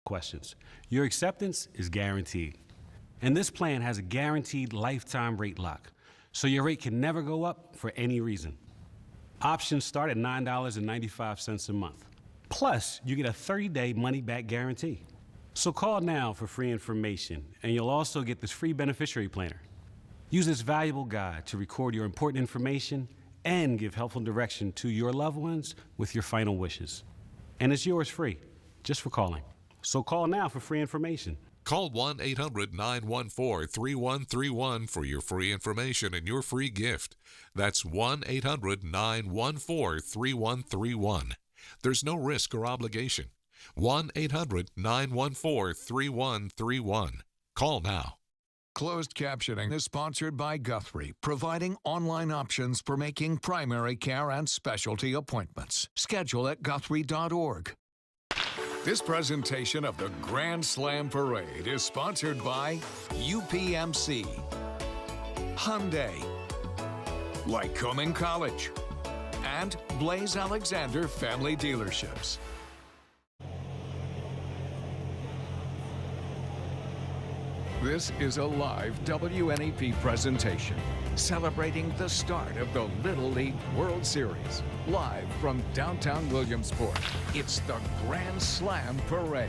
questions. Your acceptance is guaranteed. And this plan has a guaranteed lifetime rate lock, so your rate can never go up for any reason. Options start at $9.95 a month. Plus, you get a 30-day money-back guarantee. So call now for free information, and you'll also get this free beneficiary planner. Use this valuable guide to record your important information and give helpful direction to your loved ones with your final wishes. And it's yours free, just for calling. So call now for free information. Call 1-800-914-3131 for your free information and your free gift. That's 1-800-914-3131. There's no risk or obligation. 1-800-914-3131. Call now. Closed captioning is sponsored by Guthrie, providing online options for making primary care and specialty appointments. Schedule at guthrie.org. This presentation of the Grand Slam Parade is sponsored by UPMC, Hyundai, Lycoming College, and Blaze Alexander Family Dealerships. This is a live WNEP presentation celebrating the start of the Little League World Series. Live from downtown Williamsport, it's the Grand Slam Parade.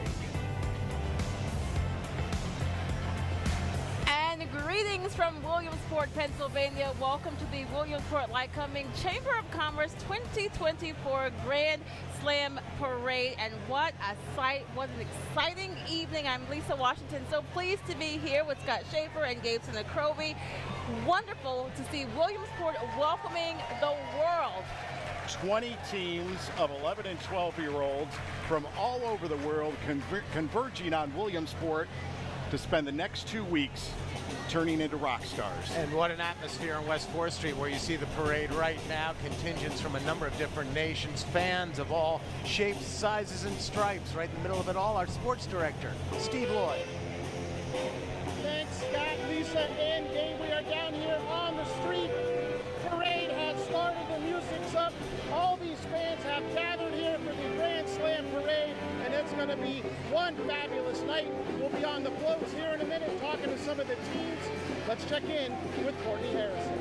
And greetings from Williamsport, Pennsylvania. Welcome to the Williamsport Lycoming Chamber of Commerce 2024 Grand Slam Parade. And what a sight, what an exciting evening. I'm Lisa Washington, so pleased to be here with Scott Schaefer and Gabeson Akrovi. Wonderful to see Williamsport welcoming the world. 20 teams of 11 and 12-year-olds from all over the world converging on Williamsport to spend the next 2 weeks turning into rock stars. And what an atmosphere on West 4th Street where you see the parade right now. Contingents from a number of different nations, fans of all shapes, sizes, and stripes. Right in the middle of it all, our sports director, Steve Lloyd. Thanks, Scott, Lisa, and Gabe. We are down here on the street. Parade has started. The music's up. All these fans have gathered here for the Grand Slam Parade, and it's going to be one fabulous night. We'll be on the floats here in a minute talking to some of the teams. Let's check in with Courtney Harrison.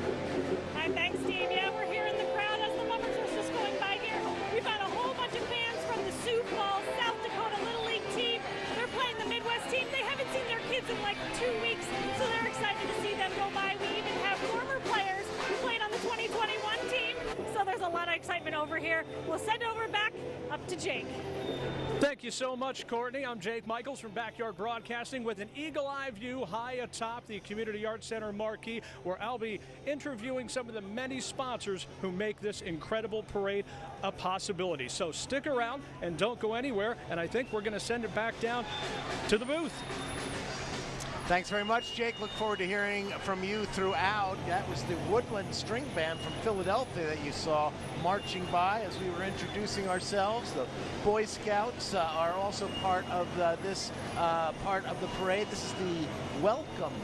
Hi, thanks, Steve. Yeah, we're here in the crowd as the Muppets was just going by here. We've had a whole bunch of fans from the Sioux Falls, South Dakota Little League team. They're playing the Midwest team. They haven't seen their kids in like 2 weeks, so they're excited to see them go by. We even have former players who played on the 2021 team, so there's a lot of excitement over here. We'll send over back up to Jake. Thank you so much, Courtney. I'm Jake Michaels from Backyard Broadcasting with an eagle-eye view high atop the Community Arts Center marquee, where I'll be interviewing some of the many sponsors who make this incredible parade a possibility. So stick around and don't go anywhere, and I think we're going to send it back down to the booth. Thanks very much, Jake. Look forward to hearing from you throughout. That was the Woodland String Band from Philadelphia that you saw marching by as we were introducing ourselves. The Boy Scouts are also part of this part of the parade. This is the welcome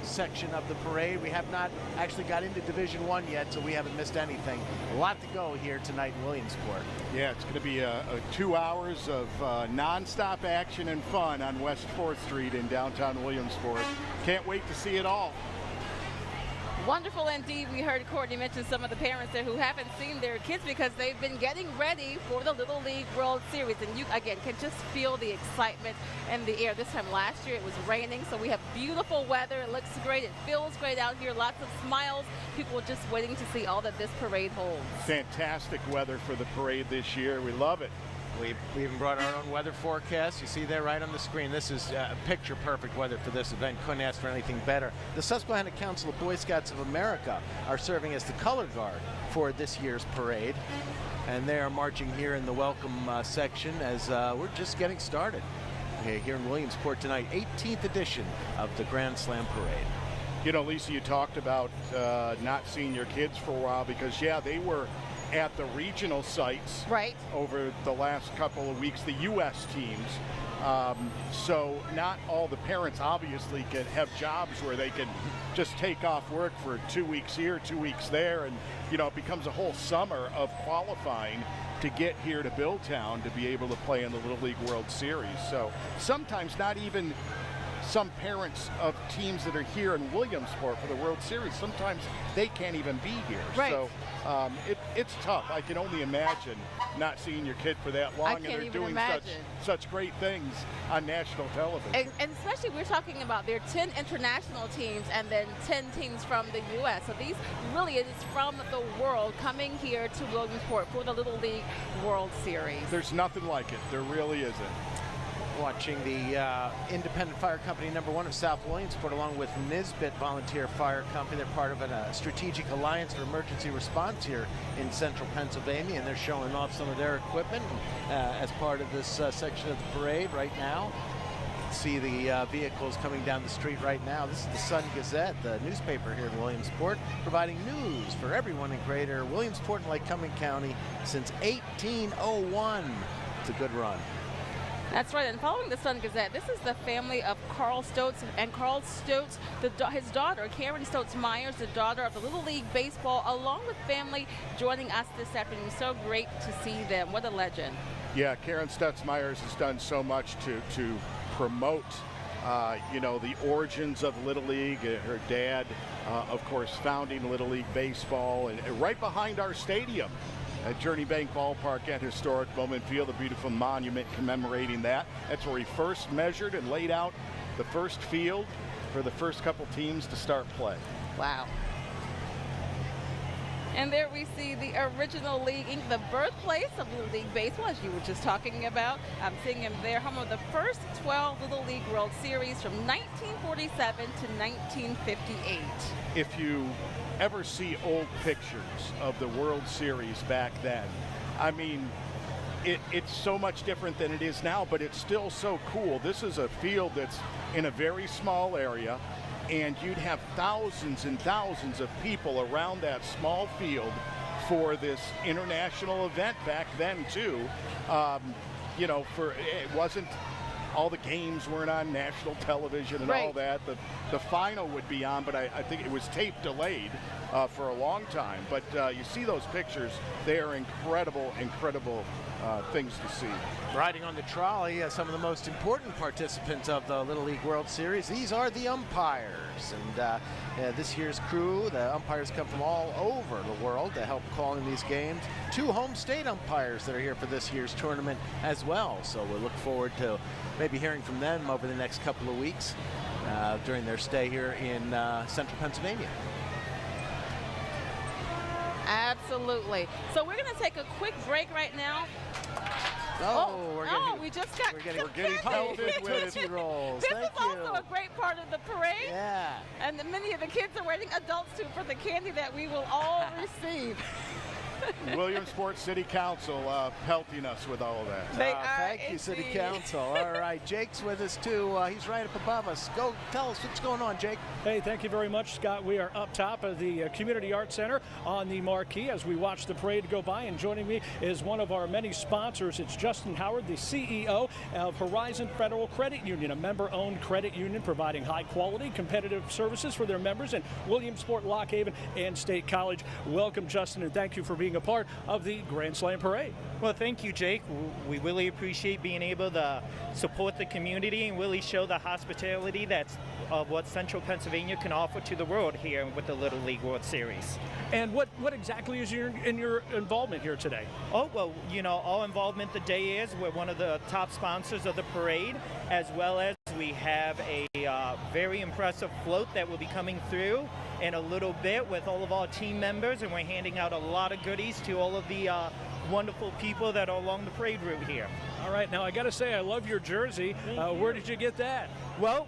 section of the parade. We have not actually got into Division I yet, so we haven't missed anything. A lot to go here tonight in Williamsport. Yeah, it's going to be 2 hours of non-stop action and fun on West 4th Street in downtown Williamsport. Can't wait to see it all. Wonderful indeed. We heard Courtney mention some of the parents there who haven't seen their kids because they've been getting ready for the Little League World Series. And you, again, can just feel the excitement in the air. This time last year it was raining, so we have beautiful weather. It looks great. It feels great out here. Lots of smiles. People are just waiting to see all that this parade holds. Fantastic weather for the parade this year. We love it. We even brought our own weather forecast. You see there right on the screen. This is picture-perfect weather for this event. Couldn't ask for anything better. The Susquehanna Council of Boy Scouts of America are serving as the color guard for this year's parade. And they are marching here in the welcome section as we're just getting started. Here in Williamsport tonight, 18th edition of the Grand Slam Parade. You know, Lisa, you talked about not seeing your kids for a while because, yeah, they were at the regional sites Right. over the last couple of weeks, the U.S. teams. So not all the parents obviously can have jobs where they can just take off work for 2 weeks here, 2 weeks there, and it becomes a whole summer of qualifying to get here to Billtown to be able to play in the Little League World Series. So sometimes not even some parents of teams that are here in Williamsport for the World Series, sometimes they can't even be here. Right. So it's tough. I can only imagine not seeing your kid for that long, and they're doing such great things on national television. And especially we're talking about there are 10 international teams and then 10 teams from the U.S. So these really is from the world coming here to Williamsport for the Little League World Series. There's nothing like it. There really isn't. Watching the Independent Fire Company #1 of South Williamsport, along with Nisbet Volunteer Fire Company. They're part of a strategic alliance for emergency response here in central Pennsylvania, and they're showing off some of their equipment as part of this section of the parade right now. See the vehicles coming down the street right now. This is the Sun Gazette, the newspaper here in Williamsport, providing news for everyone in greater Williamsport and Lycoming County since 1801. It's a good run. That's right, and following the Sun Gazette, this is the family of Carl Stotz, and Carl Stotz, his daughter, Karen Stotz Myers, the daughter of the Little League Baseball, along with family, joining us this afternoon. So great to see them. What a legend. Yeah, Karen Stotz Myers has done so much to promote the origins of Little League. Her dad, of course, founding Little League Baseball, and right behind our stadium at Journey Bank Ballpark at historic Bowman Field, a beautiful monument commemorating that. That's where he first measured and laid out the first field for the first couple teams to start play. Wow. And there we see the original league, the birthplace of Little League Baseball, as you were just talking about. I'm seeing him there, home of the first 12 Little League World Series from 1947 to 1958. If you ever see old pictures of the World Series back then, I mean, it's so much different than it is now, but it's still so cool. This is a field that's in a very small area, and you'd have thousands and thousands of people around that small field for this international event back then too. It wasn't, all the games weren't on national television and all that. The final would be on, but I think it was tape delayed for a long time. But you see those pictures, they are incredible things to see. Riding on the trolley, some of the most important participants of the Little League World Series. These are the umpires, and this year's crew, the umpires come from all over the world to help call in these games. 2 home state umpires that are here for this year's tournament as well, so we'll look forward to maybe hearing from them over the next couple of weeks during their stay here in central Pennsylvania. Absolutely. So we're going to take a quick break right now. We just got we're getting pelted with Tootsie Rolls. This is also a great part of the parade. Yeah. And many of the kids are waiting, adults too, for the candy that we will all receive. Williamsport City Council pelting us with all of that. Thank you, City Council. All right, Jake's with us too. He's right up above us. Go tell us what's going on, Jake. Hey, thank you very much, Scott. We are up top of the Community Arts Center on the marquee as we watch the parade go by. And joining me is one of our many sponsors. It's Justin Howard, the CEO of Horizon Federal Credit Union, a member-owned credit union providing high-quality, competitive services for their members in Williamsport, Lock Haven, and State College. Welcome, Justin, and thank you for being a part of the Grand Slam Parade. Well, thank you, Jake. We really appreciate being able to support the community and really show the hospitality that's of what Central Pennsylvania can offer to the world here with the Little League World Series. And what exactly is your involvement here today? Oh, well, our involvement today is we're one of the top sponsors of the parade, as well as we have a very impressive float that will be coming through in a little bit with all of our team members, and we're handing out a lot of goodies to all of the wonderful people that are along the parade route here. All right, now I got to say, I love your jersey. Where did you get that? Well,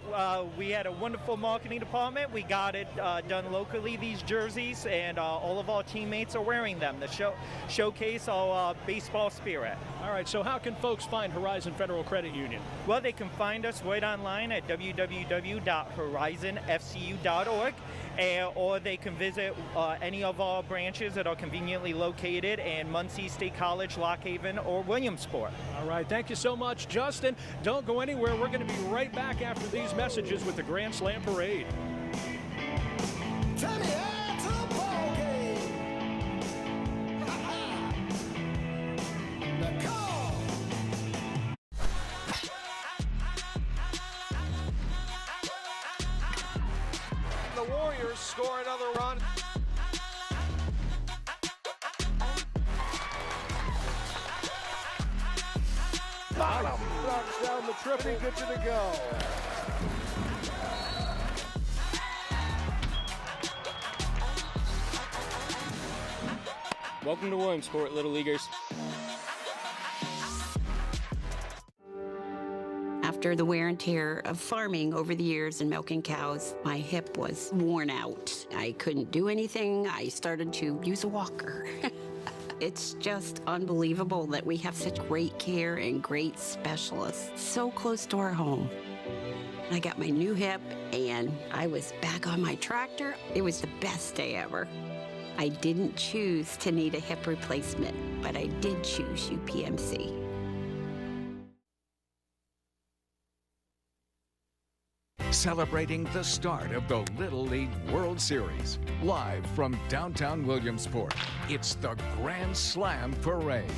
we had a wonderful marketing department. We got it done locally, these jerseys, and all of our teammates are wearing them to showcase our baseball spirit. All right, so how can folks find Horizon Federal Credit Union? Well, they can find us right online at www.horizonfcu.org, or they can visit any of our branches that are conveniently located in Muncie State College, Lock Haven, or Williamsport. All right, thank you so much, Justin. Don't go anywhere. We're going to be right back after these messages with the Grand Slam Parade. The Warriors score another run. Bottom knocks down the triple, good to go. Welcome to Williamsport, Little Leaguers. After the wear and tear of farming over the years and milking cows, my hip was worn out. I couldn't do anything. I started to use a walker. It's just unbelievable that we have such great care and great specialists so close to our home. I got my new hip and I was back on my tractor. It was the best day ever. I didn't choose to need a hip replacement, but I did choose UPMC. Celebrating the start of the Little League World Series. Live from downtown Williamsport, it's the Grand Slam Parade.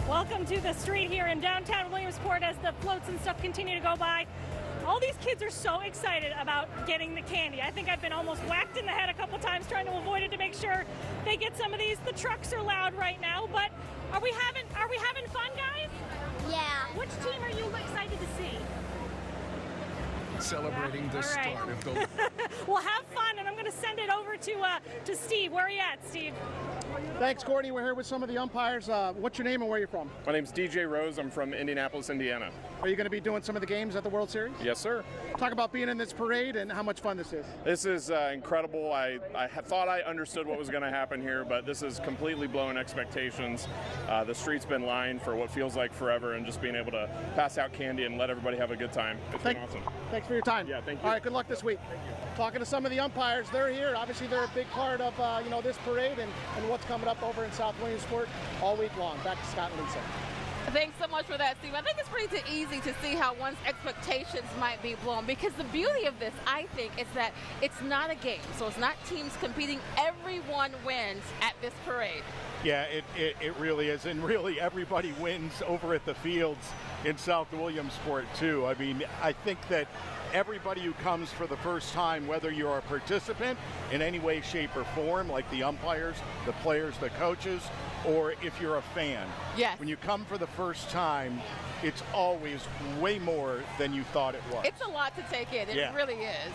Welcome to the street here in downtown Williamsport as the floats and stuff continue to go by. All these kids are so excited about getting the candy. I think I've been almost whacked in the head a couple times trying to avoid it to make sure they get some of these. The trucks are loud right now, but are we having fun, guys? Yeah. Which team are you excited to see? Celebrating the start of the... Well, have fun, and I'm going to send it over to Steve. Where are you at, Steve? Thanks, Courtney. We're here with some of the umpires. What's your name and where you're from? My name's DJ Rose. I'm from Indianapolis, Indiana. Are you going to be doing some of the games at the World Series? Yes, sir. Talk about being in this parade and how much fun this is. This is incredible. I thought I understood what was going to happen here, but this is completely blowing expectations. The street's been lined for what feels like forever, and just being able to pass out candy and let everybody have a good time. It's been awesome. Thanks for your time. Yeah, thank you. All right, good luck this week. Talking to some of the umpires, they're here. Obviously, they're a big part of this parade and what's coming up over in South Williamsport all week long. Back to Scott and Lisa. Thanks so much for that, Steve. I think it's pretty easy to see how one's expectations might be blown, because the beauty of this, I think, is that it's not a game. So it's not teams competing. Everyone wins at this parade. Yeah, it really is. And really, everybody wins over at the fields in South Williamsport, too. I mean, I think that everybody who comes for the first time, whether you're a participant in any way, shape, or form, like the umpires, the players, the coaches, or if you're a fan. Yes. When you come for the first time, it's always way more than you thought it was. It's a lot to take in. It really is.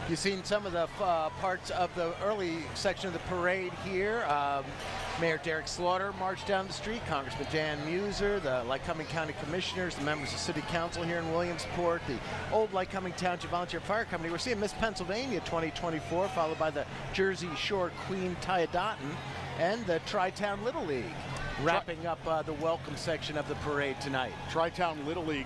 You've seen some of the parts of the early section of the parade here. Mayor Derek Slaughter marched down the street, Congressman Dan Muser, the Lycoming County Commissioners, the members of City Council here in Williamsport, the old Lycoming Township Volunteer Fire Company. We're seeing Miss Pennsylvania 2024, followed by the Jersey Shore Queen Tyadotten and the Tri-Town Little League. Wrapping up the welcome section of the parade tonight. Tri-Town Little League,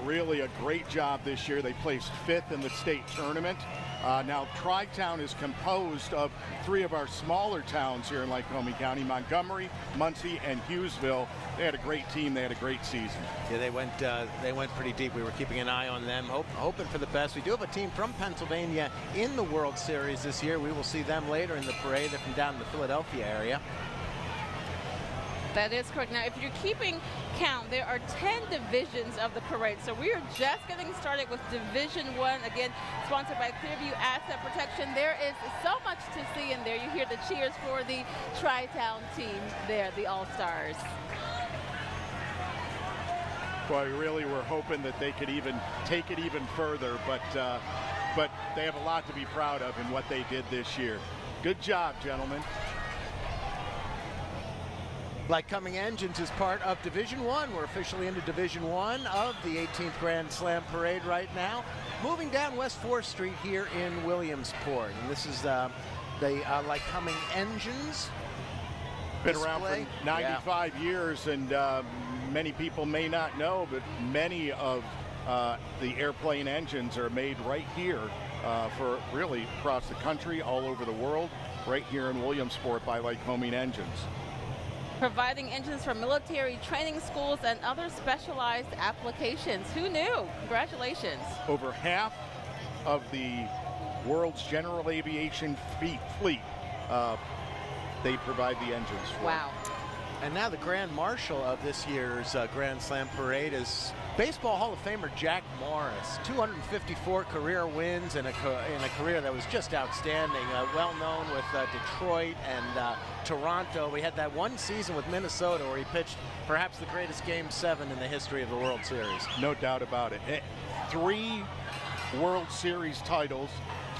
really a great job this year. They placed 5th in the state tournament. Now, Tri-Town is composed of 3 of our smaller towns here in Lycoming County, Montgomery, Muncie, and Hughesville. They had a great team. They had a great season. Yeah, they went pretty deep. We were keeping an eye on them, hoping for the best. We do have a team from Pennsylvania in the World Series this year. We will see them later in the parade. They're from down in the Philadelphia area. That is correct. Now, if you're keeping count, there are 10 divisions of the parade. So we are just getting started with Division 1, again, sponsored by Clearview Asset Protection. There is so much to see in there. You hear the cheers for the Tri-Town team there, the All-Stars. Well, we really were hoping that they could even take it even further, but they have a lot to be proud of in what they did this year. Good job, gentlemen. Lycoming Engines is part of Division One. We're officially into Division One of the 18th Grand Slam Parade right now. Moving down West 4th Street here in Williamsport. And this is the Lycoming Engines. Been around for 95 years, and many people may not know, but many of the airplane engines are made right here for really across the country, all over the world, right here in Williamsport by Lycoming Engines. Providing engines for military training schools and other specialized applications. Who knew? Congratulations. Over half of the world's general aviation fleet, they provide the engines for. Wow. And now the Grand Marshal of this year's Grand Slam Parade is Baseball Hall of Famer Jack Morris. 254 career wins in a career that was just outstanding. Well known with Detroit and Toronto. We had that one season with Minnesota where he pitched perhaps the greatest Game 7 in the history of the World Series. No doubt about it. 3 World Series titles,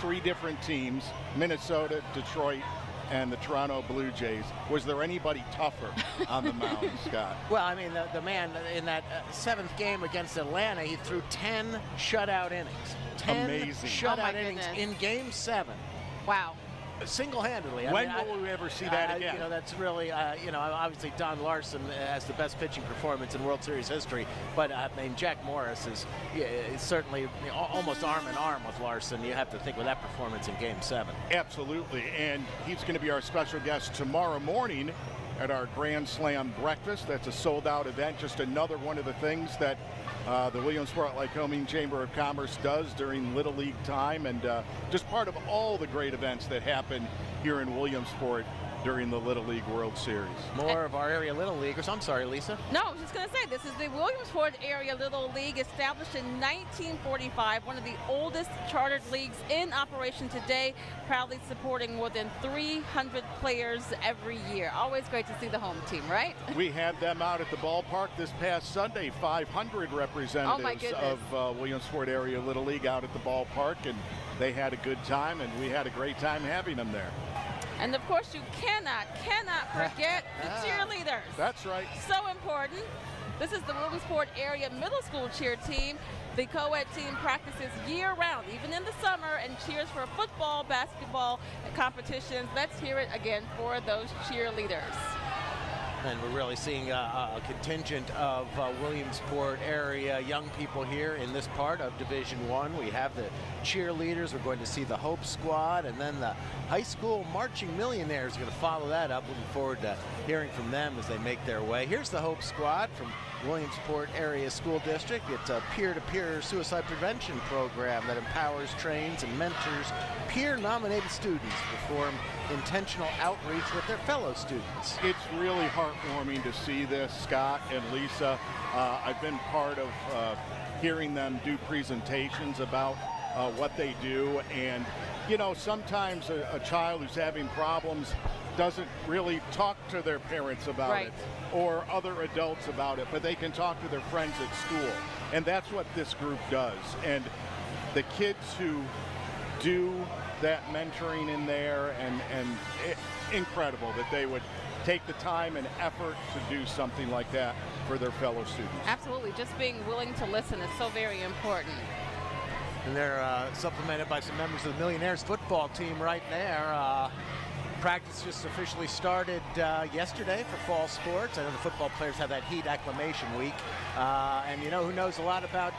3 different teams, Minnesota, Detroit, and the Toronto Blue Jays. Was there anybody tougher on the mound, Scott? Well, I mean, the man in that 7th game against Atlanta, he threw 10 shutout innings. 10 Amazing. shutout innings in Game 7. Wow. Single-handedly. When will we ever see that again? You know, that's really, obviously Don Larson has the best pitching performance in World Series history, but I mean, Jack Morris is certainly almost arm in arm with Larson. You have to think with that performance in Game 7. Absolutely, and he's going to be our special guest tomorrow morning at our Grand Slam breakfast. That's a sold-out event, just another one of the things that the Williamsport Lycoming Chamber of Commerce does during Little League time, and just part of all the great events that happen here in Williamsport during the Little League World Series. More of our area Little Leaguers. I'm sorry, Lisa. No, I was just going to say, this is the Williamsport Area Little League, established in 1945, one of the oldest chartered leagues in operation today, proudly supporting more than 300 players every year. Always great to see the home team, right? We had them out at the ballpark this past Sunday, 500 representatives of Williamsport Area Little League out at the ballpark, and they had a good time, and we had a great time having them there. And of course, you cannot forget the cheerleaders. That's right. So important. This is the Williamsport Area Middle School cheer team. The co-ed team practices year-round, even in the summer, and cheers for football, basketball competitions. Let's hear it again for those cheerleaders. And we're really seeing a contingent of Williamsport area young people here in this part of Division One. We have the cheerleaders. We're going to see the Hope Squad, and then the high school marching millionaires are going to follow that up. Looking forward to hearing from them as they make their way. Here's the Hope Squad from Williamsport Area School District. It's a peer-to-peer suicide prevention program that empowers, trains, and mentors peer-nominated students to perform intentional outreach with their fellow students. It's really heartwarming to see this, Scott and Lisa. I've been part of hearing them do presentations about what they do, and you know, sometimes a child who's having problems doesn't really talk to their parents about it or other adults about it, but they can talk to their friends at school, and that's what this group does. And the kids who do that mentoring in there, and incredible that they would take the time and effort to do something like that for their fellow students. Absolutely, just being willing to listen is so very important. And they're supplemented by some members of the Millionaires football team right there. Practice just officially started yesterday for fall sports. I know the football players have that heat acclimation week. And you know who knows a lot about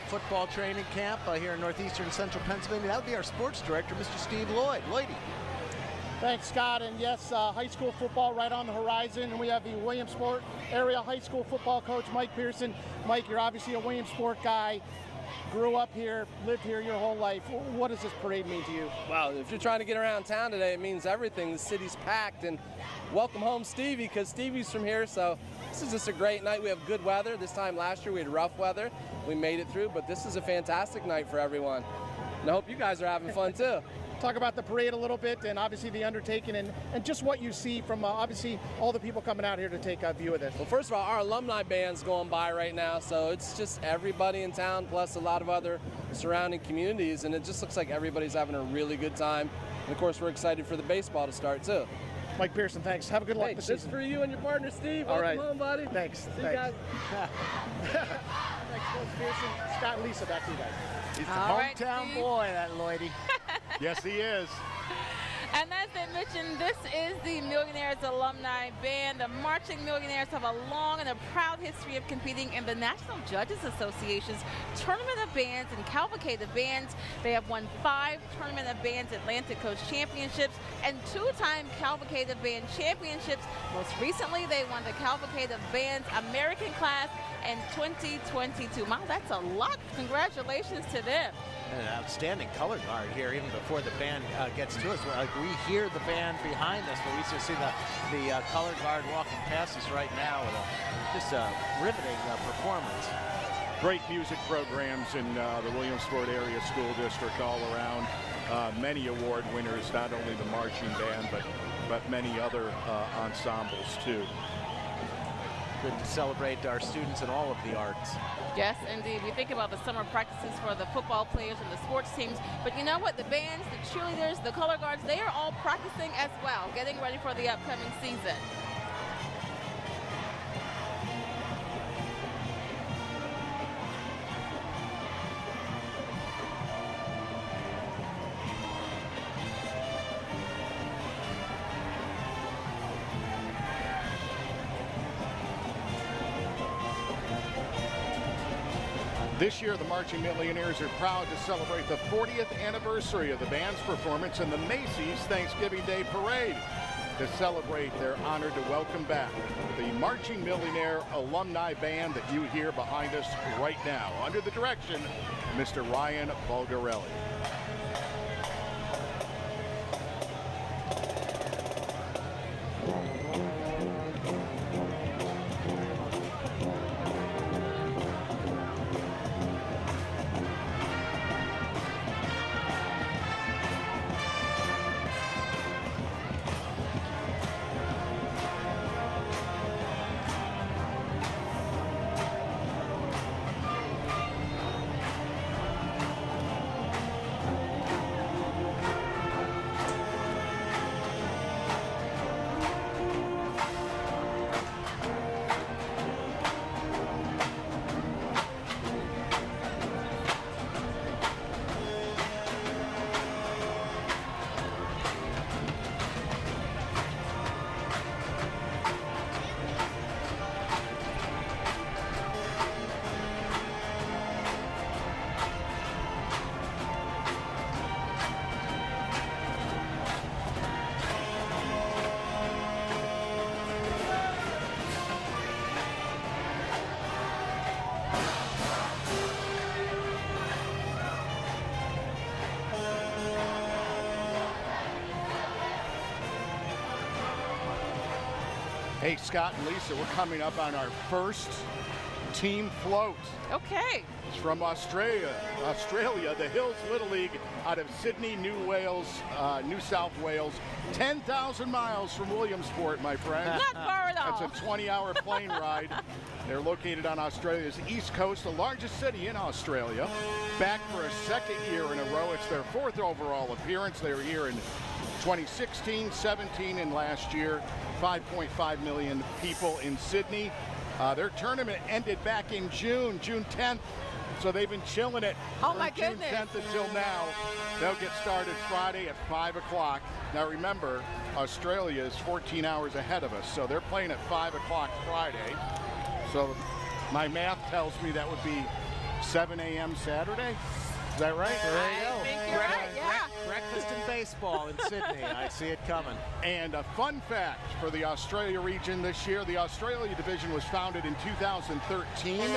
football training camp here in northeastern central Pennsylvania? That would be our sports director, Mr. Steve Lloyd. Lloydie. Thanks, Scott. And yes, high school football right on the horizon. And we have the Williamsport Area High School football coach, Mike Pearson. Mike, you're obviously a Williamsport guy. Grew up here, lived here your whole life. What does this parade mean to you? Wow, if you're trying to get around town today, it means everything. The city's packed, and welcome home Stevie, because Stevie's from here, so this is just a great night. We have good weather. This time last year we had rough weather. We made it through, but this is a fantastic night for everyone. And I hope you guys are having fun too. Talk about the parade a little bit, and obviously the undertaking, and just what you see from obviously all the people coming out here to take a view of this. Well, first of all, our alumni band's going by right now, so it's just everybody in town plus a lot of other surrounding communities, and it just looks like everybody's having a really good time. And of course, we're excited for the baseball to start too. Mike Pearson, thanks. Have a good luck Hey, this this is season. for you and your partner, Steve. All Welcome right. home, buddy. Thanks. See you guys. Thanks, Coach Pearson. Scott and Lisa, back to you guys. He's the All right, Hometown Steve. boy, that Lloydie. Yes, he is. And as they mentioned, this is the Millionaires Alumni Band. The Marching Millionaires have a long and a proud history of competing in the National Judges Association's Tournament of Bands and Cavalcade of Bands. They have won 5 Tournament of Bands Atlantic Coast Championships and 2-time Cavalcade of Band Championships. Most recently, they won the Cavalcade of Bands American class in 2022. Wow, that's a lot. Congratulations to them. An outstanding color guard here, even before the band gets to us. Like, we hear the band behind us, but we just see the color guard walking past us right now with just a riveting performance. Great music programs in the Williamsport area school district all around. Many award winners, not only the marching band, but many other ensembles too. Good to celebrate our students in all of the arts. Yes, indeed. We think about the summer practices for the football players and the sports teams, but you know what? The bands, the cheerleaders, the color guards, they are all practicing as well, getting ready for the upcoming season. This year, the Marching Millionaires are proud to celebrate the 40th anniversary of the band's performance in the Macy's Thanksgiving Day Parade. To celebrate, they're honored to welcome back the Marching Millionaire Alumni Band that you hear behind us right now, under the direction of Mr. Ryan Bulgarelli. Hey, Scott and Lisa, we're coming up on our first team float. Okay. It's from Australia, the Hills Little League out of Sydney, New South Wales. 10,000 miles from Williamsport, my friend. Not far at all. That's a 20-hour plane ride. They're located on Australia's east coast, the largest city in Australia. Back for a second year in a row. It's their 4th overall appearance. They were here in 2016, 17, and last year. 5.5 million people in Sydney. Their tournament ended back in June 10th. So they've been chilling it from June 10th until now. They'll get started Friday at 5 o'clock. Now remember, Australia is 14 hours ahead of us, so they're playing at 5 o'clock Friday. So my math tells me that would be 7 a.m. Saturday. Is that right? There you go. I think you're right, yeah. Breakfast in baseball in Sydney. I see it coming. And a fun fact for the Australia region this year, the Australia division was founded in 2013. The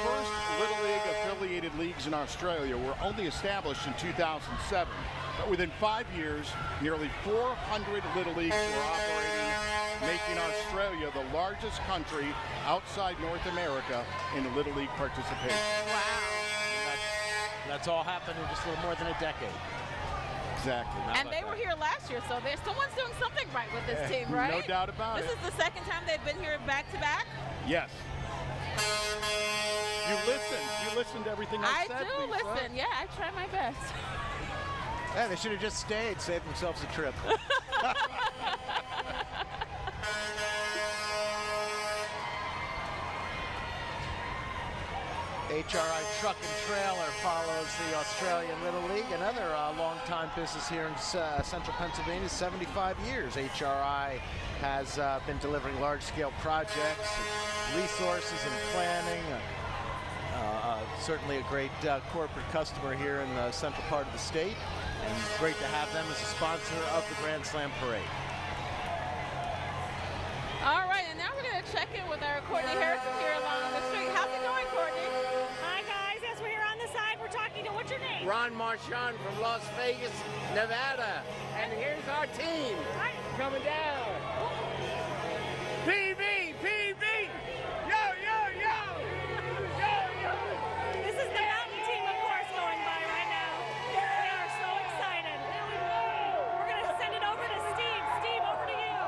first Little League affiliated leagues in Australia were only established in 2007. But within 5 years, nearly 400 Little Leagues were operating, making Australia the largest country outside North America in Little League participation. Wow. That's all happened in just a little more than a decade. Exactly. And they were here last year, so someone's doing something right with this team, right? No doubt about it. This is the second time they've been here back to back? Yes. You listened to everything I said, I do Lisa. listen. Yeah, I try my best. Yeah, they should have just stayed, saved themselves a trip. HRI Truck and Trailer follows the Australian Little League, another long-time business here in central Pennsylvania, 75 years. HRI has been delivering large-scale projects, resources and planning. Certainly a great corporate customer here in the central part of the state, and great to have them as a sponsor of the Grand Slam Parade. All right, and now we're going to check in with our Courtney Harrison here along the street. How's it going, Courtney? Hi, guys. As we're here on the side, we're talking to, what's your name? Ron Marchand from Las Vegas, Nevada. And here's our team coming down. PB! PB! Yo, yo, yo! Yo, yo! This is the mountain team, of course, going by right now. They are so excited. We're going to send it over to Steve. Steve, over to you.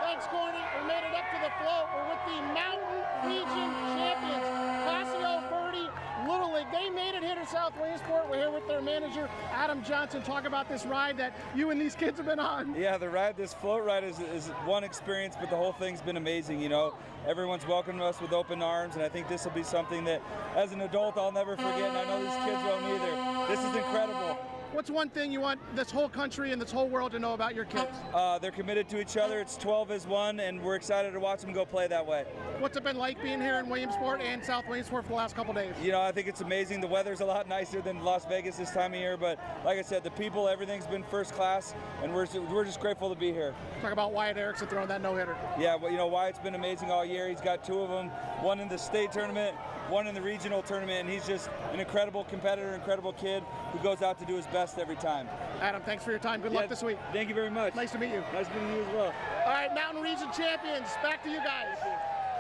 Thanks, Courtney. We made it up to the float. We're with the Mountain Region champions, Casio Verde Little League. They made it here to South Williamsport. We're here with their manager, Adam Johnson. Talk about this ride that you and these kids have been on. Yeah, the ride, this float ride is one experience, but the whole thing's been amazing. You know, everyone's welcomed us with open arms, and I think this will be something that, as an adult, I'll never forget, and I know these kids won't either. This is incredible. What's one thing you want this whole country and this whole world to know about your kids? They're committed to each other. It's 12 as one, and we're excited to watch them go play that way. What's it been like being here in Williamsport and South Williamsport for the last couple days? You know, I think it's amazing. The weather's a lot nicer than Las Vegas this time of year, but like I said, the people, everything's been first class, and we're just grateful to be here. Talk about Wyatt Erickson throwing that no-hitter. Yeah, well, you know, Wyatt's been amazing all year. He's got 2 of them, one in the state tournament, one in the regional tournament, and he's just an incredible competitor, incredible kid who goes out to do his best every time. Adam, thanks for your time. Good luck this week. Thank you very much. Nice to meet you. Nice meeting you as well. All right, Mountain Region champions, back to you guys.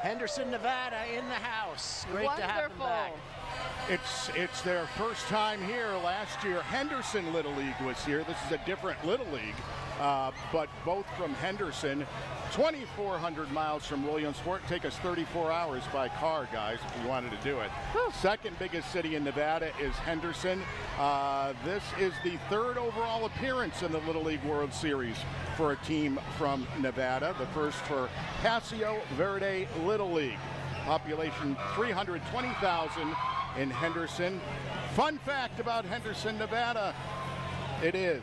Henderson, Nevada in the house. Great to have them back. It's their first time here. Last year, Henderson Little League was here. This is a different Little League, but both from Henderson. 2,400 miles from Williamsport. Take us 34 hours by car, guys, if we wanted to do it. Second biggest city in Nevada is Henderson. This is the 3rd overall appearance in the Little League World Series for a team from Nevada. The first for Casio Verde Little League. Population 320,000 in Henderson. Fun fact about Henderson, Nevada, it is.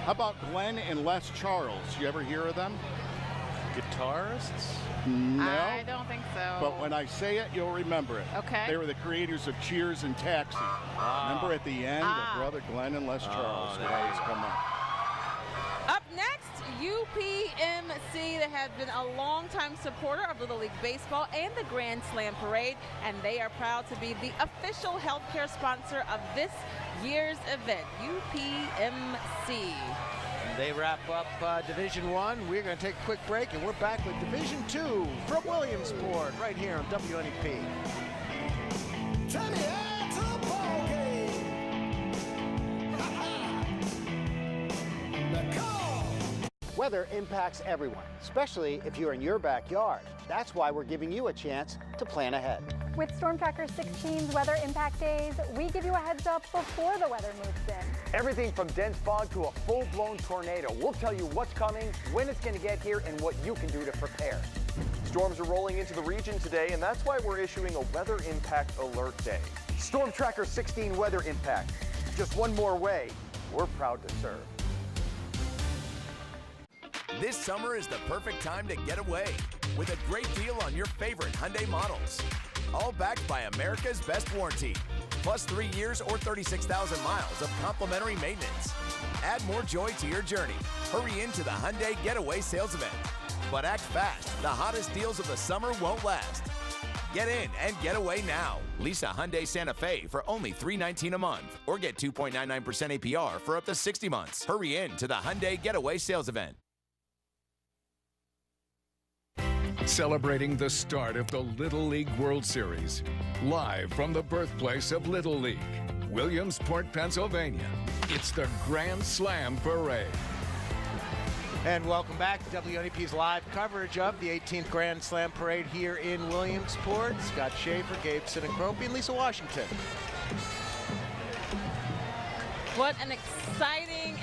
How about Glenn and Les Charles? You ever hear of them? Guitarists? No. I don't think so. But when I say it, you'll remember it. Okay. They were the creators of Cheers and Taxi. Remember at the end, the brother Glenn and Les Charles would always come up. Up next, UPMC. They have been a longtime supporter of Little League Baseball and the Grand Slam Parade, and they are proud to be the official healthcare sponsor of this year's event, UPMC. They wrap up Division 1. We're going to take a quick break, and we're back with Division 2 from Williamsport right here on WNEP. Weather impacts everyone, especially if you're in your backyard. That's why we're giving you a chance to plan ahead. With Storm Tracker 16's weather impact days, we give you a heads up before the weather moves in. Everything from dense fog to a full-blown tornado. We'll tell you what's coming, when it's going to get here, and what you can do to prepare. Storms are rolling into the region today, and that's why we're issuing a weather impact alert day. Storm Tracker 16 weather impact. Just one more way. We're proud to serve. This summer is the perfect time to get away with a great deal on your favorite Hyundai models. All backed by America's best warranty, plus 3 years or 36,000 miles of complimentary maintenance. Add more joy to your journey. Hurry into the Hyundai Getaway Sales Event. But act fast, the hottest deals of the summer won't last. Get in and get away now. Lease a Hyundai Santa Fe for only $319 a month or get 2.99% APR for up to 60 months. Hurry in to the Hyundai Getaway Sales Event. Celebrating the start of the Little League World Series. Live from the birthplace of Little League, Williamsport, Pennsylvania. It's the Grand Slam Parade. And welcome back to WNEP's live coverage of the 18th Grand Slam Parade here in Williamsport. Scott Schaefer, Gabe Sinacropi, and Lisa Washington. What an exciting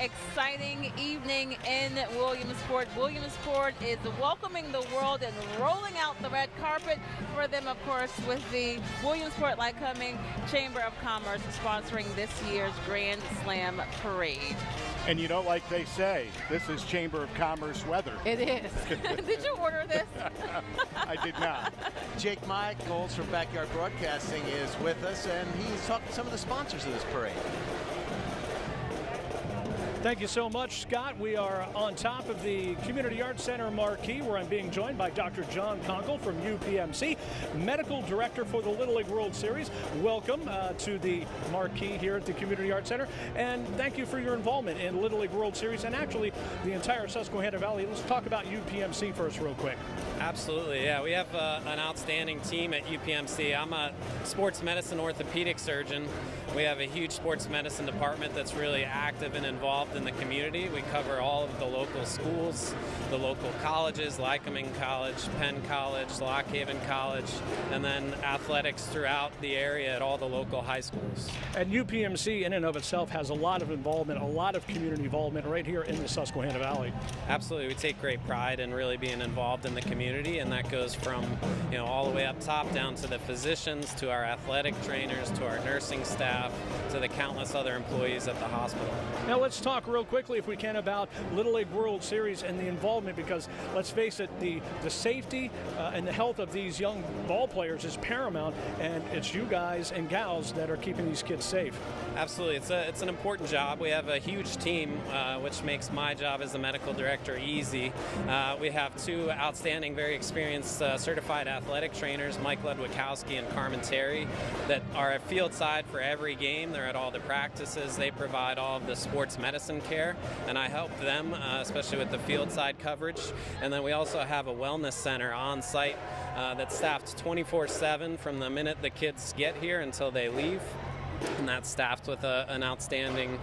evening in Williamsport. Williamsport is welcoming the world and rolling out the red carpet for them, of course, with the Williamsport Lycoming Chamber of Commerce sponsoring this year's Grand Slam Parade. And you know, like they say, this is Chamber of Commerce weather. It is. Did you order this? I did not. Jake Michaels from Backyard Broadcasting is with us, and he's talking to some of the sponsors of this parade. Thank you so much, Scott. We are on top of the Community Arts Center marquee, where I'm being joined by Dr. John Conkle from UPMC, Medical Director for the Little League World Series. Welcome to the marquee here at the Community Arts Center, and thank you for your involvement in Little League World Series and actually the entire Susquehanna Valley. Let's talk about UPMC first real quick. Absolutely, yeah. We have an outstanding team at UPMC. I'm a sports medicine orthopedic surgeon. We have a huge sports medicine department that's really active and involved in the community. We cover all of the local schools, the local colleges, Lycoming College, Penn College, Lock Haven College, and then athletics throughout the area at all the local high schools. And UPMC in and of itself has a lot of involvement, a lot of community involvement right here in the Susquehanna Valley. Absolutely, we take great pride in really being involved in the community, and that goes from all the way up top down to the physicians, to our athletic trainers, to our nursing staff, to the countless other employees at the hospital. Now let's talk real quickly, if we can, about Little League World Series and the involvement, because let's face it, the safety and the health of these young ball players is paramount, and it's you guys and gals that are keeping these kids safe. Absolutely, it's an important job. We have a huge team, which makes my job as the medical director easy. We have two outstanding, very experienced certified athletic trainers, Mike Ludwikowski and Carmen Terry, that are at field side for every game. They're at all the practices. They provide all of the sports medicine care, and I help them, especially with the field side coverage. And then we also have a wellness center on site that's staffed 24/7 from the minute the kids get here until they leave. And that's staffed with an outstanding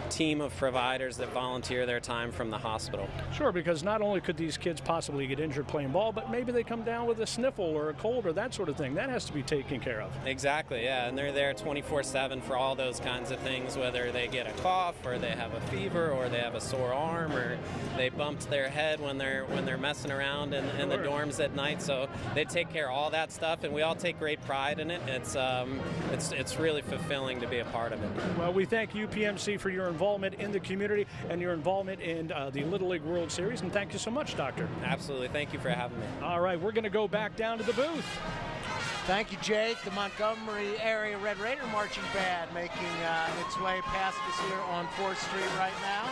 team of providers that volunteer their time from the hospital. Sure, because not only could these kids possibly get injured playing ball, but maybe they come down with a sniffle or a cold or that sort of thing. That has to be taken care of. Exactly, yeah, and they're there 24/7 for all those kinds of things, whether they get a cough or they have a fever or they have a sore arm or they bumped their head when they're messing around in the dorms at night. So they take care of all that stuff, and we all take great pride in it. It's really fulfilling to be a part of it. Well, we thank UPMC for your involvement in the community and your involvement in the Little League World Series, and thank you so much, Doctor. Absolutely, thank you for having me. All right, we're going to go back down to the booth. Thank you, Jake. The Montgomery area Red Raider marching band making its way past us here on 4th Street right now.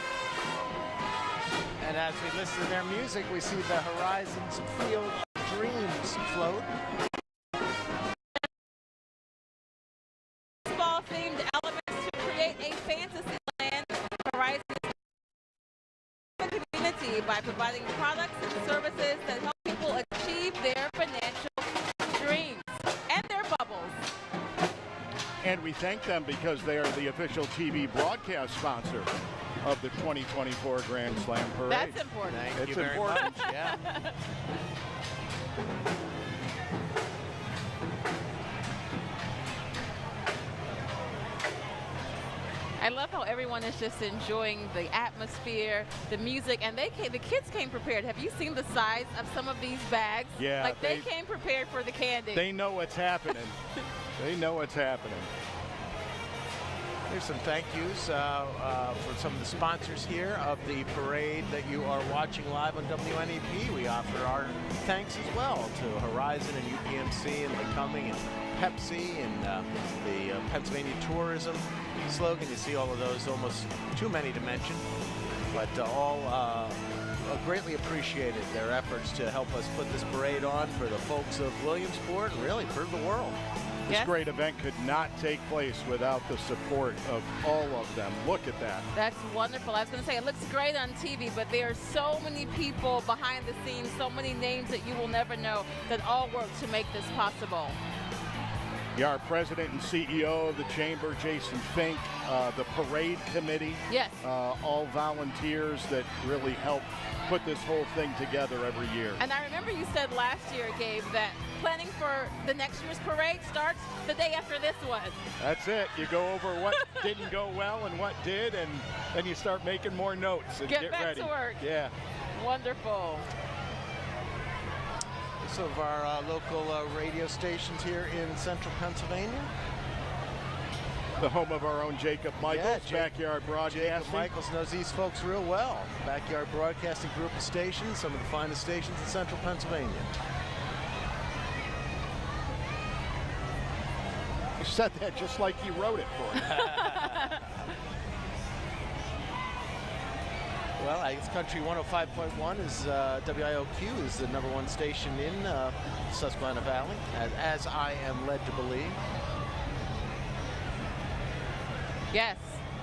And as we listen to their music, we see the Horizons Field Dreams float. Themed elements to create a fantasy land. Horizons the community by providing products and services that help people achieve their financial dreams and their bubbles. And we thank them because they are the official TV broadcast sponsor of the 2024 Grand Slam Parade. That's important. Thank you very much. Yeah. I love how everyone is just enjoying the atmosphere, the music, and the kids came prepared. Have you seen the size of some of these bags? Yeah. Like they came prepared for the candy. They know what's happening. They know what's happening. Here's some thank yous for some of the sponsors here of the parade that you are watching live on WNEP. We offer our thanks as well to Horizon and UPMC and Lycoming and Pepsi and the Pennsylvania Tourism slogan. You see all of those, almost too many to mention, but all greatly appreciated their efforts to help us put this parade on for the folks of Williamsport and really for the world. This great event could not take place without the support of all of them. Look at that. That's wonderful. I was going to say, it looks great on TV, but there are so many people behind the scenes, so many names that you will never know that all work to make this possible. Yeah, our president and CEO of the Chamber, Jason Fink, the parade committee. Yes. All volunteers that really help put this whole thing together every year. And I remember you said last year, Gabe, that planning for the next year's parade starts the day after this one. That's it. You go over what didn't go well and what did, and then you start making more notes and get back ready. to work. Yeah. Wonderful. Some of our local radio stations here in central Pennsylvania. The home of our own Jacob Michaels, Backyard Broadcasting. Jacob Michaels knows these folks real well. Backyard Broadcasting group of stations, some of the finest stations in central Pennsylvania. You said that just like you wrote it for me. Well, I guess Country 105.1 is WIOQ is the #1 station in Susquehanna Valley, as I am led to believe. Yes,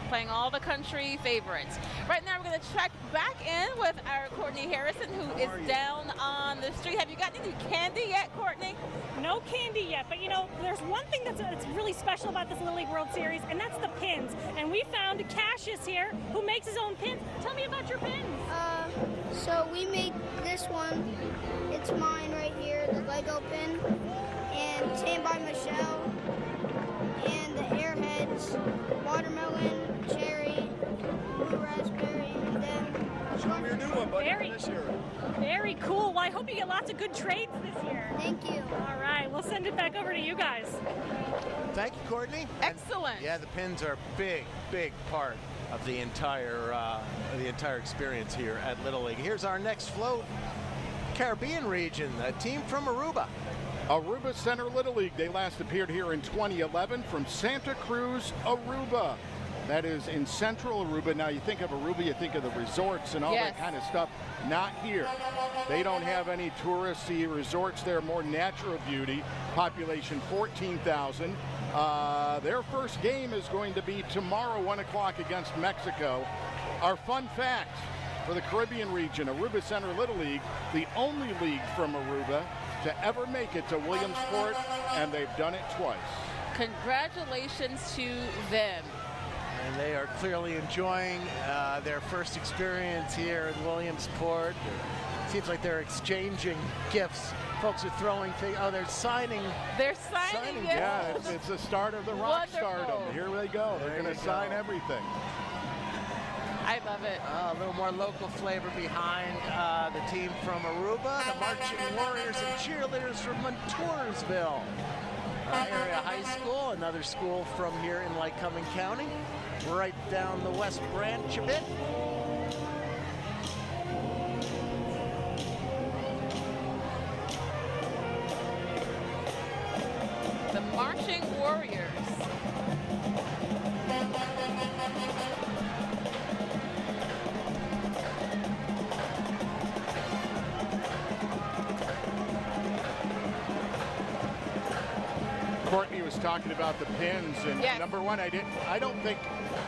playing all the country favorites. Right now, we're going to check back in with our Courtney Harrison, who is down on the street. Have you gotten any candy yet, Courtney? No candy yet, but you know, there's one thing that's really special about this Little League World Series, and that's the pins. And we found Cassius here, who makes his own pins. Tell me about your pins. So we make this one. It's mine right here, the Lego pin, and Stand By Michelle, and the Airheads, watermelon, cherry, blue raspberry, and then show me your new one, buddy, very, this year. Very cool. Well, I hope you get lots of good trades this year. Thank you. All right, we'll send it back over to you guys. Thank you, Courtney. Excellent. Yeah, the pins are a big part of the entire experience here at Little League. Here's our next float. Caribbean region, a team from Aruba. Aruba Center Little League. They last appeared here in 2011 from Santa Cruz, Aruba. That is in central Aruba. Now you think of Aruba, you think of the resorts and all that kind of stuff. Not here. They don't have any touristy resorts there, more natural beauty. Population 14,000. Their first game is going to be tomorrow, 1 o'clock against Mexico. Our fun fact for the Caribbean region, Aruba Center Little League, the only league from Aruba to ever make it to Williamsport, and they've done it twice. Congratulations to them. And they are clearly enjoying their first experience here in Williamsport. It seems like they're exchanging gifts. Folks are throwing things. Oh, they're signing. They're signing gifts. Yeah, it's the start of the rock stardom. Here they go. They're going to sign everything. I love it. A little more local flavor behind the team from Aruba, the Marching Warriors and Cheerleaders from Montoursville Area High School, another school from here in Lycoming County, right down the West Branch a bit. The Marching Warriors. Courtney was talking about the pins, and number one, I don't think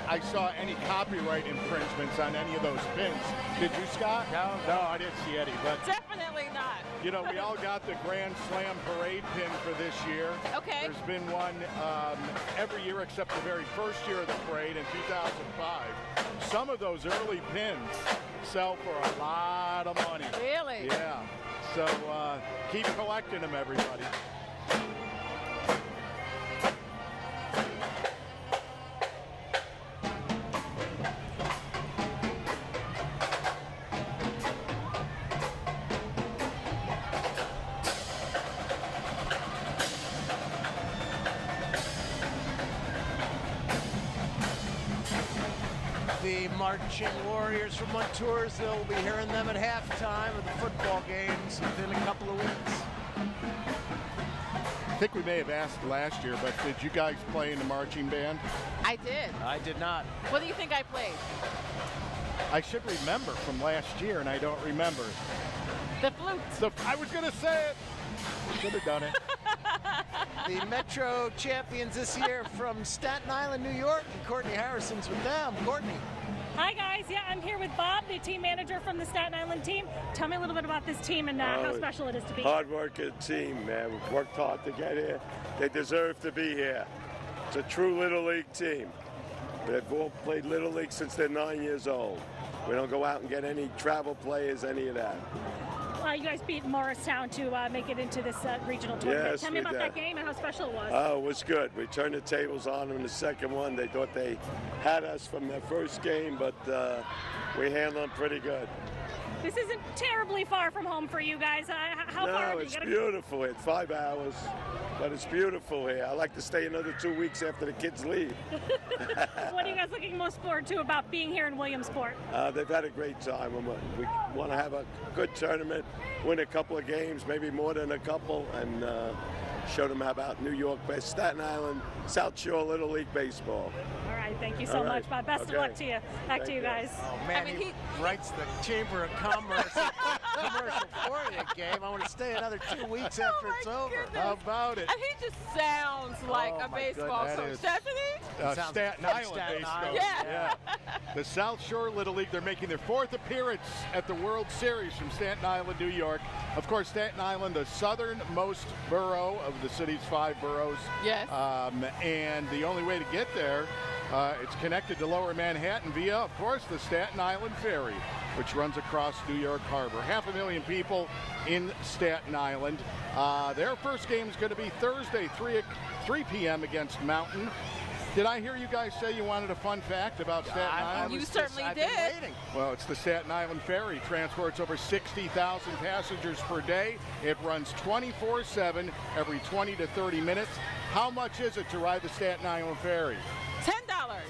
I saw any copyright infringements on any of those pins. Did you, Scott? No, I didn't see any. But definitely not. You know, we all got the Grand Slam parade pin for this year. Okay. There's been one every year except the very first year of the parade in 2005. Some of those early pins sell for a lot of money. Really? Yeah. So keep collecting them, everybody. The Marching Warriors from Montoursville, we'll be hearing them at halftime of the football games within a couple of weeks. I think we may have asked last year, but did you guys play in the marching band? I did. I did not. What do you think I played? I should remember from last year, and I don't remember. The flute. I was going to say it. Should have done it. the Metro champions this year from Staten Island, New York, and Courtney Harrison's with them. Courtney. Hi guys, yeah, I'm here with Bob, the team manager from the Staten Island team. Tell me a little bit about this team and how special it is to be here. Hard-working team, man. We've worked hard to get here. They deserve to be here. It's a true Little League team. They've all played Little League since they're 9 years old. We don't go out and get any travel players, any of that. You guys beat Morristown to make it into this regional tournament. Yes, Tell me we about did. that game and how special it was. Oh, it was good. We turned the tables on them in the second one. They thought they had us from their first game, but we handled them pretty good. This isn't terribly far from home for you guys. How far? No, it's beautiful. It's 5 hours, but it's beautiful here. I like to stay another 2 weeks after the kids leave. What are you guys looking most forward to about being here in Williamsport? They've had a great time. We want to have a good tournament, win a couple of games, maybe more than a couple, and show them how about New York, Staten Island, South Shore Little League Baseball. All right, thank you so much, Bob. Best of luck to you. Back to you guys. Oh, man, he writes the Chamber of Commerce commercial for you, Gabe. I want to stay another 2 weeks after it's over. How about it? And he just sounds like a baseball coach, doesn't he? Staten Island baseball. Yeah. The South Shore Little League, they're making their 4th appearance at the World Series from Staten Island, New York. Of course, Staten Island, the southernmost borough of the city's 5 boroughs. Yes. And the only way to get there, it's connected to Lower Manhattan via, of course, the Staten Island Ferry, which runs across New York Harbor. 500,000 people in Staten Island. Their first game is going to be Thursday, 3 p.m. against Mountain. Did I hear you guys say you wanted a fun fact about Staten Island? You certainly did. Well, it's the Staten Island Ferry. Transports over 60,000 passengers per day. It runs 24/7 every 20 to 30 minutes. How much is it to ride the Staten Island Ferry? $10.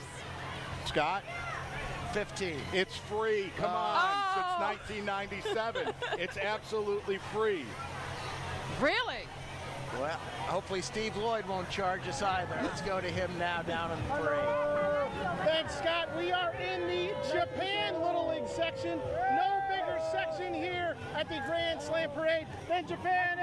Scott? 15. It's free. Come on. Since 1997. It's absolutely free. Really? Well, hopefully Steve Lloyd won't charge us either. Let's go to him now down in the parade. Thanks, Scott. We are in the Japan Little League section. No bigger section here at the Grand Slam Parade than Japan.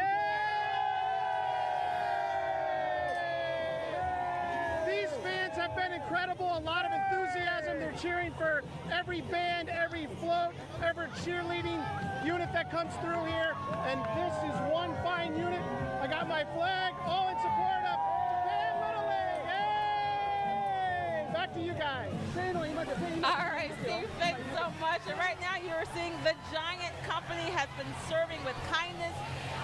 These fans have been incredible. A lot of enthusiasm. They're cheering for every band, every float, every cheerleading unit that comes through here. And this is one fine unit. I got my flag, all in support of Japan Little League. Hey! Back to you guys. All right, Steve, thanks so much. And right now you're seeing the Giant Company has been serving with kindness,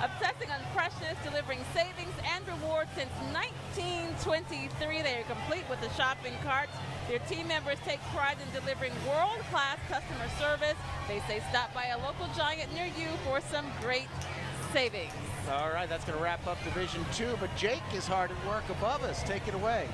obsessing on freshness, delivering savings and rewards since 1923. They are complete with the shopping carts. Their team members take pride in delivering world-class customer service. They say stop by a local Giant near you for some great savings. All right, that's going to wrap up Division 2, but Jake is hard at work above us. Take it away.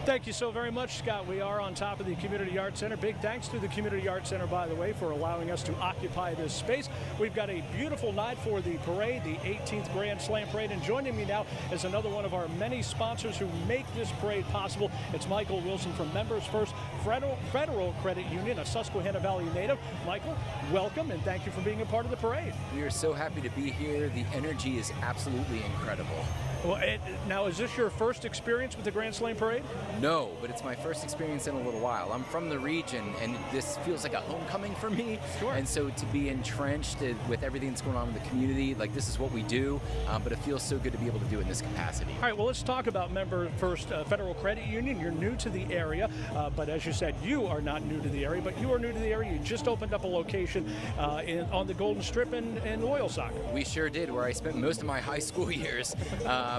Thank you so very much, Scott. We are on top of the Community Arts Center. Big thanks to the Community Arts Center, by the way, for allowing us to occupy this space. We've got a beautiful night for the parade, the 18th Grand Slam Parade. And joining me now is another one of our many sponsors who make this parade possible. It's Michael Wilson from Members First Federal Credit Union, a Susquehanna Valley native. Michael, welcome, and thank you for being a part of the parade. We are so happy to be here. The energy is absolutely incredible. Well, now, is this your first experience with the Grand Slam Parade? No, but it's my first experience in a little while. I'm from the region, and this feels like a homecoming for me. Sure. And so to be entrenched with everything that's going on in the community, like this is what we do, but it feels so good to be able to do it in this capacity. All right, well, let's talk about Member First Federal Credit Union. You're new to the area, but as you said, you are not new to the area, but you are new to the area. You just opened up a location on the Golden Strip in Oilsock. We sure did, where I spent most of my high school years.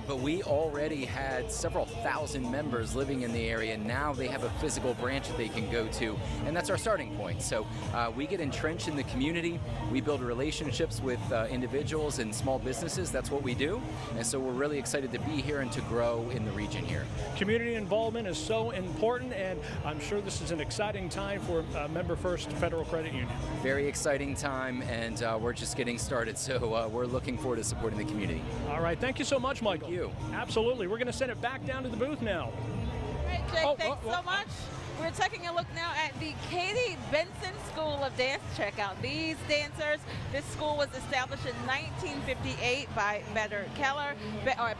But we already had several thousand members living in the area. Now they have a physical branch that they can go to, and that's our starting point. So we get entrenched in the community. We build relationships with individuals and small businesses. That's what we do. And so we're really excited to be here and to grow in the region here. Community involvement is so important, and I'm sure this is an exciting time for Member First Federal Credit Union. Very exciting time, and we're just getting started. So we're looking forward to supporting the community. All right. Thank you so much, Michael. Thank you. Absolutely. We're going to send it back down to the booth now. All right, Jake, thanks so much. We're taking a look now at the Katie Benson School of Dance. Check out these dancers. This school was established in 1958 by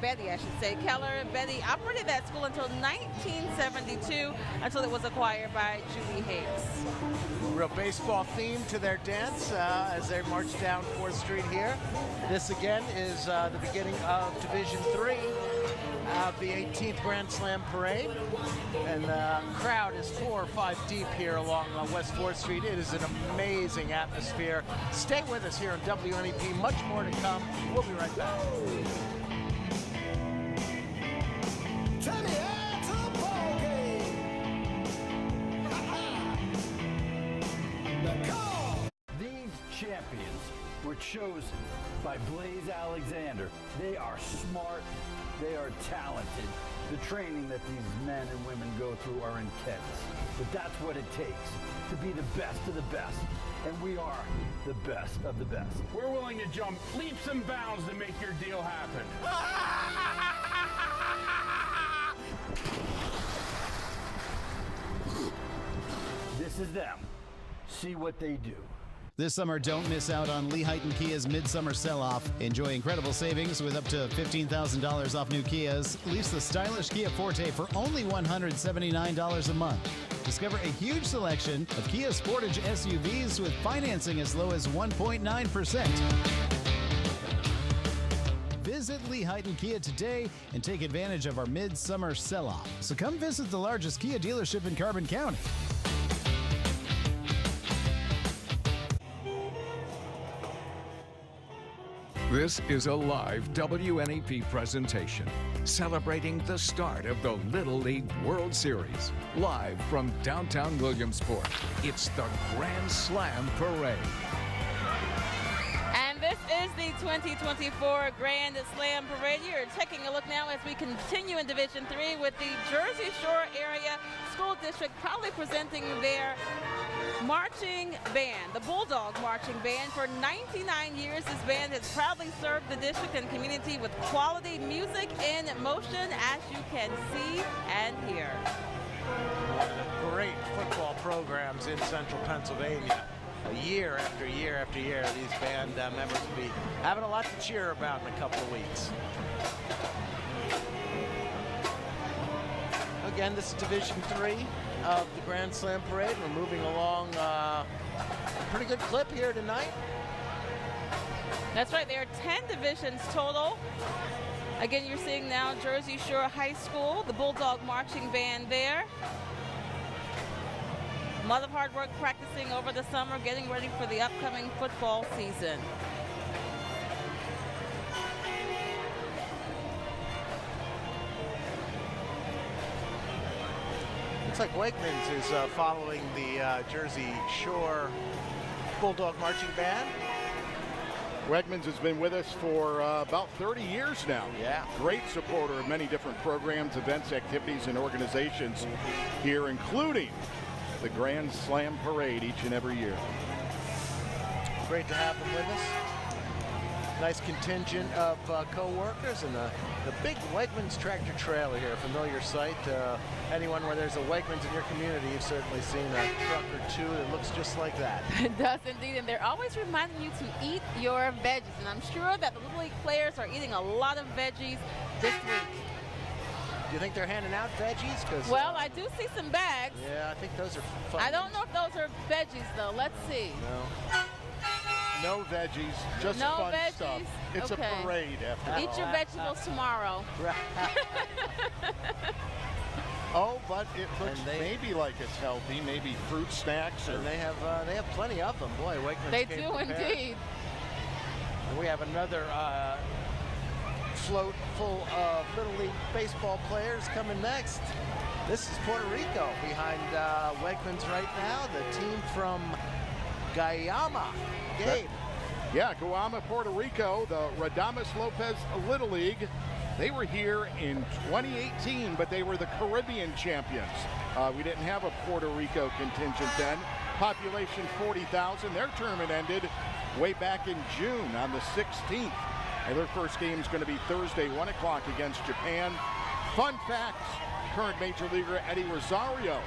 Betty, I should say. Keller. Betty operated that school until 1972, until it was acquired by Julie Hayes. Real baseball theme to their dance as they march down 4th Street here. This again is the beginning of Division III of the 18th Grand Slam Parade. And the crowd is 4 or 5 deep here along West 4th Street. It is an amazing atmosphere. Stay with us here on WNEP. Much more to come. We'll be right back. These champions were chosen by Blaze Alexander. They are smart, they are talented. The training that these men and women go through are intense, but that's what it takes to be the best of the best. And we are the best of the best. We're willing to jump leaps and bounds to make your deal happen. This is them. See what they do. This summer, don't miss out on Lehighton Kia's Midsummer Sell-Off. Enjoy incredible savings with up to $15,000 off new Kias. Lease the stylish Kia Forte for only $179 a month. Discover a huge selection of Kia Sportage SUVs with financing as low as 1.9%. Visit Lehighton Kia today and take advantage of our Midsummer Sell-Off. So come visit the largest Kia dealership in Carbon County. This is a live WNEP presentation celebrating the start of the Little League World Series. Live from downtown Williamsport, it's the Grand Slam Parade. And this is the 2024 Grand Slam Parade. You're taking a look now as we continue in Division III with the Jersey Shore Area School District proudly presenting their marching band, the Bulldog Marching Band. For 99 years, this band has proudly served the district and community with quality music in motion, as you can see and hear. Great football programs in central Pennsylvania. Year after year after year, these band members will be having a lot to cheer about in a couple of weeks. Again, this is Division III of the Grand Slam Parade. We're moving along a pretty good clip here tonight. That's right, there are 10 divisions total. Again, you're seeing now Jersey Shore High School, the Bulldog Marching Band there. A lot of hard work practicing over the summer, getting ready for the upcoming football season. Looks like Wegmans is following the Jersey Shore Bulldog Marching Band. Wegmans has been with us for about 30 years now. Yeah. Great supporter of many different programs, events, activities, and organizations here, including the Grand Slam Parade each and every year. Great to have them with us. Nice contingent of co-workers and the big Wegmans tractor trailer here, a familiar sight. Anyone where there's a Wegmans in your community, you've certainly seen a truck or two that looks just like that. It does indeed, and they're always reminding you to eat your veggies. And I'm sure that the Little League players are eating a lot of veggies this week. Do you think they're handing out veggies? Well, I do see some bags. Yeah, I think those are fun. I don't know if those are veggies, though. Let's see. No veggies, just no fun veggies. stuff. It's okay. a parade after all. Eat your vegetables tomorrow. Oh, but it looks maybe like it's healthy, maybe fruit snacks. And they have plenty of them. Boy, Wegmans They came do prepared. indeed. And we have another float full of Little League baseball players coming next. This is Puerto Rico behind Wegmans right now. The team from Guayama. Gabe. Yeah, Guayama, Puerto Rico, the Radames Lopez Little League. They were here in 2018, but they were the Caribbean champions. We didn't have a Puerto Rico contingent then. Population 40,000. Their tournament ended way back in June on the 16th. And their first game is going to be Thursday, 1 o'clock against Japan. Fun facts, current Major Leaguer Eddie Rosario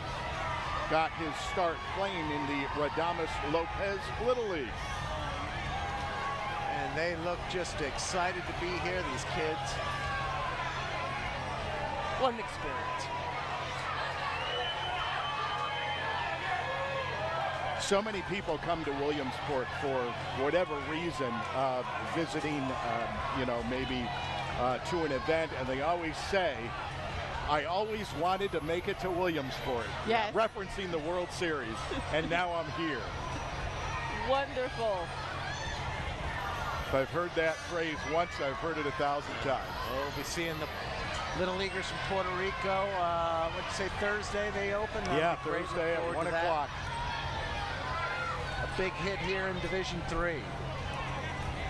got his start playing in the Radames Lopez Little League. And they look just excited to be here, these kids. What an experience. So many people come to Williamsport for whatever reason, visiting, maybe to an event, and they always say, I always wanted to make it to Williamsport. Yes. Referencing the World Series, and now I'm here. Wonderful. If I've heard that phrase once, I've heard it 1,000 times. We'll be seeing the Little Leaguers from Puerto Rico. What'd you say, Thursday they open? Yeah, Thursday at 1 o'clock. A big hit here in Division III.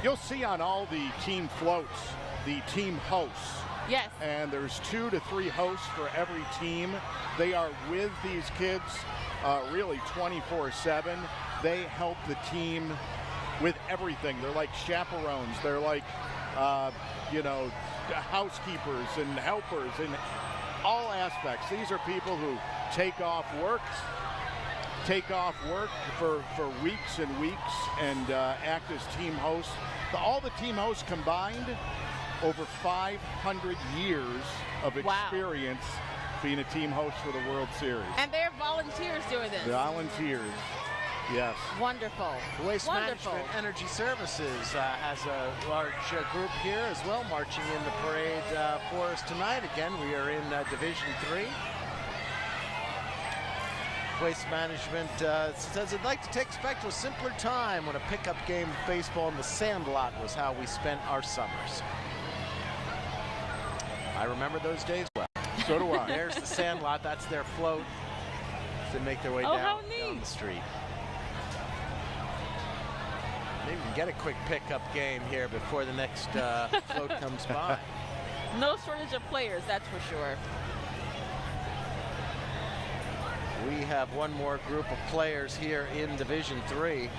You'll see on all the team floats, the team hosts. Yes. And there's 2 to 3 hosts for every team. They are with these kids really 24/7. They help the team with everything. They're like chaperones. They're like, housekeepers and helpers in all aspects. These are people who take off work for weeks and weeks and act as team hosts. All the team hosts combined, over 500 years of experience being a team host for the World Series. And they're volunteers doing this. Volunteers, yes. Wonderful. Waste Wonderful. Management Energy Services has a large group here as well, marching in the parade for us tonight. Again, we are in Division III. Waste Management says it'd like to take us back to a simpler time when a pickup game of baseball in the sandlot was how we spent our summers. I remember those days well. So do I. There's the sandlot. That's their float to make their way down the street. Maybe we can get a quick pickup game here before the next float comes by. No shortage of players, that's for sure. We have one more group of players here in Division III.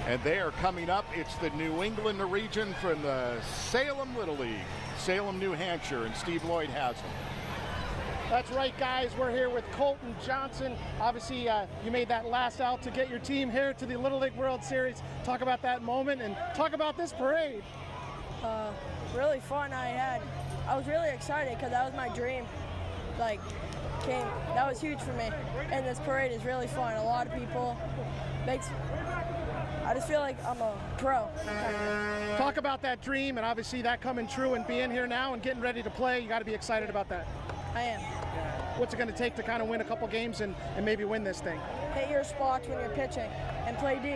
And they are coming up. It's the New England region from the Salem Little League, Salem, New Hampshire, and Steve Lloyd has them. That's right, guys. We're here with Colton Johnson. Obviously, you made that last out to get your team here to the Little League World Series. Talk about that moment and talk about this parade. Really fun. I was really excited because that was my dream. That was huge for me. And this parade is really fun. A lot of people. I just feel like I'm a pro. Talk about that dream and obviously that coming true and being here now and getting ready to play. You got to be excited about that. I am. What's it going to take to kind of win a couple games and maybe win this thing? Hit your spots when you're pitching and play D.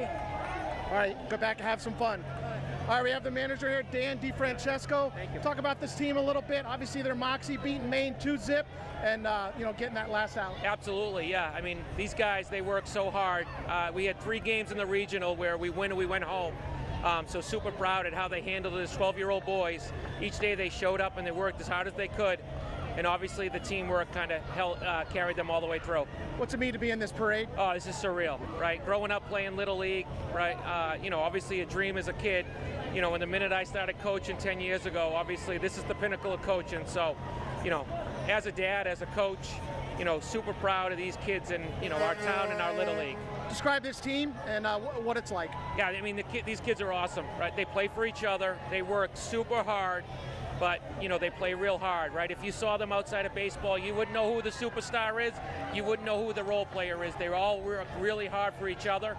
All right, go back and have some fun. All right, we have the manager here, Dan DiFrancesco. Talk about this team a little bit. Obviously, their Moxie beating Maine 2-0 and, getting that last out. Absolutely, yeah. I mean, these guys, they work so hard. We had 3 games in the regional where we win and we went home. So super proud at how they handled it as 12-year-old boys. Each day they showed up and they worked as hard as they could. And obviously the teamwork kind of carried them all the way through. What's it mean to be in this parade? Oh, this is surreal, right? Growing up playing Little League, right? Obviously a dream as a kid. And the minute I started coaching 10 years ago, obviously this is the pinnacle of coaching. So, as a dad, as a coach, super proud of these kids and, our town and our Little League. Describe this team and what it's like. Yeah, I mean, these kids are awesome, right? They play for each other. They work super hard. But, they play real hard, right? If you saw them outside of baseball, you wouldn't know who the superstar is. You wouldn't know who the role player is. They all work really hard for each other,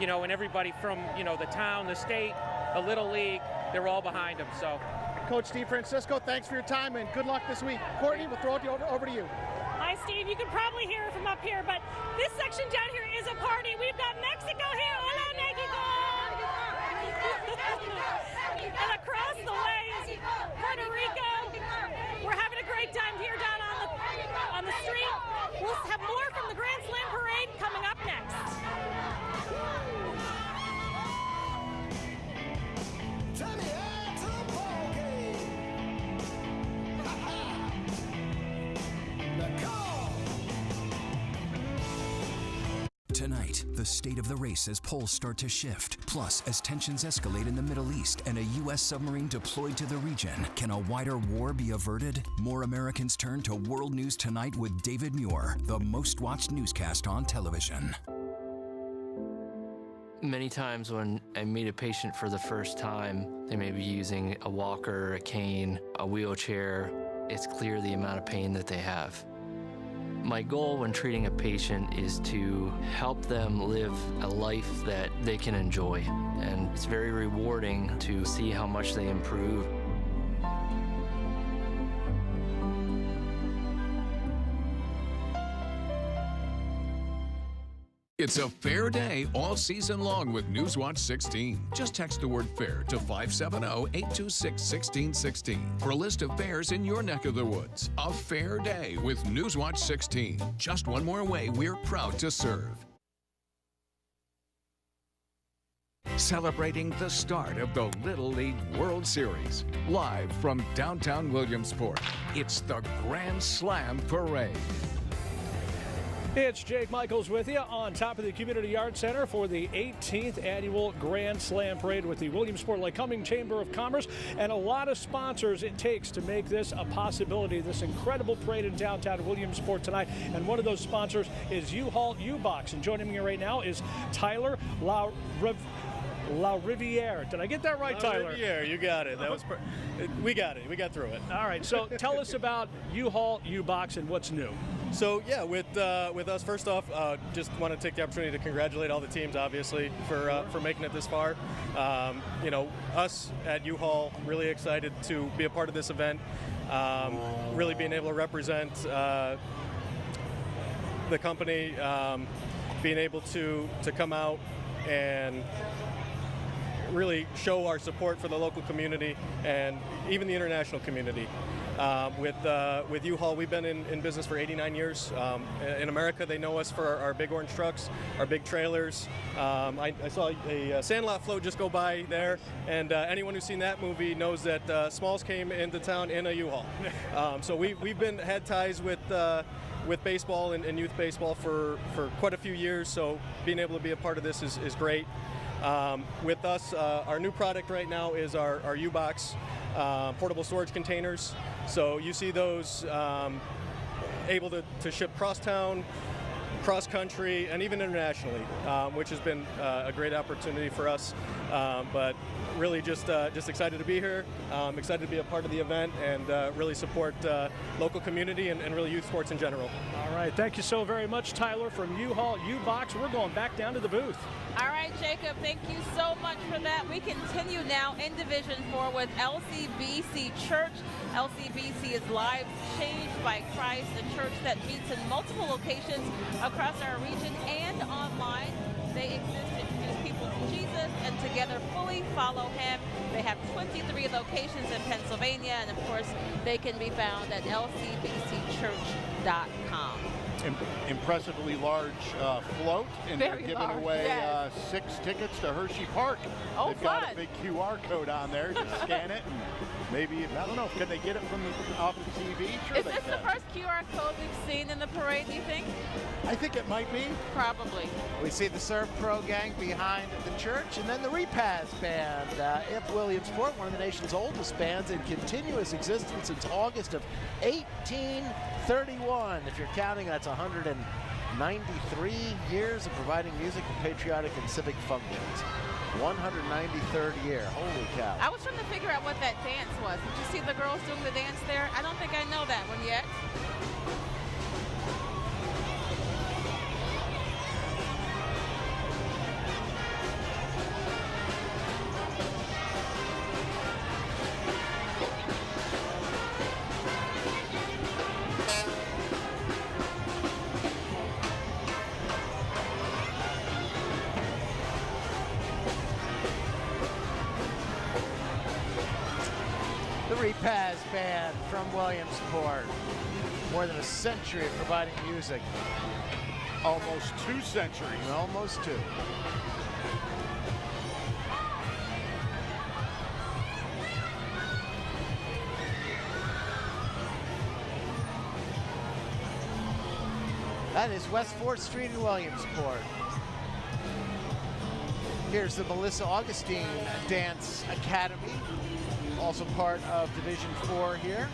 and everybody from, the town, the state, the Little League, they're all behind them, so. Coach DiFrancesco, thanks for your time and good luck this week. Courtney, we'll throw it over to you. Hi, Steve. You can probably hear it from up here, but this section down here is a party. We've got Mexico here. Hola, Mexico! And across the way is Puerto Rico. We're having a great time here down on the street. We'll have more from the Grand Slam Parade coming up next. Tonight, the state of the race as polls start to shift. Plus, as tensions escalate in the Middle East and a U.S. submarine deployed to the region, can a wider war be averted? More Americans turn to World News Tonight with David Muir, the most watched newscast on television. Many times when I meet a patient for the first time, they may be using a walker, a cane, a wheelchair. It's clear the amount of pain that they have. My goal when treating a patient is to help them live a life that they can enjoy. And it's very rewarding to see how much they improve. It's a fair day all season long with Newswatch 16. Just text the word FAIR to 570-826-1616 for a list of fairs in your neck of the woods. A fair day with Newswatch 16. Just one more way we're proud to serve. Celebrating the start of the Little League World Series. Live from downtown Williamsport, it's the Grand Slam Parade. It's Jake Michaels with you on top of the Community Arts Center for the 18th Annual Grand Slam Parade with the Williamsport Lycoming Chamber of Commerce and a lot of sponsors it takes to make this a possibility, this incredible parade in downtown Williamsport tonight. And one of those sponsors is U-Haul U-Box. And joining me right now is Tyler La Riviere. Did I get that right, Tyler? Riviere, you got it. That was we got it. We got through it. All right. So tell us about U-Haul U-Box and what's new. So yeah, with us, first off, just want to take the opportunity to congratulate all the teams, obviously, for making it this far. You know, us at U-Haul really excited to be a part of this event. Really being able to represent the company, being able to come out and really show our support for the local community and even the international community. With U-Haul, we've been in business for 89 years. In America, they know us for our big orange trucks, our big trailers. I saw a Sandlot float just go by there, and anyone who's seen that movie knows that Smalls came into town in a U-Haul. So we've had ties with baseball and youth baseball for quite a few years, so being able to be a part of this is great. With us, our new product right now is our U-Box portable storage containers. So you see those able to ship cross-town, cross-country, and even internationally, which has been a great opportunity for us. But really just excited to be here, excited to be a part of the event, and really support local community and really youth sports in general. All right, thank you so very much, Tyler, from U-Haul U-Box. We're going back down to the booth. All right, Jacob, thank you so much for that. We continue now in Division 4 with LCBC Church. LCBC is Lives Changed by Christ, a church that meets in multiple locations across our region and online. They exist to introduce people to Jesus and together fully follow him. They have 23 locations in Pennsylvania, and of course, they can be found at lcbcchurch.com. Impressively large float, and Very they're giving large, away yes. 6 tickets to Hershey Park. Oh, They've fun. got a big QR code on there. Just scan it, and maybe, I don't know, can they get it from off the TV? Sure Is they this can. the first QR code we've seen in the parade, do you think? I think it might be. Probably. We see the Surf Pro gang behind the church, and then the Repaz Band. If Williamsport, one of the nation's oldest bands in continuous existence since August of 1831. If you're counting, that's 193 years of providing music for patriotic and civic functions. 193rd year. Holy cow. I was trying to figure out what that dance was. Did you see the girls doing the dance there? I don't think I know that one yet. The Repaz Band from Williamsport. More than a century of providing music. Almost 2 centuries. Almost 2. That is West 4th Street in Williamsport. Here's the Melissa Augustine Dance Academy, also part of Division 4 here.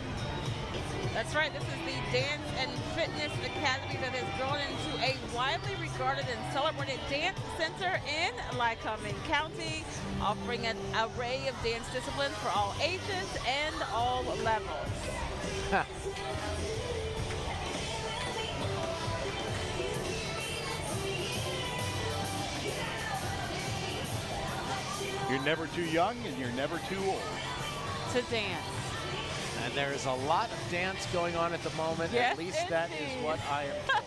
That's right, this is the Dance and Fitness Academy that has grown into a widely regarded and celebrated dance center in Lycoming County, offering an array of dance disciplines for all ages and all levels. You're never too young and you're never too old to dance. And there is a lot of dance going on at the moment. Yes, at least that is what I am told.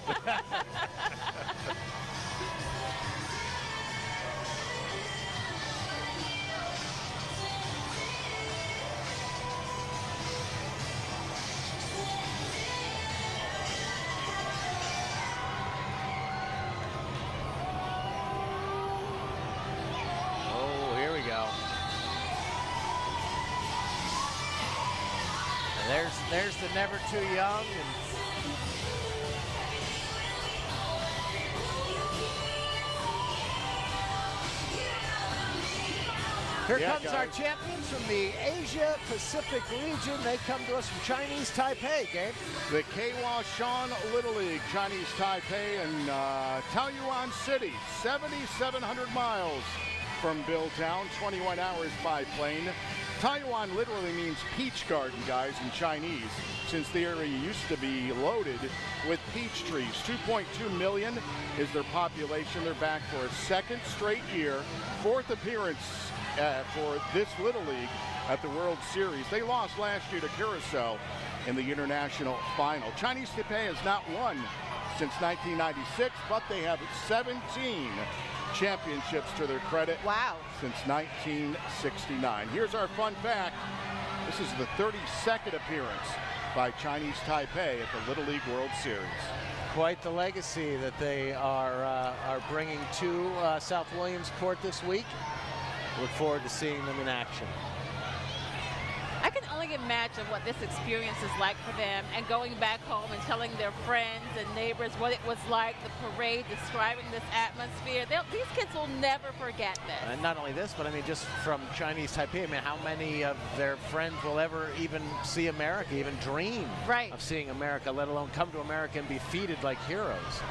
Oh, here we go. There's the Never Too Young. Here comes our champions from the Asia Pacific region. They come to us from Chinese Taipei, Gabe. The Kawa Shan Little League, Chinese Taipei and Taoyuan City, 7,700 miles from Billtown, 21 hours by plane. Taoyuan literally means peach garden, guys, in Chinese, since the area used to be loaded with peach trees. 2.2 million is their population. They're back for a second straight year, fourth appearance for this Little League at the World Series. They lost last year to Curacao in the international final. Chinese Taipei has not won since 1996, but they have 17 championships to their credit. Wow. Since 1969. Here's our fun fact. This is the 32nd appearance by Chinese Taipei at the Little League World Series. Quite the legacy that they are bringing to South Williamsport this week. Look forward to seeing them in action. I can only imagine what this experience is like for them, and going back home and telling their friends and neighbors what it was like, the parade, describing this atmosphere. These kids will never forget this. And not only this, but I mean, just from Chinese Taipei, I mean, how many of their friends will ever even see America, even dream of seeing America, let alone come to America and be feted like heroes?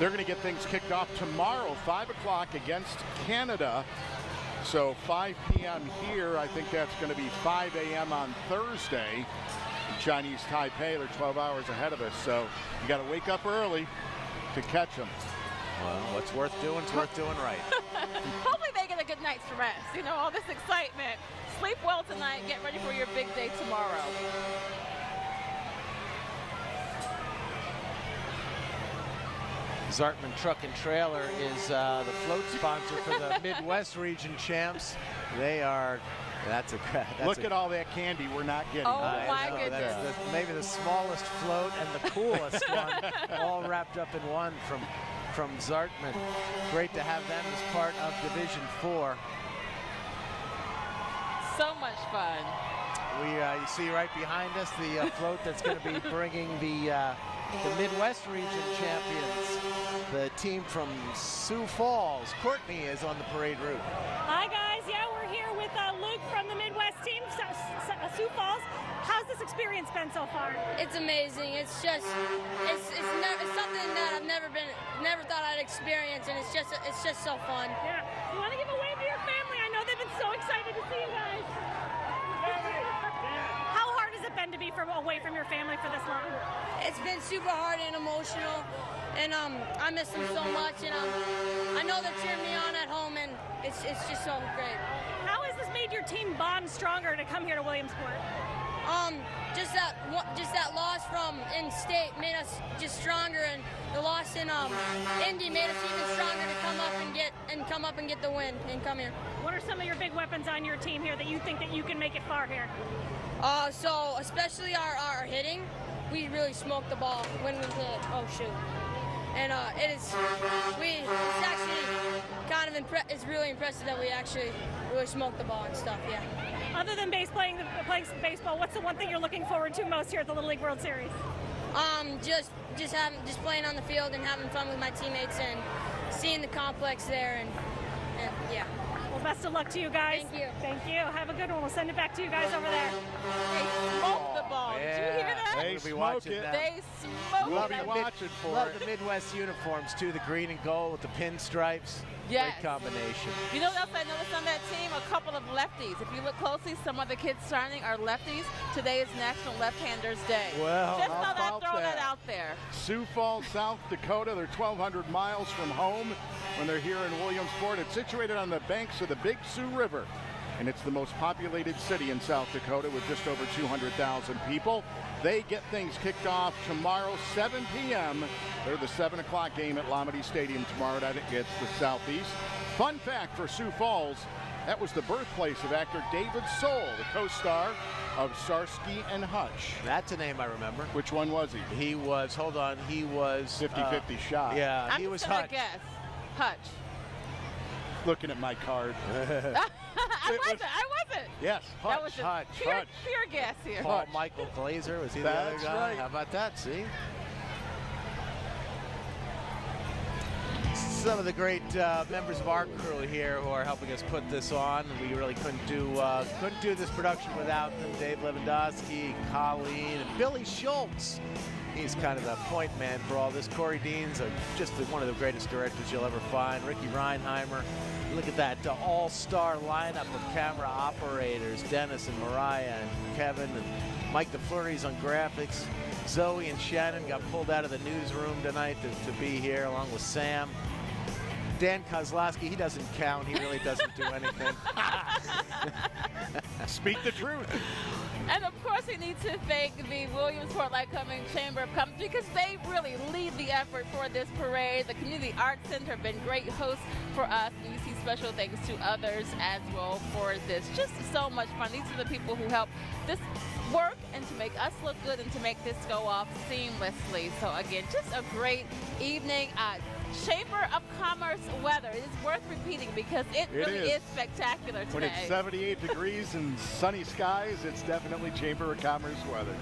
They're going to get things kicked off tomorrow, 5 o'clock against Canada. So 5 p.m. here, I think that's going to be 5 a.m. on Thursday. In Chinese Taipei, they're 12 hours ahead of us. So you got to wake up early to catch them. Well, what's worth doing is worth doing right. Hopefully they get a good night's rest. You know, all this excitement. Sleep well tonight. Get ready for your big day tomorrow. Zartman Truck and Trailer is the float sponsor for the Midwest region champs. They are, look at all that candy we're not getting. Oh my goodness. That's maybe the smallest float and the coolest one, all wrapped up in one from Zartman. Great to have them as part of Division 4. So much fun. You see right behind us the float that's going to be bringing the Midwest region champions, the team from Sioux Falls. Courtney is on the parade route. Hi guys, yeah, we're here with Luke from the Midwest team, Sioux Falls. How's this experience been so far? It's amazing. It's just, it's something that I've never thought I'd experience, and it's just so fun. Yeah. You want to give a wave to your family? I know they've been so excited to see you guys. How hard has it been to be away from your family for this long? It's been super hard and emotional, and I miss them so much, and I know they're cheering me on at home, and it's just so great. How has this made your team bond stronger to come here to Williamsport? Just that loss from in-state made us just stronger, and the loss in Indy made us even stronger to come up and get the win and come here. What are some of your big weapons on your team here that you think that you can make it far here? So especially our hitting, we really smoked the ball when we hit. Oh shoot! And it's actually kind of it's really impressive that we actually really smoked the ball and stuff. Yeah. Other than playing baseball, what's the one thing you're looking forward to most here at the Little League World Series? Just playing on the field and having fun with my teammates and seeing the complex there and yeah. Well, best of luck to you guys. Thank you. Thank you. Have a good one. We'll send it back to you guys over there. They smoked the ball. Did you hear that? They smoke it. They smoked We'll it. be watching for Love it. the Midwest uniforms, too. The green and gold with the pinstripes. Yes. Great combination. You know what else I noticed on that team? A couple of lefties. If you look closely, some of the kids starting are lefties. Today is National Left-Handers Day. Well, just how thought I'd about throw that that? out there. Sioux Falls, South Dakota. They're 1,200 miles from home when they're here in Williamsport. It's situated on the banks of the Big Sioux River, and it's the most populated city in South Dakota with just over 200,000 people. They get things kicked off tomorrow, 7 p.m. They're the 7 o'clock game at Lamade Stadium tomorrow night against the Southeast. Fun fact for Sioux Falls, that was the birthplace of actor David Soul, the co-star of Starsky and Hutch. That's a name I remember. Which one was he? He was, hold on, he was... 50-50 shot. Yeah, I'm he was just gonna Hutch. guess. Hutch. Looking at my card. I wasn't. Yes, Hutch. That was a pure guess here. Paul Michael Glazer, was he the other That's guy? right. How about that, see? Some of the great members of our crew here who are helping us put this on. We really couldn't do this production without them. Dave Lewandowski, Colleen, and Billy Schultz. He's kind of the point man for all this. Corey Dean's just one of the greatest directors you'll ever find. Ricky Reinheimer. Look at that all-star lineup of camera operators. Dennis and Mariah and Kevin and Mike DeFleury's on graphics. Zoe and Shannon got pulled out of the newsroom tonight to be here along with Sam. Dan Kozlowski, he doesn't count. He really doesn't do anything. Speak the truth. And of course, we need to thank the Williamsport Lycoming Chamber of Commerce because they really lead the effort for this parade. The Community Arts Center have been great hosts for us. And you see special thanks to others as well for this. Just so much fun. These are the people who help this work and to make us look good and to make this go off seamlessly. So again, just a great evening. Chamber of Commerce weather. It is worth repeating because it really is spectacular today. When it's 78 degrees and sunny skies, it's definitely Chamber of Commerce weather.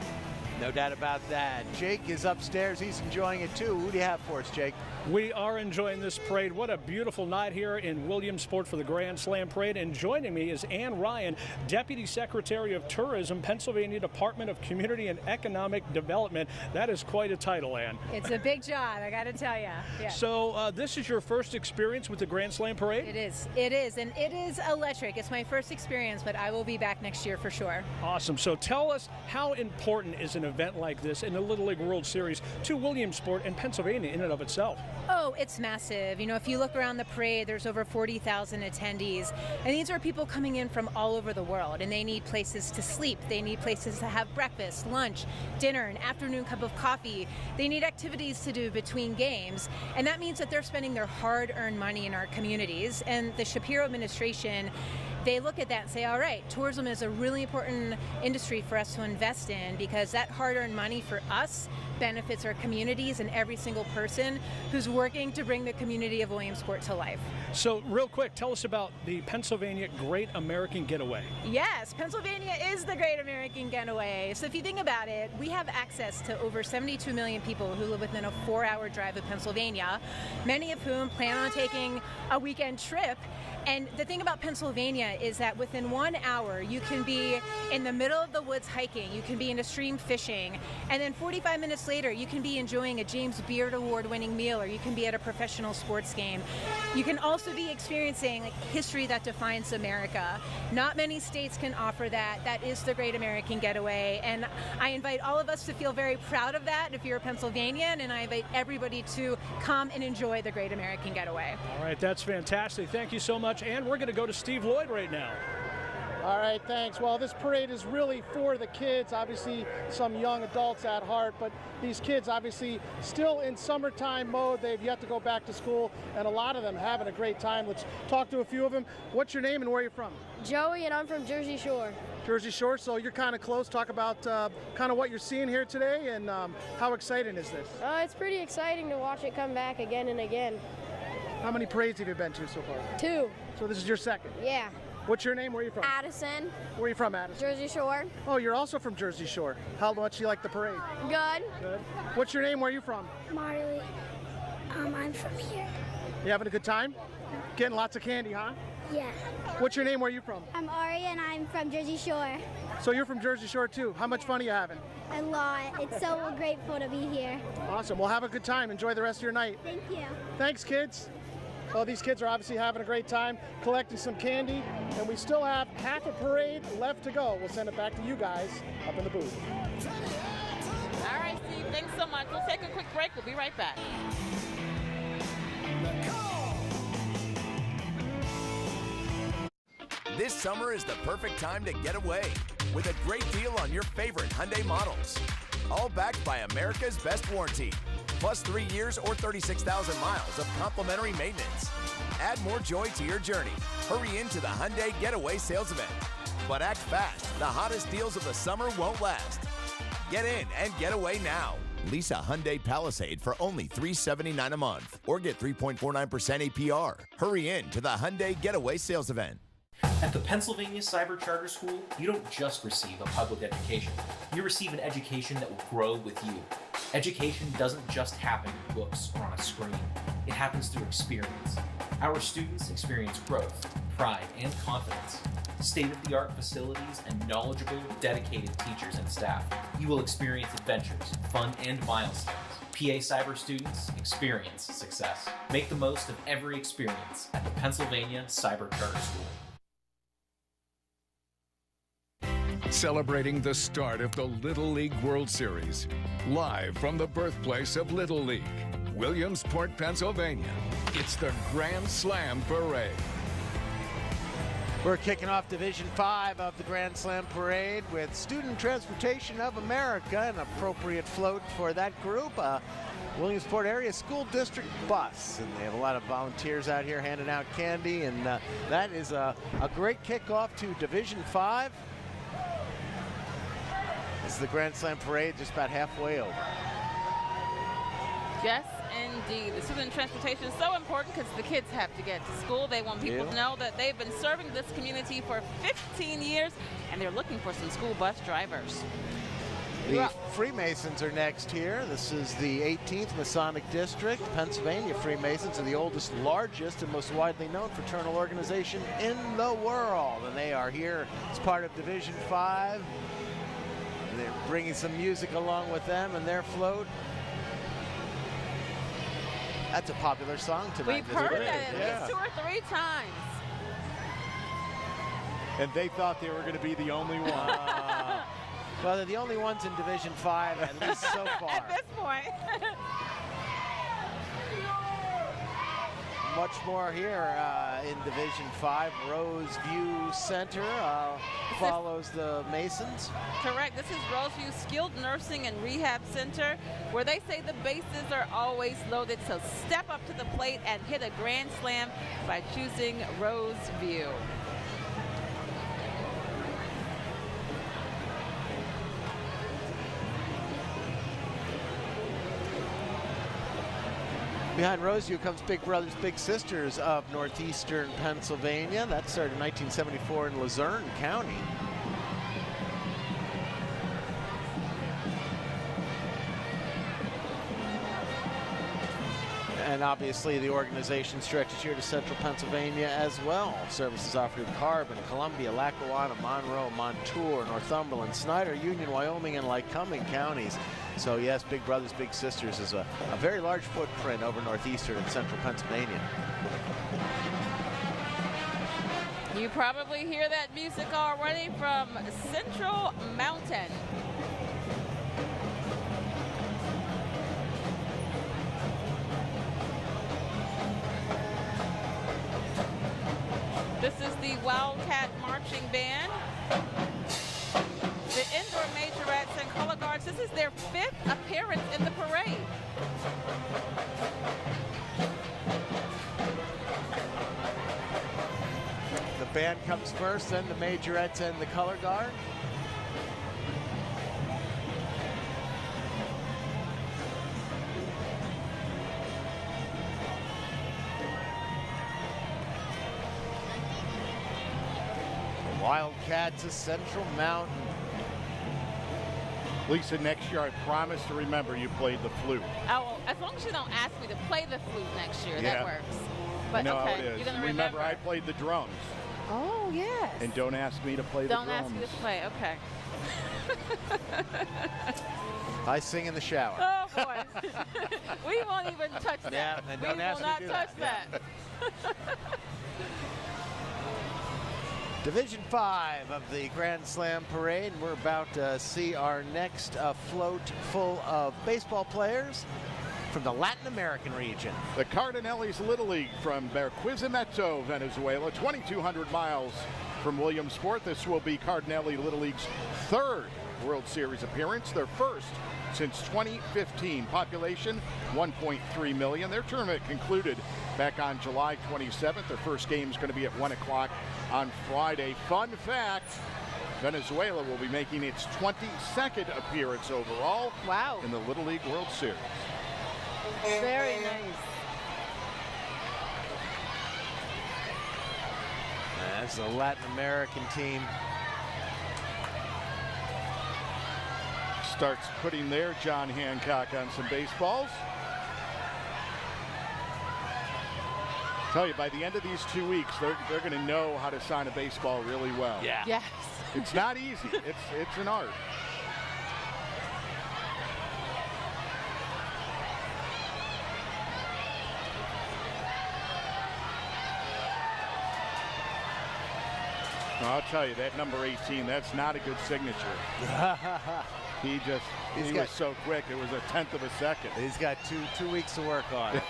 No doubt about that. Jake is upstairs. He's enjoying it too. Who do you have for us, Jake? We are enjoying this parade. What a beautiful night here in Williamsport for the Grand Slam Parade. And joining me is Ann Ryan, Deputy Secretary of Tourism, Pennsylvania Department of Community and Economic Development. That is quite a title, Ann. It's a big job, I got to tell you. Yeah. So this is your first experience with the Grand Slam Parade? It is, and it is electric. It's my first experience, but I will be back next year for sure. Awesome. So tell us, how important is an event like this in the Little League World Series to Williamsport and Pennsylvania in and of itself? Oh, it's massive. You know, if you look around the parade, there's over 40,000 attendees. And these are people coming in from all over the world, and they need places to sleep. They need places to have breakfast, lunch, dinner, an afternoon cup of coffee. They need activities to do between games. And that means that they're spending their hard-earned money in our communities. And the Shapiro administration, they look at that and say, all right, tourism is a really important industry for us to invest in because that hard-earned money for us benefits our communities and every single person who's working to bring the community of Williamsport to life. So real quick, tell us about the Pennsylvania Great American Getaway. Yes, Pennsylvania is the Great American Getaway. So if you think about it, we have access to over 72 million people who live within a 4-hour drive of Pennsylvania, many of whom plan on taking a weekend trip. And the thing about Pennsylvania is that within 1 hour, you can be in the middle of the woods hiking, you can be in a stream fishing, and then 45 minutes later, you can be enjoying a James Beard Award-winning meal, or you can be at a professional sports game. You can also be experiencing history that defines America. Not many states can offer that. That is the Great American Getaway, and I invite all of us to feel very proud of that if you're a Pennsylvanian, and I invite everybody to come and enjoy the Great American Getaway. All right, that's fantastic. Thank you so much. And we're going to go to Steve Lloyd right now. All right, thanks. Well, this parade is really for the kids, obviously some young adults at heart, but these kids obviously still in summertime mode. They've yet to go back to school, and a lot of them having a great time. Let's talk to a few of them. What's your name and where are you from? Joey, and I'm from Jersey Shore. Jersey Shore, so you're kind of close. Talk about kind of what you're seeing here today and how exciting is this? It's pretty exciting to watch it come back again and again. How many parades have you been to so far? 2. So this is your second? Yeah. What's your name? Where are you from? Addison. Where are you from, Addison? Jersey Shore. Oh, you're also from Jersey Shore. How much do you like the parade? Good. Good. What's your name? Where are you from? Marley. I'm from here. You having a good time? Getting lots of candy, huh? Yeah. What's your name? Where are you from? I'm Ari and I'm from Jersey Shore. So you're from Jersey Shore too. How much fun are you having? A lot. It's so grateful to be here. Awesome. Well, have a good time. Enjoy the rest of your night. Thank you. Thanks, kids. Well, these kids are obviously having a great time collecting some candy, and we still have half a parade left to go. We'll send it back to you guys up in the booth. All right, Steve, thanks so much. We'll take a quick break. We'll be right back. This summer is the perfect time to get away with a great deal on your favorite Hyundai models. All backed by America's best warranty, plus 3 years or 36,000 miles of complimentary maintenance. Add more joy to your journey. Hurry into the Hyundai Getaway Sales Event. But act fast. The hottest deals of the summer won't last. Get in and get away now. Lease a Hyundai Palisade for only $379 a month or get 3.49% APR. Hurry in to the Hyundai Getaway Sales Event. At the Pennsylvania Cyber Charter School, you don't just receive a public education. You receive an education that will grow with you. Education doesn't just happen in books or on a screen. It happens through experience. Our students experience growth, pride, and confidence. State-of-the-art facilities and knowledgeable, dedicated teachers and staff. You will experience adventures, fun, and milestones. PA Cyber students experience success. Make the most of every experience at the Pennsylvania Cyber Charter School. Celebrating the start of the Little League World Series. Live from the birthplace of Little League, Williamsport, Pennsylvania. It's the Grand Slam Parade. We're kicking off Division 5 of the Grand Slam Parade with Student Transportation of America, an appropriate float for that group. Williamsport Area School District bus, and they have a lot of volunteers out here handing out candy, and that is a great kickoff to Division 5. This is the Grand Slam Parade, just about halfway over. Yes, indeed. The student transportation is so important because the kids have to get to school. They want people to know that they've been serving this community for 15 years, and they're looking for some school bus drivers. The Freemasons are next here. This is the 18th Masonic District. Pennsylvania Freemasons are the oldest, largest, and most widely known fraternal organization in the world. And they are here as part of Division 5. They're bringing some music along with them and their float. That's a popular song tonight. We've heard that at least 2 or 3 times. And they thought they were going to be the only one. Well, they're the only ones in Division 5, at least so far. At this point. Much more here in Division 5. Roseview Center follows the Masons. Correct. This is Roseview Skilled Nursing and Rehab Center, where they say the bases are always loaded. So step up to the plate and hit a grand slam by choosing Roseview. Behind Roseview comes Big Brothers Big Sisters of Northeastern Pennsylvania. That started in 1974 in Luzerne County. And obviously the organization stretches here to central Pennsylvania as well. Services offered in Carbon, Columbia, Lackawanna, Monroe, Montour, Northumberland, Snyder, Union, Wyoming, and Lycoming counties. So yes, Big Brothers Big Sisters is a very large footprint over northeastern and central Pennsylvania. You probably hear that music already from Central Mountain. This is the Wildcat Marching Band. The Indoor Majorettes and Color Guards, this is their 5th appearance in the parade. The band comes first, then the Majorettes and the Color Guard. Wildcats of Central Mountain. Lisa, next year I promise to remember you played the flute. Oh, as long as you don't ask me to play the flute next year, Yeah. that works. But know okay, how it is. you're gonna Remember, I played the drums. Oh yes. And don't ask me to play Don't the drums. ask me to play. Okay. I sing in the shower. Oh boy. We won't even touch that. Yeah, and we don't will ask me to not do touch that. that. Division 5 of the Grand Slam Parade. We're about to see our next float full of baseball players from the Latin American region. The Cardinellis Little League from Barquisimeto, Venezuela, 2,200 miles from Williamsport. This will be Cardinelli Little League's third World Series appearance, their first since 2015. Population 1.3 million. Their tournament concluded back on July 27th. Their first game is going to be at 1 o'clock on Friday. Fun fact, Venezuela will be making its 22nd appearance overall in the Little League World Series. Very nice. That's the Latin American team. Starts putting their John Hancock on some baseballs. Tell you, by the end of these 2 weeks, they're going to know how to sign a baseball really well. Yeah. Yes. It's not easy. It's an art. I'll tell you, that number 18, that's not a good signature. He was so quick, it was a 10th of a second. He's got two weeks to work on.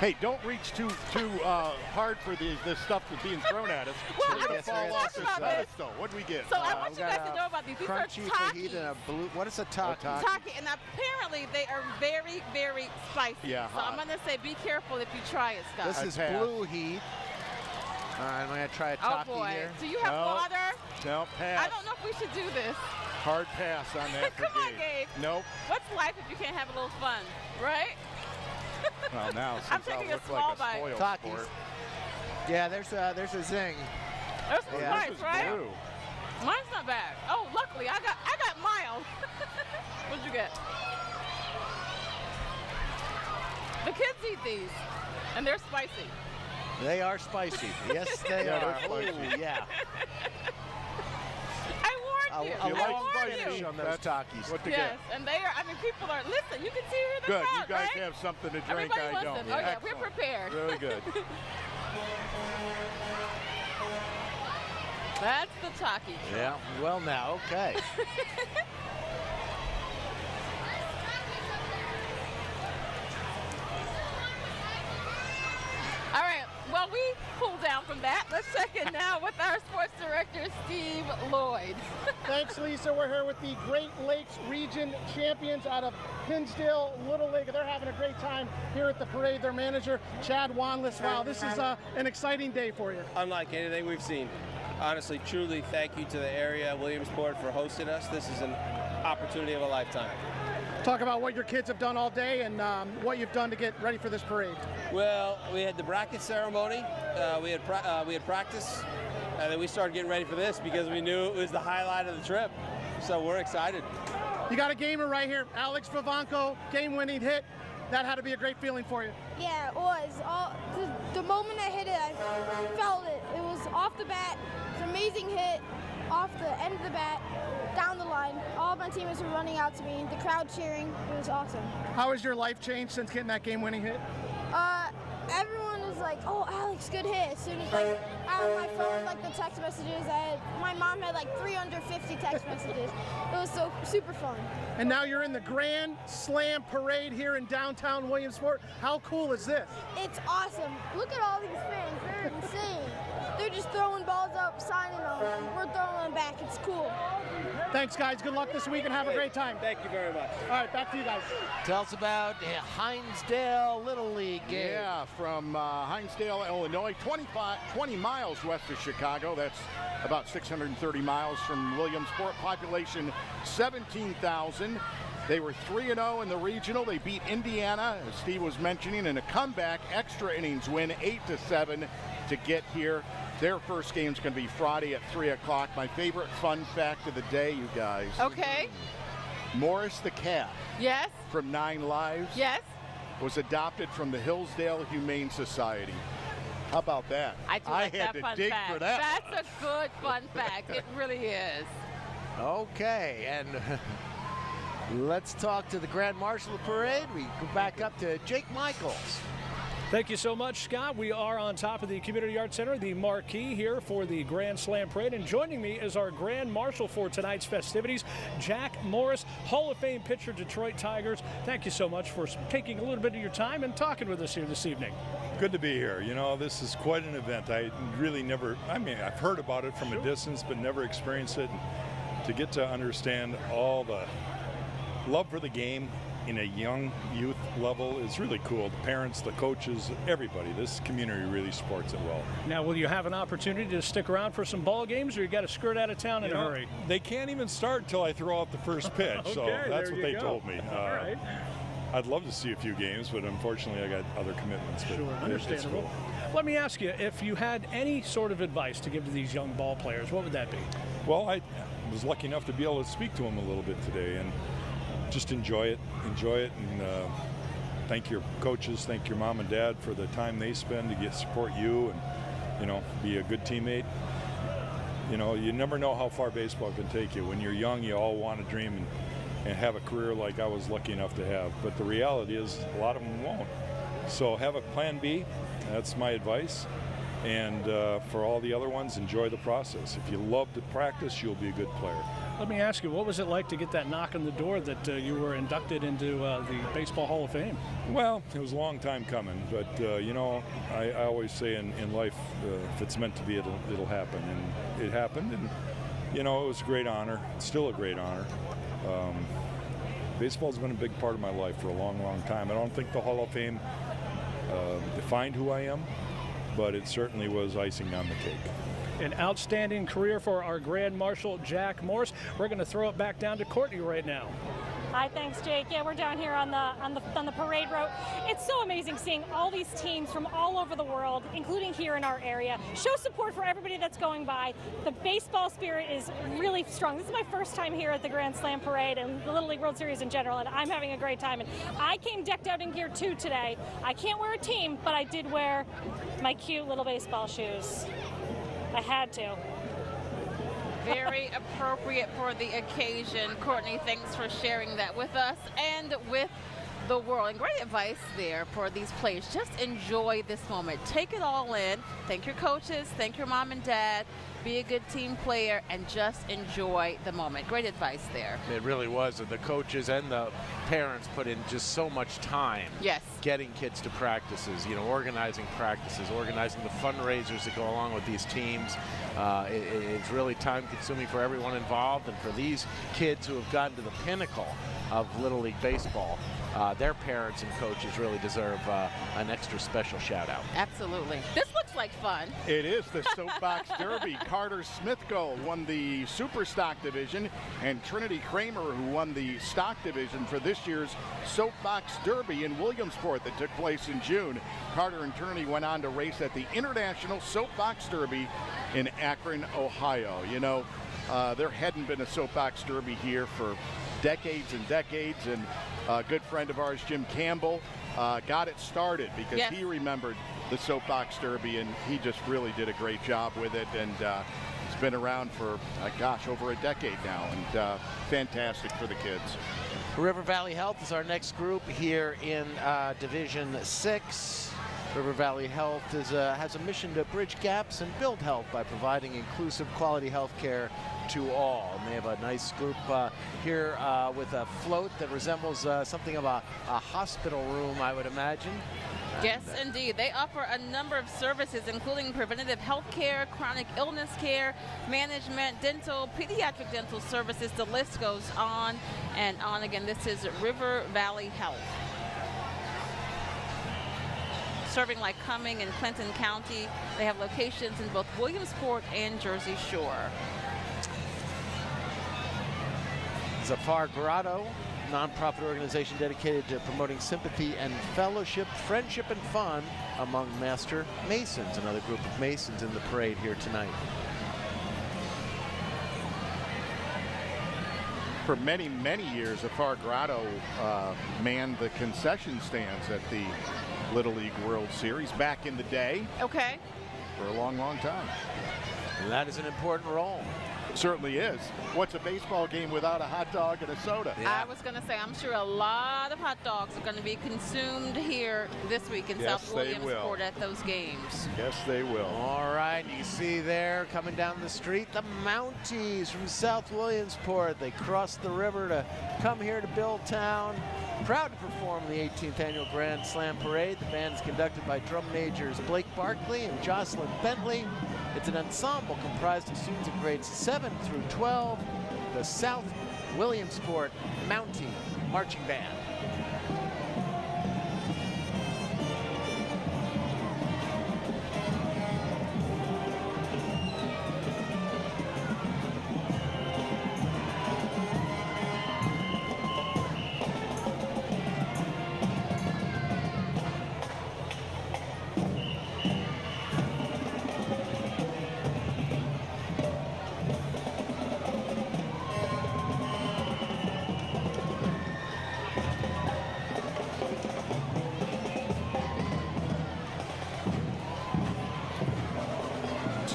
Hey, don't reach too hard for this stuff that's being thrown at us. Well, We're gonna I fall was off talking this about this. pedestal. What do we get? So I want you guys to know about these. These are Crunchy fajita and a blue. What is a taki? Taki, and apparently they are very, very spicy. Yeah, so I'm gonna say be careful if you try it, Scott. This is blue heat. All right, I'm gonna try a taki boy. here. Do you have water? No, pass. I don't know if we should do this. Hard pass on that. Come on, Gabe. Nope. What's life if you can't have a little fun, right? Well, now I'm since taking I a look small like a bite. spoiled Takis. sport. Yeah, there's a zing. That's nice, This is right? blue. Mine's not bad. Oh, luckily I got mild. What'd you get? The kids eat these, and they're spicy. They are spicy. Yes, they Yeah, are. they're spicy. Ooh, yeah. I warned you. A You I like long warned finish you. on those That's Takis. what to Yes, get. and they are. I mean, people are. Listen, you can see here in the Good. crowd, You guys right? have something to drink. Everybody I listen. don't. Oh yeah, we're Excellent. prepared. Really good. That's the Taki. Yeah. Well, now, okay. All right. Well, we pulled down from that. Let's check in now with our sports director, Steve Lloyd. Thanks, Lisa. We're here with the Great Lakes Region champions out of Hinsdale Little League. They're having a great time here at the parade. Their manager, Chad Wanless. Wow, this is an exciting day for you. Unlike anything we've seen. Honestly, truly, thank you to the area, Williamsport, for hosting us. This is an opportunity of a lifetime. Talk about what your kids have done all day and what you've done to get ready for this parade. Well, we had the bracket ceremony, we had practice, and then we started getting ready for this because we knew it was the highlight of the trip. So we're excited. You got a gamer right here, Alex Vivanco, game-winning hit. That had to be a great feeling for you. Yeah, it was. The moment I hit it, I felt it. It was off the bat. It's an amazing hit, off the end of the bat, down the line. All my teammates were running out to me, the crowd cheering. It was awesome. How has your life changed since getting that game-winning hit? Everyone was like, "Oh, Alex, good hit." As soon as out of my phone, the text messages, my mom had 350 text messages. It was so super fun. And now you're in the Grand Slam Parade here in downtown Williamsport. How cool is this? It's awesome. Look at all these fans. They're insane. They're just throwing balls up, signing them. We're throwing them back. It's cool. Thanks, guys. Good luck this week and have a great time. Thank you very much. All right, back to you guys. Tell us about Hinesdale Little League game. Yeah, from Hinesdale, Illinois, 20 miles west of Chicago. That's about 630 miles from Williamsport. Population 17,000. They were 3-0 in the regional. They beat Indiana, as Steve was mentioning, in a comeback extra innings win, 8-7 to get here. Their first game's going to be Friday at 3 o'clock. My favorite fun fact of the day, you guys. Okay. Morris the cat. Yes. From 9 Lives. Yes. Was adopted from the Hillsdale Humane Society. How about that? I do like had that to fun dig fact. for that. That's a good fun fact. It really is. Okay, and let's talk to the Grand Marshal Parade. We go back up to Jake Michaels. Thank you so much, Scott. We are on top of the Community Arts Center, the marquee here for the Grand Slam Parade. And joining me is our Grand Marshal for tonight's festivities, Jack Morris, Hall of Fame pitcher, Detroit Tigers. Thank you so much for taking a little bit of your time and talking with us here this evening. Good to be here. You know, this is quite an event. I really never, I've heard about it from a distance, but never experienced it. And to get to understand all the love for the game in a young youth level is really cool. The parents, the coaches, everybody. This community really supports it well. Now, will you have an opportunity to stick around for some ball games, or you got to skirt out of town in a hurry? They can't even start until I throw out the first pitch, Okay, so that's what they go. told me. All right. I'd love to see a few games, but unfortunately I got other commitments. But Sure, understandable. It's cool. Let me ask you, if you had any sort of advice to give to these young ball players, what would that be? Well, I was lucky enough to be able to speak to them a little bit today, and just enjoy it, and thank your coaches, thank your mom and dad for the time they spend to support you, and be a good teammate. You never know how far baseball can take you. When you're young, you all want to dream and have a career like I was lucky enough to have. But the reality is, a lot of them won't. So have a plan B. That's my advice. And for all the other ones, enjoy the process. If you love to practice, you'll be a good player. Let me ask you, what was it like to get that knock on the door that you were inducted into the Baseball Hall of Fame? Well, it was a long time coming, but I always say in life, if it's meant to be, it'll happen, and it happened, and it was a great honor. It's still a great honor. Baseball's been a big part of my life for a long, long time. I don't think the Hall of Fame defined who I am, but it certainly was icing on the cake. An outstanding career for our Grand Marshal, Jack Morris. We're going to throw it back down to Courtney right now. Hi, thanks, Jake. Yeah, we're down here on the parade route. It's so amazing seeing all these teams from all over the world, including here in our area, show support for everybody that's going by. The baseball spirit is really strong. This is my first time here at the Grand Slam Parade and the Little League World Series in general, and I'm having a great time. And I came decked out in gear too today. I can't wear a team, but I did wear my cute little baseball shoes. I had to. Very appropriate for the occasion. Courtney, thanks for sharing that with us and with the world. And great advice there for these players. Just enjoy this moment. Take it all in. Thank your coaches. Thank your mom and dad. Be a good team player and just enjoy the moment. Great advice there. It really was. And the coaches and the parents put in just so much time. Yes. Getting kids to practices, organizing practices, organizing the fundraisers that go along with these teams. It's really time consuming for everyone involved, and for these kids who have gotten to the pinnacle of Little League Baseball, their parents and coaches really deserve an extra special shout out. Absolutely. This looks like fun. It is the Soapbox Derby. Carter Smithgo won the Super Stock Division, and Trinity Kramer, who won the Stock Division for this year's Soapbox Derby in Williamsport that took place in June. Carter and Trinity went on to race at the International Soapbox Derby in Akron, Ohio. There hadn't been a Soapbox Derby here for decades and decades, and a good friend of ours, Jim Campbell, got it started because he remembered the Soapbox Derby, and he just really did a great job with it, and it's been around for, over a decade now, and fantastic for the kids. River Valley Health is our next group here in Division 6. River Valley Health has a mission to bridge gaps and build health by providing inclusive, quality health care to all. And they have a nice group here with a float that resembles something of a hospital room, I would imagine. Yes, indeed. They offer a number of services, including preventative health care, chronic illness care, management, dental, pediatric dental services. The list goes on and on. Again, this is River Valley Health. Serving Lycoming and Clinton County. They have locations in both Williamsport and Jersey Shore. Zafar Grotto, nonprofit organization dedicated to promoting sympathy and fellowship, friendship and fun among Master Masons, another group of Masons in the parade here tonight. For many, many years, Zafar Grotto manned the concession stands at the Little League World Series back in the day. Okay. For a long, long time. And that is an important role. It certainly is. What's a baseball game without a hot dog and a soda? I was going to say, I'm sure a lot of hot dogs are going to be consumed here this week in South Williamsport at those games. Yes, they will. All right, you see there coming down the street, the Mounties from South Williamsport. They crossed the river to come here to Billtown. Proud to perform the 18th Annual Grand Slam Parade. The band is conducted by drum majors Blake Barkley and Jocelyn Bentley. It's an ensemble comprised of students in grades 7 through 12, the South Williamsport Mountie Marching Band.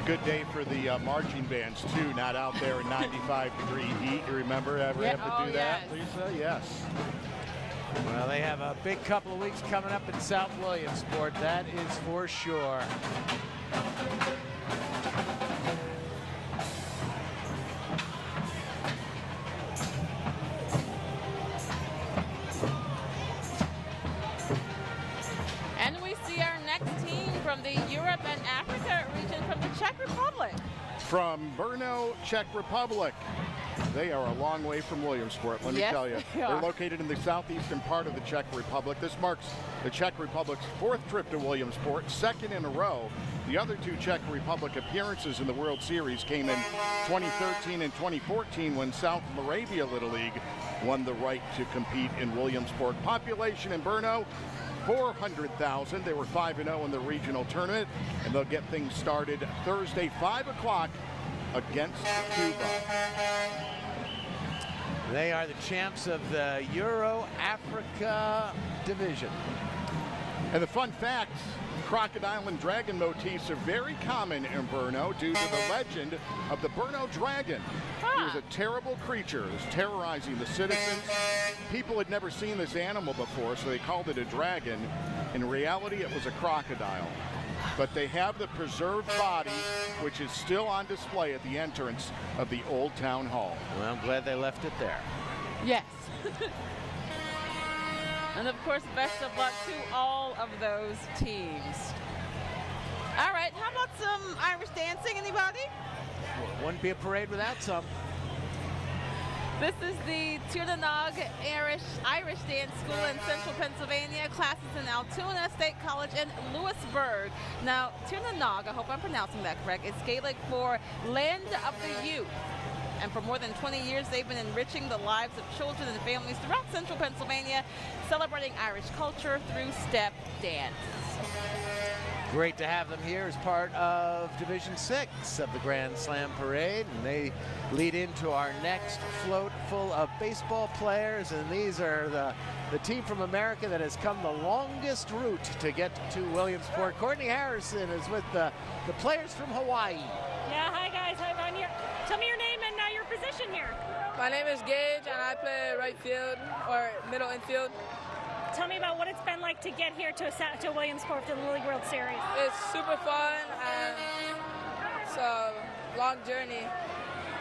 Good day for the marching bands too, not out there in 95-degree heat. You remember ever have to do that, Lisa? Yes. Well, they have a big couple of weeks coming up in South Williamsport, that is for sure. And we see our next team from the Europe and Africa region from the Czech Republic. From Brno, Czech Republic. They are a long way from Williamsport, let me tell you. They're located in the southeastern part of the Czech Republic. This marks the Czech Republic's 4th trip to Williamsport, 2nd in a row. The other 2 Czech Republic appearances in the World Series came in 2013 and 2014 when South Moravia Little League won the right to compete in Williamsport. Population in Brno, 400,000. They were 5-0 in the regional tournament, and they'll get things started Thursday, 5 o'clock against Cuba. They are the champs of the Euro-Africa division. And the fun fact, crocodile and dragon motifs are very common in Brno due to the legend of the Brno dragon. He was a terrible creature, it was terrorizing the citizens. People had never seen this animal before, so they called it a dragon. In reality, it was a crocodile. But they have the preserved body, which is still on display at the entrance of the Old Town Hall. Well, I'm glad they left it there. Yes. And of course, best of luck to all of those teams. All right, how about some Irish dancing, anybody? Wouldn't be a parade without some. This is the Tiernanog Irish Dance School in central Pennsylvania. Classes in Altoona State College in Lewisburg. Now, Tiernanog, I hope I'm pronouncing that correct, is Gaelic for Land of the Youth. And for more than 20 years, they've been enriching the lives of children and families throughout central Pennsylvania, celebrating Irish culture through step dance. Great to have them here as part of Division 6 of the Grand Slam Parade. And they lead into our next float full of baseball players. And these are the team from America that has come the longest route to get to Williamsport. Courtney Harrison is with the players from Hawaii. Yeah, hi guys, hi everyone here. Tell me your name and your position here. My name is Gage and I play right field or middle infield. Tell me about what it's been like to get here to Williamsport for the Little League World Series. It's super fun and it's a long journey.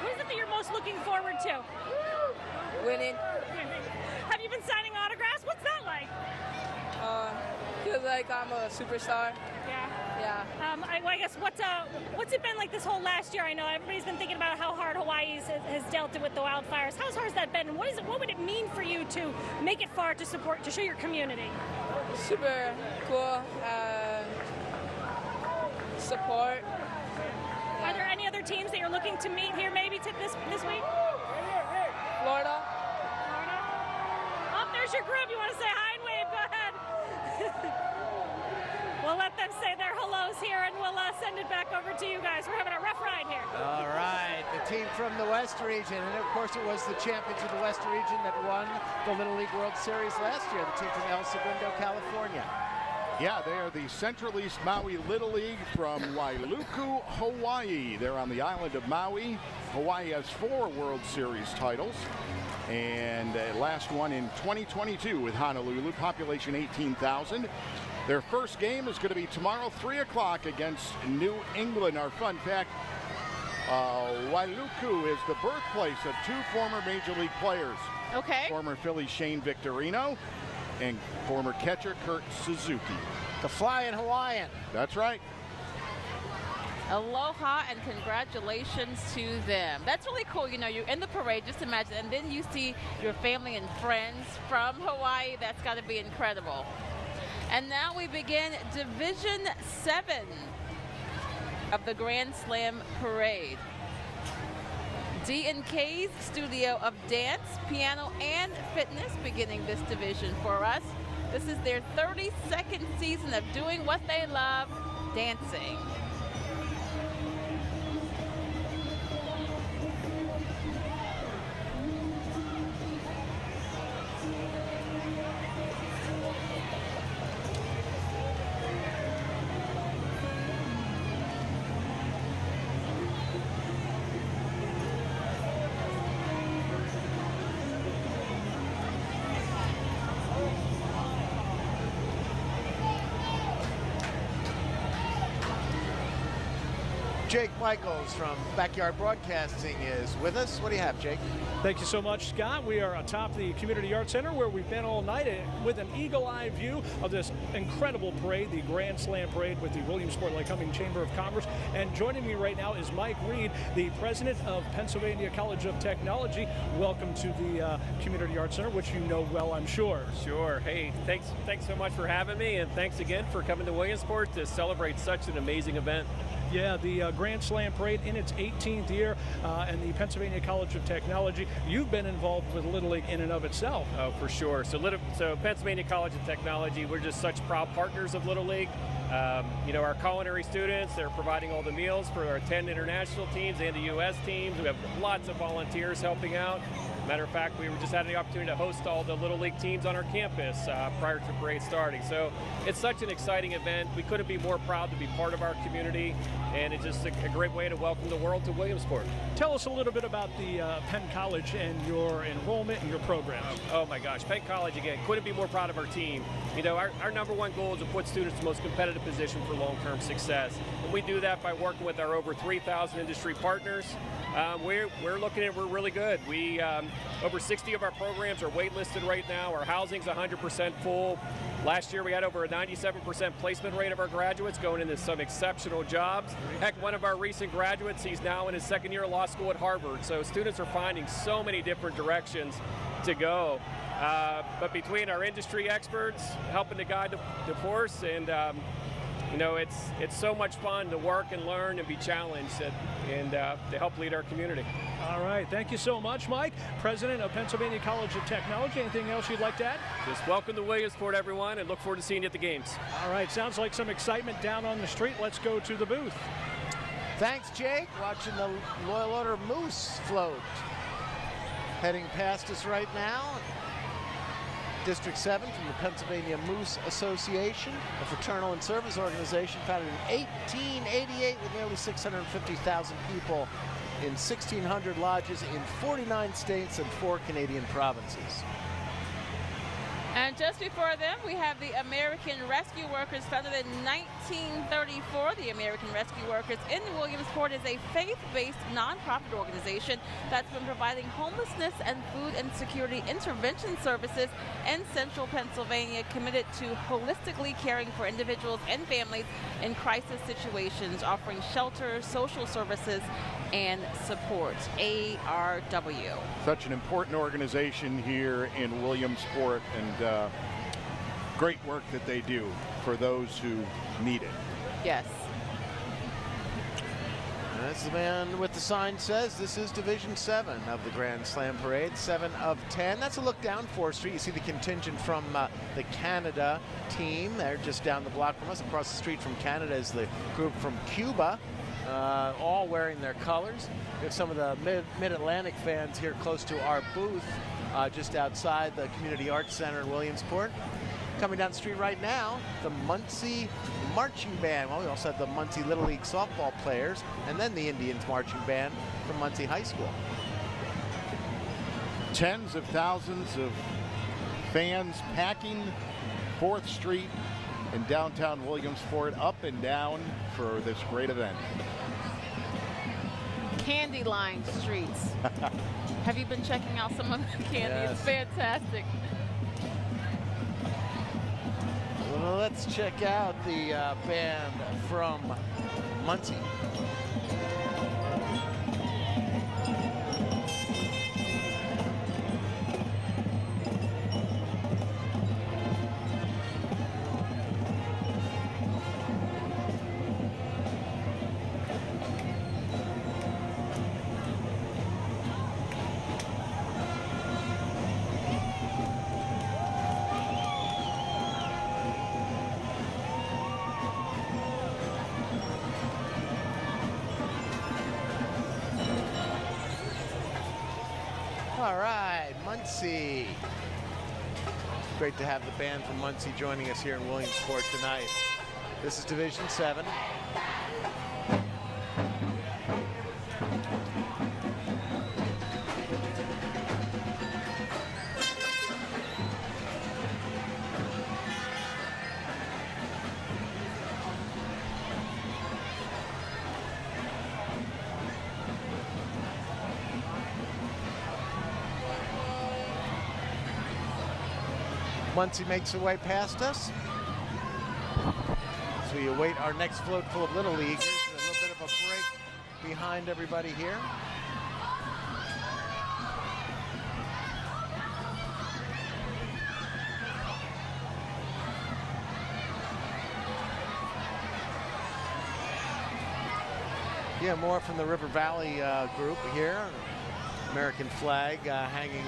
What is it that you're most looking forward to? Winning. Have you been signing autographs? What's that like? Feels like I'm a superstar. Yeah. Yeah. I guess what's it been like this whole last year? I know everybody's been thinking about how hard Hawaii has dealt with the wildfires. How hard has that been? And what would it mean for you to make it far to show your community? Super cool. Support. Are there any other teams that you're looking to meet here maybe this week? Florida. Oh, there's your group. You want to say hi and wave? Go ahead. We'll let them say their hellos here, and we'll send it back over to you guys. We're having a rough ride here. All right, the team from the West region, and of course it was the champions of the West region that won the Little League World Series last year, the team from El Segundo, California. Yeah, they are the Central East Maui Little League from Wailuku, Hawaii. They're on the island of Maui. Hawaii has 4 World Series titles, and last one in 2022 with Honolulu, population 18,000. Their first game is going to be tomorrow, 3 o'clock against New England. Our fun fact, Wailuku is the birthplace of 2 former Major League players. Okay. Former Philly Shane Victorino and former catcher Kurt Suzuki. The Flying Hawaiian. That's right. Aloha and congratulations to them. That's really cool. You know, you're in the parade, just imagine, and then you see your family and friends from Hawaii. That's got to be incredible. And now we begin Division 7 of the Grand Slam Parade. D&K's Studio of Dance, Piano, and Fitness beginning this division for us. This is their 32nd season of doing what they love, dancing. Jake Michaels from Backyard Broadcasting is with us. What do you have, Jake? Thank you so much, Scott. We are atop the Community Arts Center where we've been all night with an eagle-eye view of this incredible parade, the Grand Slam Parade with the Williamsport Lycoming Chamber of Commerce. And joining me right now is Mike Reed, the president of Pennsylvania College of Technology. Welcome to the Community Arts Center, which you know well, I'm sure. Sure. Hey, thanks so much for having me, and thanks again for coming to Williamsport to celebrate such an amazing event. Yeah, the Grand Slam Parade in its 18th year, and the Pennsylvania College of Technology. You've been involved with Little League in and of itself. Oh, for sure. So Pennsylvania College of Technology, we're just such proud partners of Little League. You know, our culinary students, they're providing all the meals for our 10 international teams and the U.S. teams. We have lots of volunteers helping out. Matter of fact, we just had the opportunity to host all the Little League teams on our campus prior to parade starting. So it's such an exciting event. We couldn't be more proud to be part of our community, and it's just a great way to welcome the world to Williamsport. Tell us a little bit about the Penn College and your enrollment and your programs. Oh my gosh, Penn College, again, couldn't be more proud of our team. You know, our number one goal is to put students in the most competitive position for long-term success. And we do that by working with our over 3,000 industry partners. We're really good. We over 60 of our programs are waitlisted right now. Our housing's 100% full. Last year we had over a 97% placement rate of our graduates going into some exceptional jobs. Heck, one of our recent graduates, he's now in his second year of law school at Harvard. So students are finding so many different directions to go. But between our industry experts helping to guide the course, and you know, it's so much fun to work and learn and be challenged and to help lead our community. All right, thank you so much, Mike, president of Pennsylvania College of Technology. Anything else you'd like to add? Just welcome to Williamsport, everyone, and look forward to seeing you at the games. All right, sounds like some excitement down on the street. Let's go to the booth. Thanks, Jake. Watching the Loyal Order Moose float. Heading past us right now. District 7 from the Pennsylvania Moose Association, a fraternal and service organization founded in 1888 with nearly 650,000 people in 1,600 lodges in 49 states and 4 Canadian provinces. And just before them, we have the American Rescue Workers, founded in 1934. The American Rescue Workers in Williamsport is a faith-based nonprofit organization that's been providing homelessness and food insecurity intervention services in central Pennsylvania, committed to holistically caring for individuals and families in crisis situations, offering shelter, social services, and support. ARW. Such an important organization here in Williamsport, and great work that they do for those who need it. Yes. And as the man with the sign says, this is Division 7 of the Grand Slam Parade, 7 of 10. That's a look down 4th Street. You see the contingent from the Canada team. They're just down the block from us. Across the street from Canada is the group from Cuba, all wearing their colors. We have some of the Mid-Atlantic fans here close to our booth, just outside the Community Arts Center in Williamsport. Coming down the street right now, the Muncie Marching Band. Well, we also have the Muncie Little League softball players, and then the Indians Marching Band from Muncie High School. Tens of thousands of fans packing 4th Street in downtown Williamsport, up and down for this great event. Candy-lined streets. Have you been checking out some of the candy? Yes. It's fantastic. Well, let's check out the band from Muncie. All right, Muncie. Great to have the band from Muncie joining us here in Williamsport tonight. This is Division 7. Muncie makes her way past us. So we await our next float full of Little Leaguers. A little bit of a break behind everybody here. Yeah, more from the River Valley group here. American flag hanging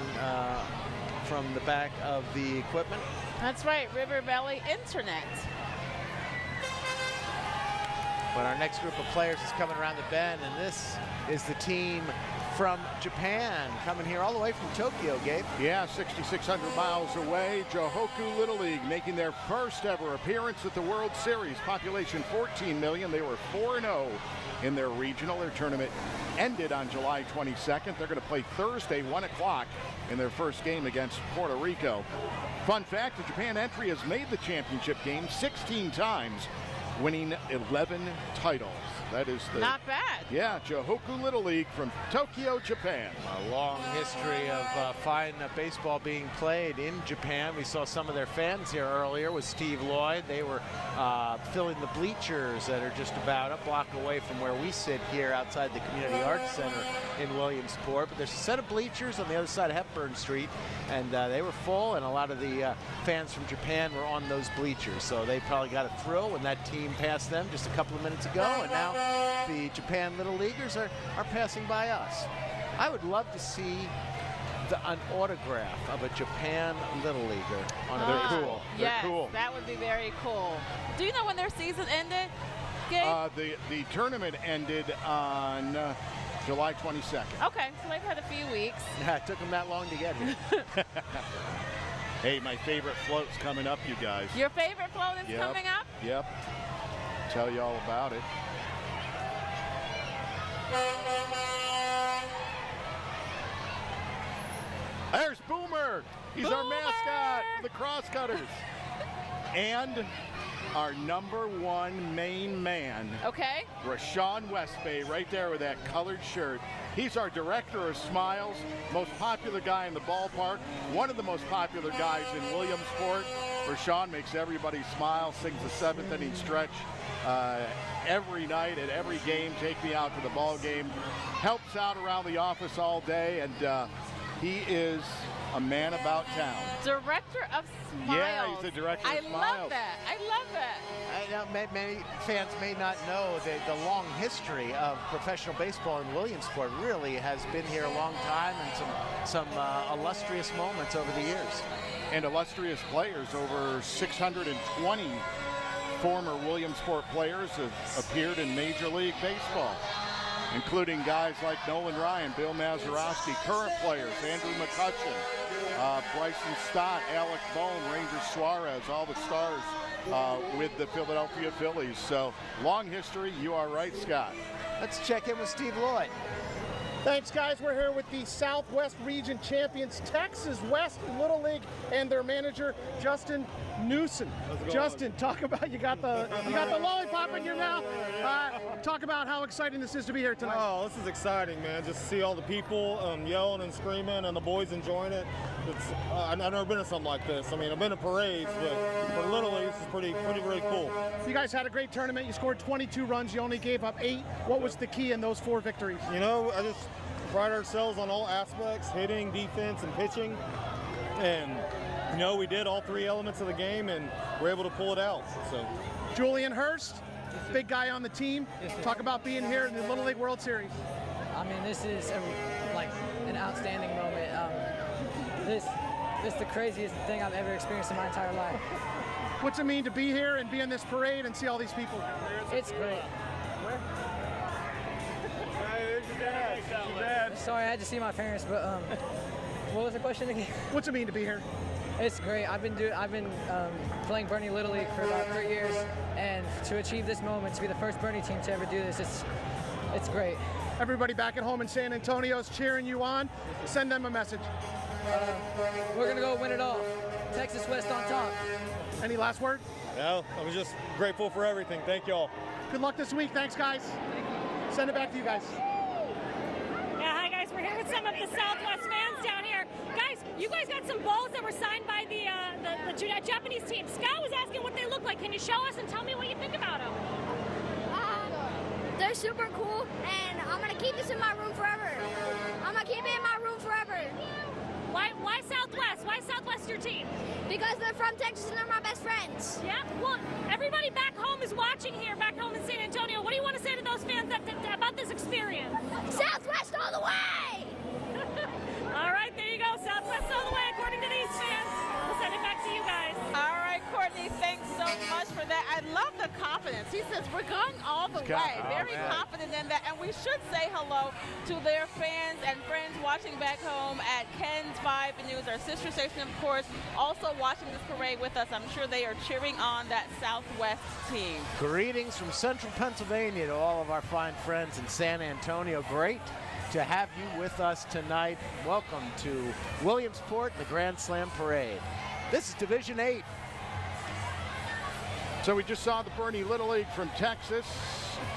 from the back of the equipment. That's right, River Valley Internet. But our next group of players is coming around the bend, and this is the team from Japan, coming here all the way from Tokyo, Gabe. Yeah, 6,600 miles away. Johoku Little League making their first ever appearance at the World Series. Population 14 million. They were 4-0 in their regional. Their tournament ended on July 22nd. They're going to play Thursday, 1 o'clock, in their first game against Puerto Rico. Fun fact, the Japan entry has made the championship game 16 times, winning 11 titles. That is the... Not bad. Yeah, Johoku Little League from Tokyo, Japan. A long history of fine baseball being played in Japan. We saw some of their fans here earlier with Steve Lloyd. They were filling the bleachers that are just about a block away from where we sit here outside the Community Arts Center in Williamsport. But there's a set of bleachers on the other side of Hepburn Street, and they were full, and a lot of the fans from Japan were on those bleachers. So they probably got a thrill when that team passed them just a couple of minutes ago, and now the Japan Little Leaguers are passing by us. I would love to see an autograph of a Japan Little Leaguer on a They're cool. Yes, They're cool. That would be very cool. Do you know when their season ended, Gabe? The tournament ended on July 22nd. Okay, so they've had a few weeks. Yeah, it took them that long to get here. Hey, my favorite float's coming up, you guys. Your favorite float is coming up? Yep. Tell you all about it. There's Boomer. Boomer. He's our mascot for the Crosscutters. And our #1 main man. Okay. Rashawn Westbay, right there with that colored shirt. He's our director of smiles, most popular guy in the ballpark, one of the most popular guys in Williamsport. Rashawn makes everybody smile, sings the 7th inning stretch every night at every game. Take me out to the ball game. Helps out around the office all day, and he is a man about town. Director of Smiles. Yeah, he's the director of Smiles. I love that. I love that. I know many fans may not know that the long history of professional baseball in Williamsport really has been here a long time, and some illustrious moments over the years. And illustrious players. Over 620 former Williamsport players have appeared in Major League Baseball, including guys like Nolan Ryan, Bill Mazeroski, current players, Andrew McCutcheon, Bryson Stott, Alec Bone, Ranger Suarez, all the stars with the Philadelphia Phillies. So long history. You are right, Scott. Let's check in with Steve Lloyd. Thanks, guys. We're here with the Southwest Region champions, Texas West Little League, and their manager, Justin Newsom. Justin, talk about you got the lollipop in your mouth. Talk about how exciting this is to be here tonight. Oh, this is exciting, man. Just to see all the people yelling and screaming, and the boys enjoying it. It's I've never been to something like this. I mean, I've been to parades, but for Little League, this is pretty cool. You guys had a great tournament. You scored 22 runs. You only gave up 8. What was the key in those 4 victories? You know, I just pride ourselves on all aspects, hitting, defense, and pitching. And, you know, we did all 3 elements of the game, and we're able to pull it out. So, Julian Hurst, big guy on the team. Talk about being here in the Little League World Series. I mean, this is an outstanding moment. This is the craziest thing I've ever experienced in my entire life. What's it mean to be here and be in this parade and see all these people? It's great. Sorry, I had to see my parents, but what was the question again? What's it mean to be here? It's great. I've been playing Bernie Little League for about 3 years, and to achieve this moment, to be the first Bernie team to ever do this, it's great. Everybody back at home in San Antonio is cheering you on. Send them a message. We're gonna go win it all. Texas West on top. Any last word? No, I was just grateful for everything. Thank y'all. Good luck this week. Thanks, guys. Send it back to you guys. Yeah, hi guys. We're here with some of the Southwest fans down here. Guys, you guys got some balls that were signed by the Japanese team. Scott was asking what they look like. Can you show us and tell me what you think about them? They're super cool, and I'm gonna keep this in my room forever. I'm gonna keep it in my room forever. Why Southwest? Why Southwest your team? Because they're from Texas and they're my best friends. Yeah, well, everybody back home is watching here, back home in San Antonio. What do you want to say to those fans about this experience? Southwest all the way! All right, there you go. Southwest all the way, according to these fans. We'll send it back to you guys. All right, Courtney, thanks so much for that. I love the confidence. He says we're going all the way. Very confident in that. And we should say hello to their fans and friends watching back home at Ken's 5 News, our sister station, of course, also watching this parade with us. I'm sure they are cheering on that Southwest team. Greetings from Central Pennsylvania to all of our fine friends in San Antonio. Great to have you with us tonight. Welcome to Williamsport, the Grand Slam Parade. This is Division 8. So we just saw the Bernie Little League from Texas,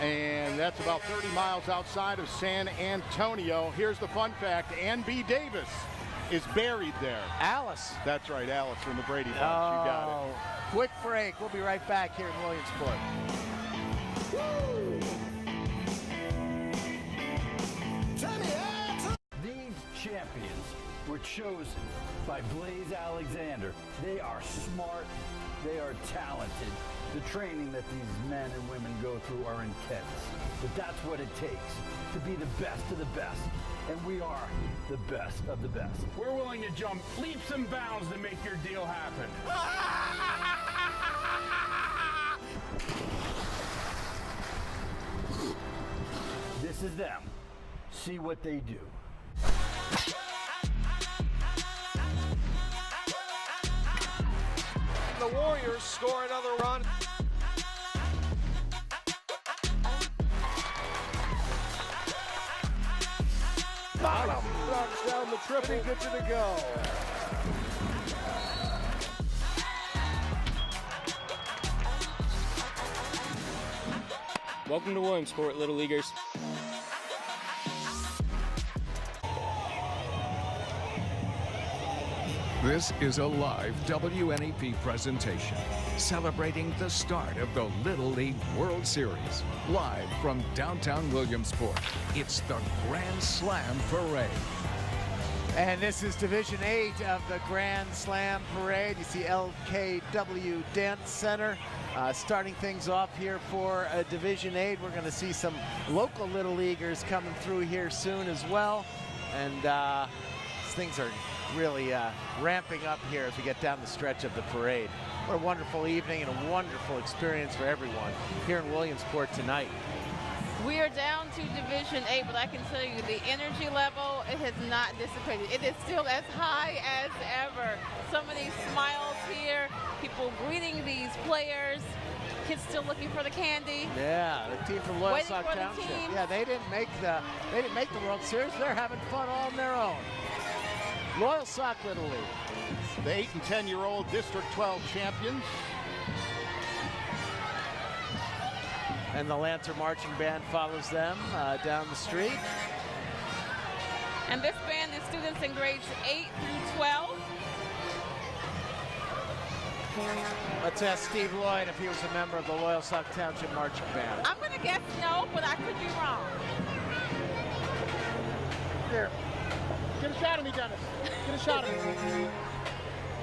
and that's about 30 miles outside of San Antonio. Here's the fun fact. Ann B. Davis is buried there. Alice. That's right, Alice from the Brady Bunch. You got it. Quick break. We'll be right back here in Williamsport. These champions were chosen by Blaze Alexander. They are smart. They are talented. The training that these men and women go through are intense. But that's what it takes to be the best of the best. And we are the best of the best. We're willing to jump leaps and bounds to make your deal happen. This is them. See what they do. The Warriors score another run. Bottom knocks down the triple, gets it to go. Welcome to Williamsport, Little Leaguers. This is a live WNEP presentation celebrating the start of the Little League World Series. Live from downtown Williamsport, it's the Grand Slam Parade. And this is Division 8 of the Grand Slam Parade. You see LKW Dance Center starting things off here for Division 8. We're going to see some local Little Leaguers coming through here soon as well. And things are really ramping up here as we get down the stretch of the parade. What a wonderful evening and a wonderful experience for everyone here in Williamsport tonight. We are down to Division 8, but I can tell you the energy level, it has not dissipated. It is still as high as ever. So many smiles here, people greeting these players, kids still looking for the candy. Yeah, the team from Loyalsock Township. Yeah, they didn't make the World Series. They're having fun all on their own. Loyalsock Little League. The 8 and 10-year-old District 12 champions. And the Lancer Marching Band follows them down the street. And this band is students in grades 8 through 12. Let's ask Steve Lloyd if he was a member of the Loyalsock Township Marching Band. I'm going to guess no, but I could be wrong. Here. Get a shot of me, Dennis. Get a shot of me.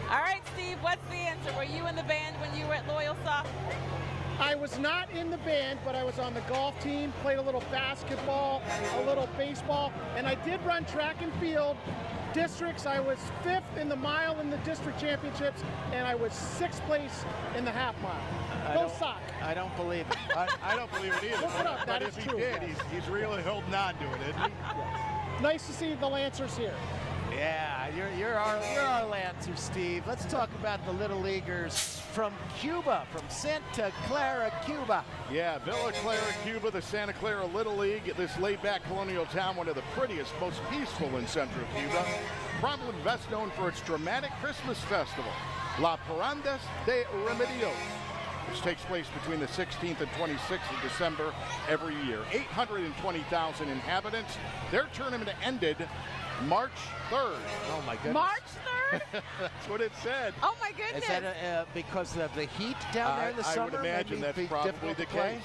All right, Steve, what's the answer? Were you in the band when you were at Loyalsock? I was not in the band, but I was on the golf team, played a little basketball, a little baseball, and I did run track and field districts. I was 5th in the mile in the district championships, and I was 6th place in the half mile. Go Sock. I don't believe it. I don't believe it either. Look it up. But That if is he true. did, he's really holding on to it, isn't he? Nice to see the Lancers here. Yeah, you're our Lancer, Steve. Let's talk about the Little Leaguers from Cuba, from Santa Clara, Cuba. Yeah, Villa Clara, Cuba, the Santa Clara Little League. This laid-back colonial town, one of the prettiest, most peaceful in central Cuba. Probably best known for its dramatic Christmas festival, La Parandas de Remedios, which takes place between the 16th and 26th of December every year. 820,000 inhabitants. Their tournament ended March 3rd. Oh my goodness. March 3rd? That's what it said. Oh my goodness. Is that because of the heat down there in the summer? I would imagine that's probably the case.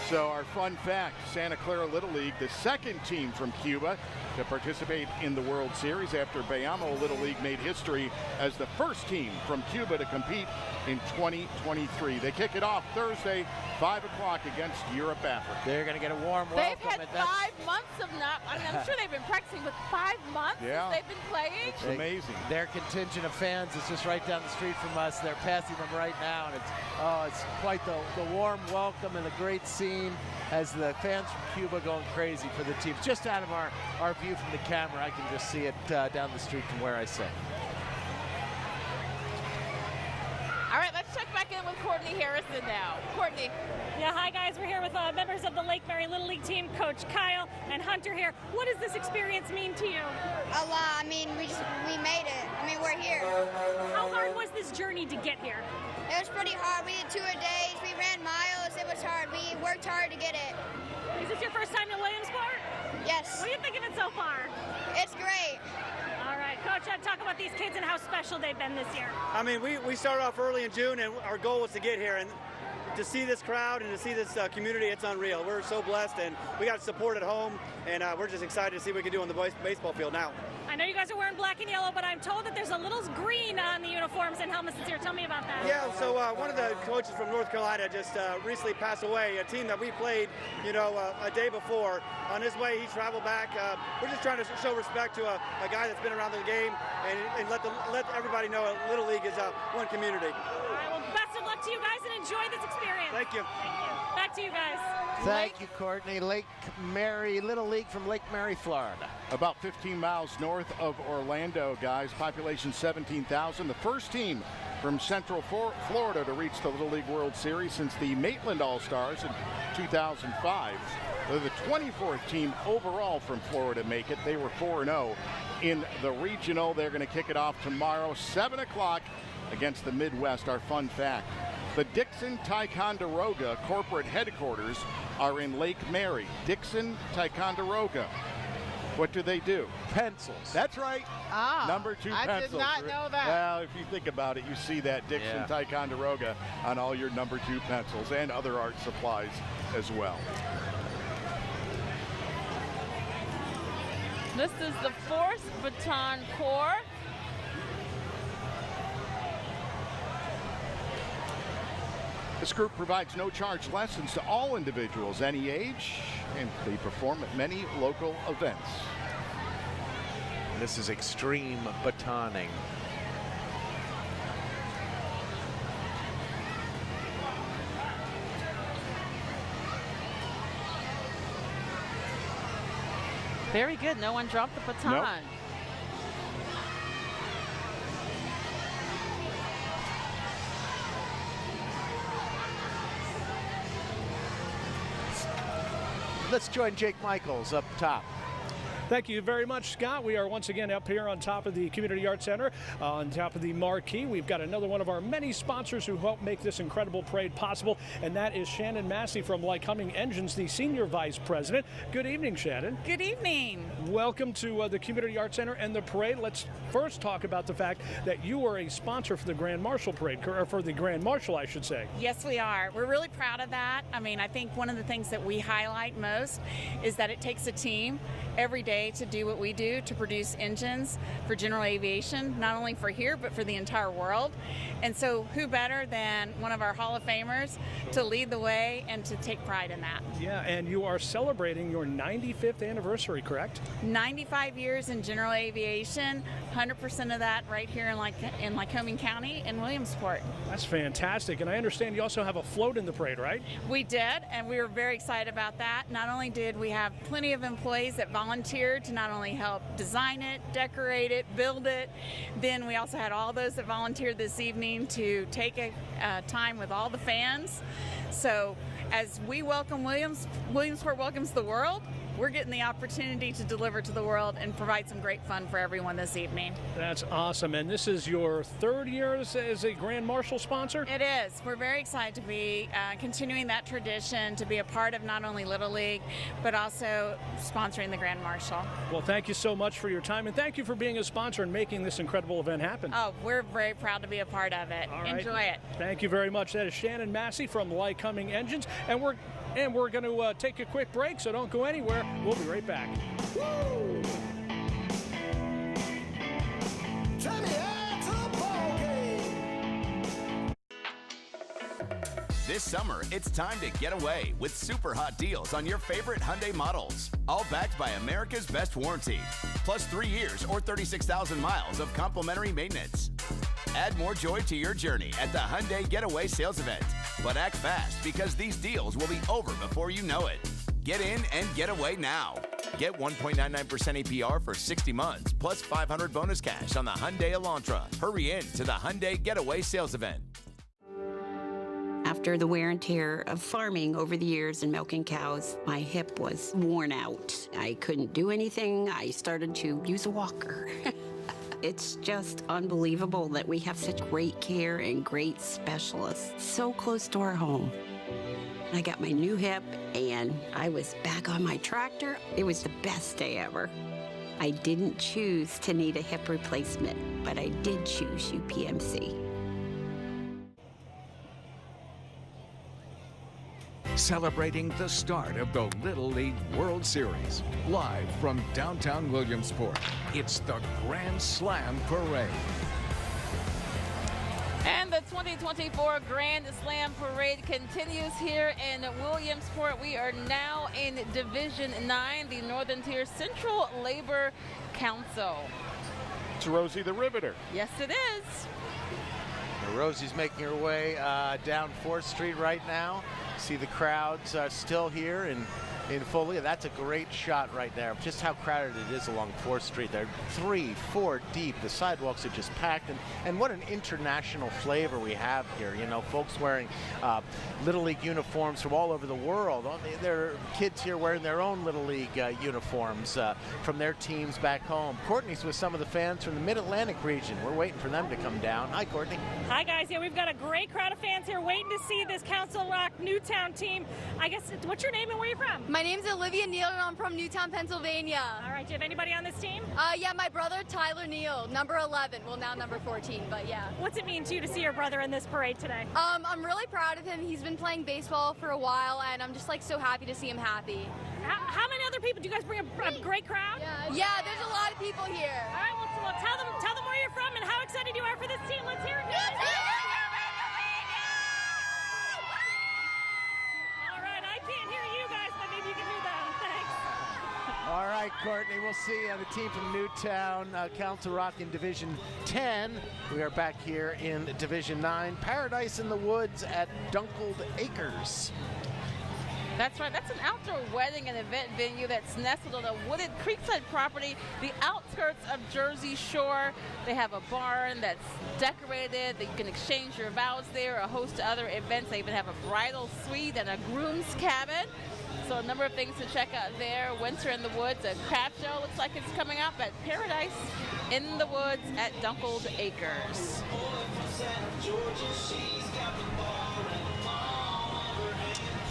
So our fun fact, Santa Clara Little League, the second team from Cuba to participate in the World Series after Bayamo Little League made history as the first team from Cuba to compete in 2023. They kick it off Thursday, 5 o'clock against Europe Africa. They're going to get a warm welcome. They've had 5 months of not, I mean, I'm sure they've been practicing, but 5 months since they've been playing? It's amazing. Their contingent of fans is just right down the street from us. They're passing them right now, and it's quite the warm welcome and a great scene as the fans from Cuba going crazy for the team. Just out of our view from the camera, I can just see it down the street from where I sit. All right, let's check back in with Courtney Harrison now. Courtney. Yeah, hi guys. We're here with members of the Lake Mary Little League team, Coach Kyle and Hunter here. What does this experience mean to you? A lot. I mean, we made it. I mean, we're here. How hard was this journey to get here? It was pretty hard. We did 2 days. We ran miles. It was hard. We worked hard to get it. Is this your first time to Williamsport? Yes. What do you think of it so far? It's great. All right, Coach, talk about these kids and how special they've been this year. I mean, we started off early in June, and our goal was to get here. And to see this crowd and to see this community, it's unreal. We're so blessed, and we got support at home, and we're just excited to see what we can do on the baseball field now. I know you guys are wearing black and yellow, but I'm told that there's a little green on the uniforms and helmets this year. Tell me about that. Yeah, so one of the coaches from North Carolina just recently passed away, a team that we played, a day before. On his way, he traveled back. We're just trying to show respect to a guy that's been around the game and let everybody know Little League is one community. All right, well, best of luck to you guys and enjoy this experience. Thank you. Thank you. Back to you guys. Thank you, Courtney. Lake Mary Little League from Lake Mary, Florida. About 15 miles north of Orlando, guys. Population 17,000. The first team from Central Florida to reach the Little League World Series since the Maitland All-Stars in 2005. They're the 24th team overall from Florida to make it. They were 4-0 in the regional. They're going to kick it off tomorrow, 7 o'clock against the Midwest. Our fun fact, The Dixon Ticonderoga corporate headquarters are in Lake Mary. Dixon Ticonderoga. What do? Pencils. That's right. Number 2 I pencils. did not know that. Well, if you think about it, you see that Dixon Ticonderoga on all your number 2 pencils and other art supplies as well. This is the 4th Baton Corps. This group provides no-charge lessons to all individuals, any age, and they perform at many local events. This is extreme batoning. Very good. No one dropped the baton. Nope. Let's join Jake Michaels up top. Thank you very much, Scott. We are once again up here on top of the Community Arts Center, on top of the marquee. We've got another one of our many sponsors who help make this incredible parade possible, and that is Shannon Massey from Lycoming Engines, the Senior Vice President. Good evening, Shannon. Good evening. Welcome to the Community Arts Center and the parade. Let's first talk about the fact that you are a sponsor for the Grand Marshal Parade, or for the Grand Marshal, I should say. Yes, we are. We're really proud of that. I mean, I think one of the things that we highlight most is that it takes a team every day to do what we do, to produce engines for general aviation, not only for here, but for the entire world. And so who better than one of our Hall of Famers to lead the way and to take pride in that. Yeah, and you are celebrating your 95th anniversary, correct? 95 years in general aviation, 100% of that right here in Lycoming County in Williamsport. That's fantastic. And I understand you also have a float in the parade, right? We did, and we were very excited about that. Not only did we have plenty of employees that volunteered to not only help design it, decorate it, build it, then we also had all those that volunteered this evening to take a time with all the fans. So as we welcome Williamsport welcomes the world, we're getting the opportunity to deliver to the world and provide some great fun for everyone this evening. That's awesome. And this is your 3rd year as a Grand Marshal sponsor? It is. We're very excited to be continuing that tradition, to be a part of not only Little League, but also sponsoring the Grand Marshal. Well, thank you so much for your time, and thank you for being a sponsor and making this incredible event happen. Oh, we're very proud to be a part of it. All right. Enjoy it. Thank you very much. That is Shannon Massey from Lycoming Engines, and we're going to take a quick break, so don't go anywhere. We'll be right back. Woo! This summer, it's time to get away with super hot deals on your favorite Hyundai models. All backed by America's best warranty. Plus 3 years or 36,000 miles of complimentary maintenance. Add more joy to your journey at the Hyundai Getaway Sales Event. But act fast, because these deals will be over before you know it. Get in and get away now. Get 1.99% APR for 60 months, plus $500 bonus cash on the Hyundai Elantra. Hurry in to the Hyundai Getaway Sales Event. After the wear and tear of farming over the years and milking cows, my hip was worn out. I couldn't do anything. I started to use a walker. It's just unbelievable that we have such great care and great specialists so close to our home. I got my new hip and I was back on my tractor. It was the best day ever. I didn't choose to need a hip replacement, but I did choose UPMC. Celebrating the start of the Little League World Series. Live from downtown Williamsport, it's the Grand Slam Parade. And the 2024 Grand Slam Parade continues here in Williamsport. We are now in Division 9, the Northern Tier Central Labor Council. It's Rosie the Riveter. Yes, it is. Rosie's making her way down 4th Street right now. See the crowds still here, and in Foley. That's a great shot right there. Just how crowded it is along 4th Street. They're 3, 4 deep. The sidewalks are just packed. And what an international flavor we have here. You know, folks wearing Little League uniforms from all over the world. There are kids here wearing their own Little League uniforms from their teams back home. Courtney's with some of the fans from the Mid-Atlantic region. We're waiting for them to come down. Hi, Courtney. Hi, guys. Yeah, we've got a great crowd of fans here waiting to see this Council Rock Newtown team. I guess, what's your name and where are you from? My name's Olivia Neal, and I'm from Newtown, Pennsylvania. All right, do you have anybody on this team? Yeah, my brother, Tyler Neal, number 11. Well, now number 14, but yeah. What's it mean to you to see your brother in this parade today? I'm really proud of him. He's been playing baseball for a while, and I'm just like so happy to see him happy. How many other people? Do you guys bring a great crowd? Yeah, there's a lot of people here. All right, well, tell them where you're from and how excited you are for this team. Let's hear it, guys. All right, I can't hear you guys, but maybe you can hear them. Thanks. All right, Courtney, we'll see the team from Newtown, Council Rock in Division 10. We are back here in Division 9. Paradise in the Woods at Dunkled Acres. That's right. That's an outdoor wedding and event venue that's nestled on a wooded creekside property, the outskirts of Jersey Shore. They have a barn that's decorated. You can exchange your vows there, a host of other events. They even have a bridal suite and a groom's cabin. So a number of things to check out there. Winter in the Woods, a craft show looks like it's coming up at Paradise in the Woods at Dunkled Acres.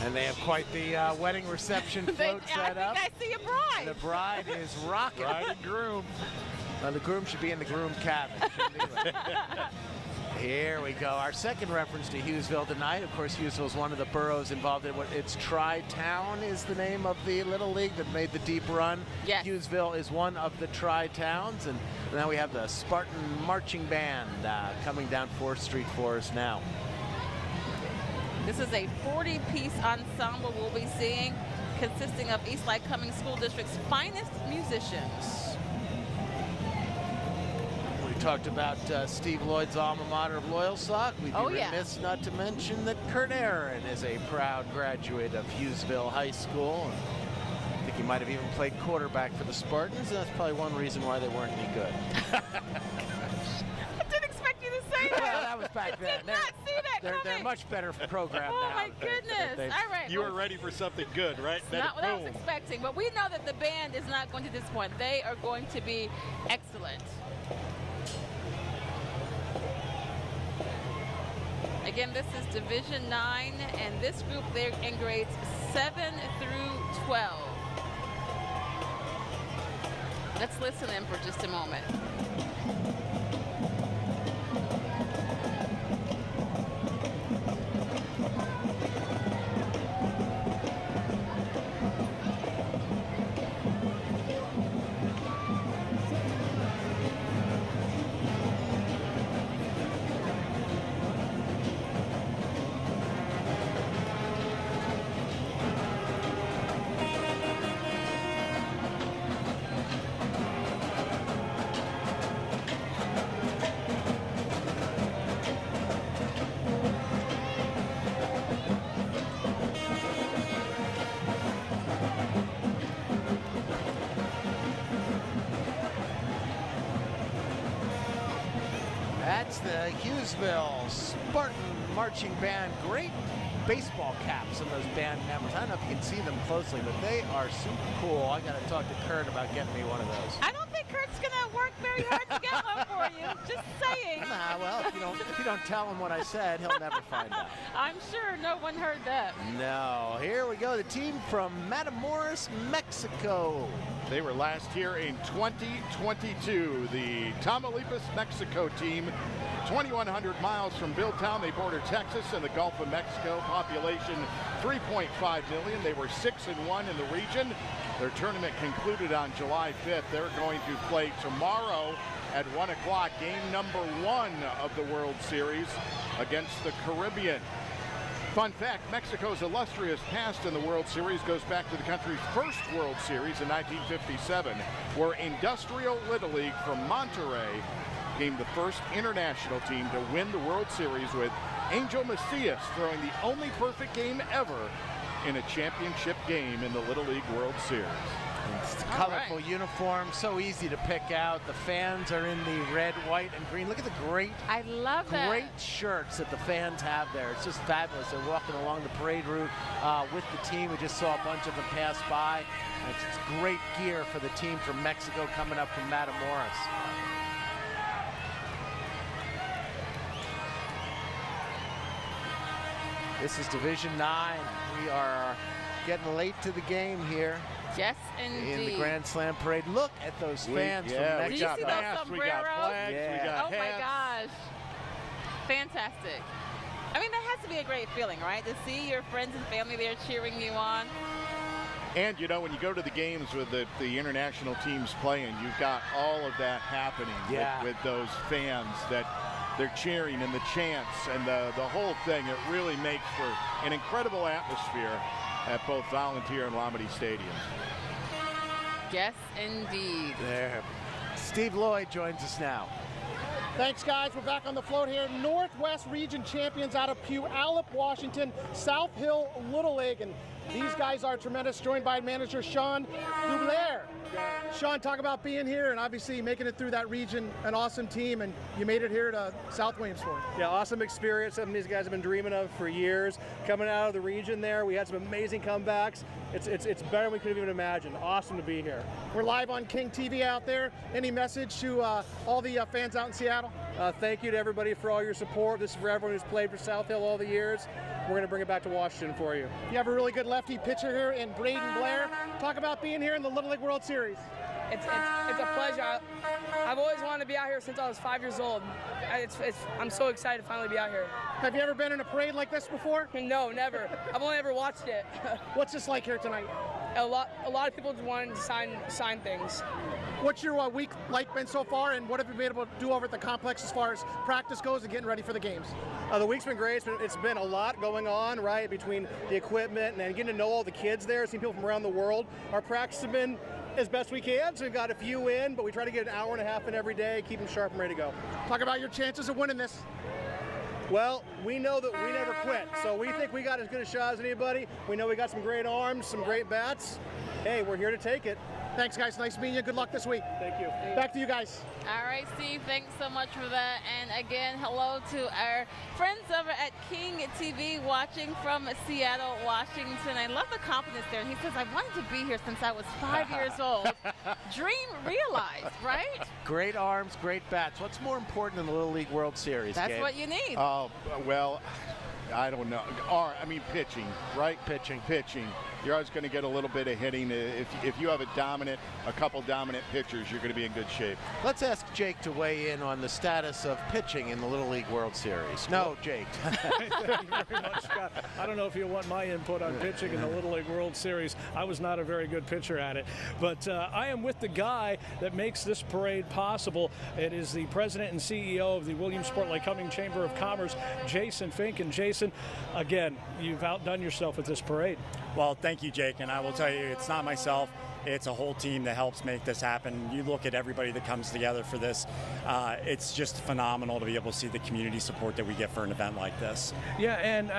And they have quite the wedding reception float set up. I see a bride. The bride is rocking. Bride and groom. The groom should be in the groom cabin. Here we go. Our second reference to Hughesville tonight. Of course, Hughesville is one of the boroughs involved in what it's Tri-Town is the name of the Little League that made the deep run. Yes. Hughesville is one of the Tri-Towns. And now we have the Spartan Marching Band coming down 4th Street for us now. This is a 40-piece ensemble we'll be seeing, consisting of East Lycoming School District's finest musicians. We talked about Steve Lloyd's alma mater of Loyalsock. We'd be remiss not to mention that Kurt Aaron is a proud graduate of Hughesville High School. I think he might have even played quarterback for the Spartans, and that's probably one reason why they weren't any good. I didn't expect you to say that. Well, that was back then. Did not see that coming. They're much better program now. Oh my goodness! All right. You were ready for something good, right? Not what I was expecting, but we know that the band is not going to disappoint. They are going to be excellent. Again, this is Division 9, and this group, they're in grades 7 through 12. Let's listen in for just a moment. That's the Hughesville Spartan Marching Band. Great baseball caps on those band members. I don't know if you can see them closely, but they are super cool. I got to talk to Kurt about getting me one of those. I don't think Kurt's going to work very hard to get one for you. Just saying. Nah, well, if you don't tell him what I said, he'll never find out. I'm sure no one heard that. No. Here we go. The team from Matamoros, Mexico. They were last here in 2022. The Tamaulipas, Mexico team, 2,100 miles from Billtown. They border Texas and the Gulf of Mexico. Population 3.5 million. They were 6-1 in the region. Their tournament concluded on July 5th. They're going to play tomorrow at 1 o'clock, game number 1 of the World Series against the Caribbean. Fun fact, Mexico's illustrious past in the World Series goes back to the country's first World Series in 1957, where Industrial Little League from Monterrey became the first international team to win the World Series, with Angel Macias throwing the only perfect game ever in a championship game in the Little League World Series. It's colorful uniform, so easy to pick out. The fans are in the red, white, and green. Look at the great shirts that the fans have there. It's just fabulous. They're walking along the parade route with the team. We just saw a bunch of them pass by. It's great gear for the team from Mexico coming up from Matamoros. This is Division 9. We are getting late to the game here. Yes, indeed. In the Grand Slam parade. Look at those fans from Mexico. Did you see those sombreros? We got flags, we got oh hats. my gosh. Fantastic. I mean, that has to be a great feeling, right? To see your friends and family there cheering you on. And, you know, when you go to the games with the international teams playing, you've got all of that happening with those fans that they're cheering and the chants and the whole thing. It really makes for an incredible atmosphere at both Volunteer and Lombardy Stadiums. Yes, indeed. There. Steve Lloyd joins us now. Thanks, guys. We're back on the float here. Northwest Region champions out of Puyallup, Washington, South Hill Little League. And these guys are tremendous, joined by manager Sean Dublair. Sean, talk about being here and obviously making it through that region, an awesome team, and you made it here to South Williamsport. Yeah, awesome experience. Something these guys have been dreaming of for years. Coming out of the region there, we had some amazing comebacks. It's better than we could have even imagined. Awesome to be here. We're live on King TV out there. Any message to all the fans out in Seattle? Thank you to everybody for all your support. This is for everyone who's played for South Hill all the years. We're going to bring it back to Washington for you. You have a really good lefty pitcher here in Braden Blair. Talk about being here in the Little League World Series. It's a pleasure. I've always wanted to be out here since I was 5 years old. I'm so excited to finally be out here. Have you ever been in a parade like this before? No, never. I've only ever watched it. What's this like here tonight? A lot of people just wanted to sign things. What's your week like been so far, and what have you been able to do over at the complex as far as practice goes and getting ready for the games? The week's been great. It's been a lot going on, right, between the equipment and getting to know all the kids there, seeing people from around the world. Our practice have been as best we can, so we've got a few in, but we try to get an hour and a half in every day, keep them sharp and ready to go. Talk about your chances of winning this. Well, we know that we never quit, so we think we got as good a shot as anybody. We know we got some great arms, some great bats. Hey, we're here to take it. Thanks, guys. Nice meeting you. Good luck this week. Thank you. Back to you guys. All right, Steve, thanks so much for that. And again, hello to our friends over at King TV watching from Seattle, Washington. I love the confidence there. And he says, I wanted to be here since I was 5 years old. Dream realized, right? Great arms, great bats. What's more important in the Little League World Series, That's Gabe? what you need. Oh, well, I don't know. Pitching, right? Pitching. You're always going to get a little bit of hitting. If you have a couple dominant pitchers, you're going to be in good shape. Let's ask Jake to weigh in on the status of pitching in the Little League World Series. No, Jake. Thank you very much, Scott. I don't know if you want my input on pitching in the Little League World Series. I was not a very good pitcher at it. But I am with the guy that makes this parade possible. It is the president and CEO of the Williamsport Lycoming Chamber of Commerce, Jason Fink. And Jason, again, you've outdone yourself at this parade. Well, thank you, Jake, and I will tell you, it's not myself. It's a whole team that helps make this happen. You look at everybody that comes together for this. It's just phenomenal to be able to see the community support that we get for an event like this. Yeah, and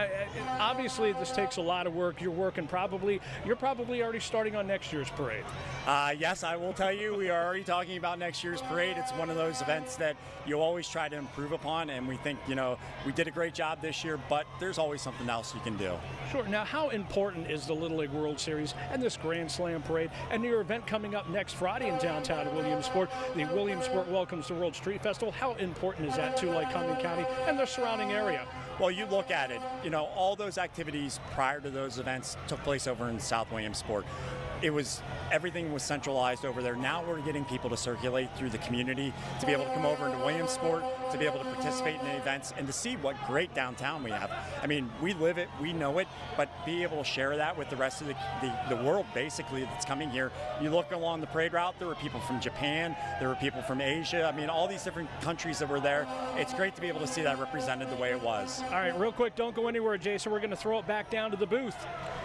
obviously this takes a lot of work. You're probably already starting on next year's parade. Yes, I will tell you, we are already talking about next year's parade. It's one of those events that you always try to improve upon, and we think, we did a great job this year, but there's always something else you can do. Sure. Now, how important is the Little League World Series and this Grand Slam parade and your event coming up next Friday in downtown Williamsport, the Williamsport Welcomes to World Street Festival? How important is that to Lycoming County and the surrounding area? Well, you look at it, all those activities prior to those events took place over in South Williamsport. Everything was centralized over there. Now we're getting people to circulate through the community, to be able to come over into Williamsport, to be able to participate in the events, and to see what great downtown we have. I mean, we live it, we know it, but be able to share that with the rest of the world, basically, that's coming here. You look along the parade route, there were people from Japan, there were people from Asia, all these different countries that were there. It's great to be able to see that represented the way it was. All right, real quick, don't go anywhere, Jason. We're going to throw it back down to the booth.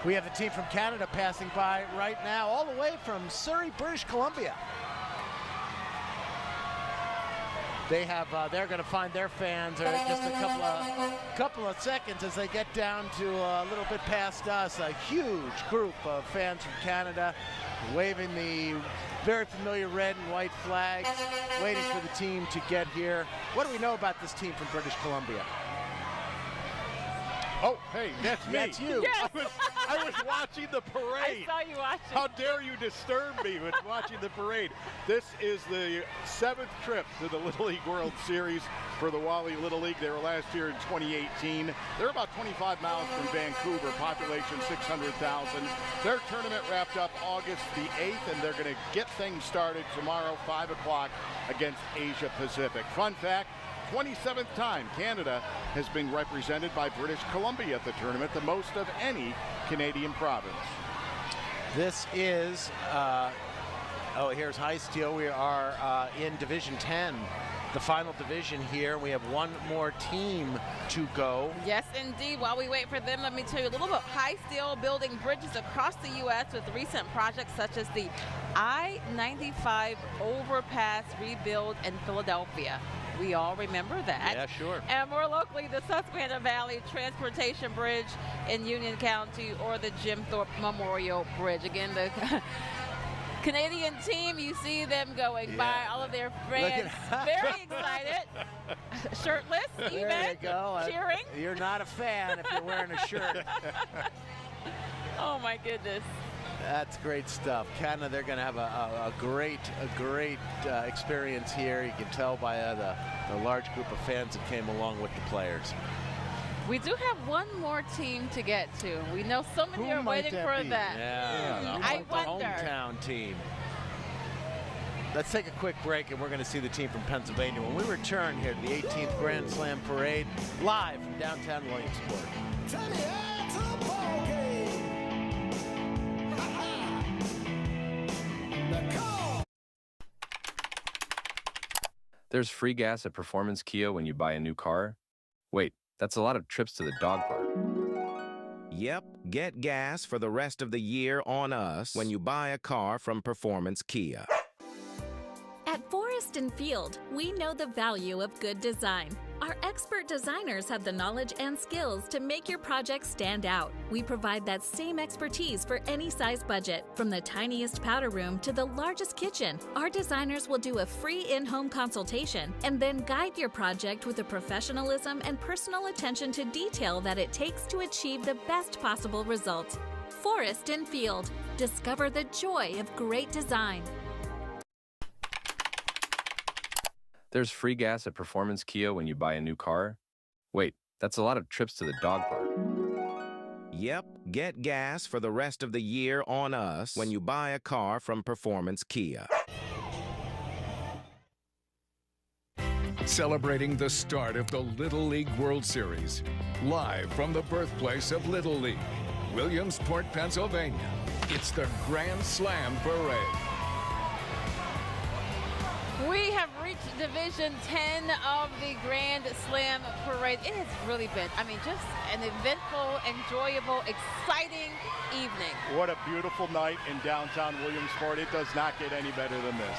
We have a team from Canada passing by right now, all the way from Surrey, British Columbia. they're going to find their fans are just a couple of seconds as they get down to a little bit past us. A huge group of fans from Canada waving the very familiar red and white flags, waiting for the team to get here. What do we know about this team from British Columbia? Oh, hey, that's me. That's you. Yes. I was watching the parade. I saw you watching. How dare you disturb me with watching the parade? This is the 7th trip to the Little League World Series for the Wally Little League. They were last year in 2018. They're about 25 miles from Vancouver, population 600,000. Their tournament wrapped up August the 8th, and they're going to get things started tomorrow, 5 o'clock, against Asia Pacific. Fun fact, 27th time Canada has been represented by British Columbia at the tournament, the most of any Canadian province. This is, here's High Steel. We are in Division 10, the final division here. We have one more team to go. Yes, indeed. While we wait for them, let me tell you a little bit. High Steel building bridges across the U.S. with recent projects such as the I-95 overpass rebuild in Philadelphia. We all remember that. Yeah, sure. And more locally, the Susquehanna Valley Transportation Bridge in Union County, or the Jim Thorpe Memorial Bridge. Again, the Canadian team, you see them going by, all of their friends, very excited, shirtless even, there you go. cheering. You're not a fan if you're wearing a shirt. Oh my goodness. That's great stuff. Canada, they're going to have a great experience here. You can tell by the large group of fans that came along with the players. We do have one more team to get to. We know so many are waiting for that. Yeah, I wonder. The hometown team. Let's take a quick break, and we're going to see the team from Pennsylvania when we return here to the 18th Grand Slam Parade, live from downtown Williamsport. There's free gas at Performance Kia when you buy a new car. Wait, that's a lot of trips to the dog park. Yep, get gas for the rest of the year on us when you buy a car from Performance Kia. At Forest and Field, we know the value of good design. Our expert designers have the knowledge and skills to make your project stand out. We provide that same expertise for any size budget, from the tiniest powder room to the largest kitchen. Our designers will do a free in-home consultation and then guide your project with the professionalism and personal attention to detail that it takes to achieve the best possible result. Forest and Field. Discover the joy of great design. There's free gas at Performance Kia when you buy a new car. Wait, that's a lot of trips to the dog park. Yep, get gas for the rest of the year on us when you buy a car from Performance Kia. Celebrating the start of the Little League World Series. Live from the birthplace of Little League, Williamsport, Pennsylvania. It's the Grand Slam Parade. We have reached Division 10 of the Grand Slam Parade. It has really been, just an eventful, enjoyable, exciting evening. What a beautiful night in downtown Williamsport. It does not get any better than this.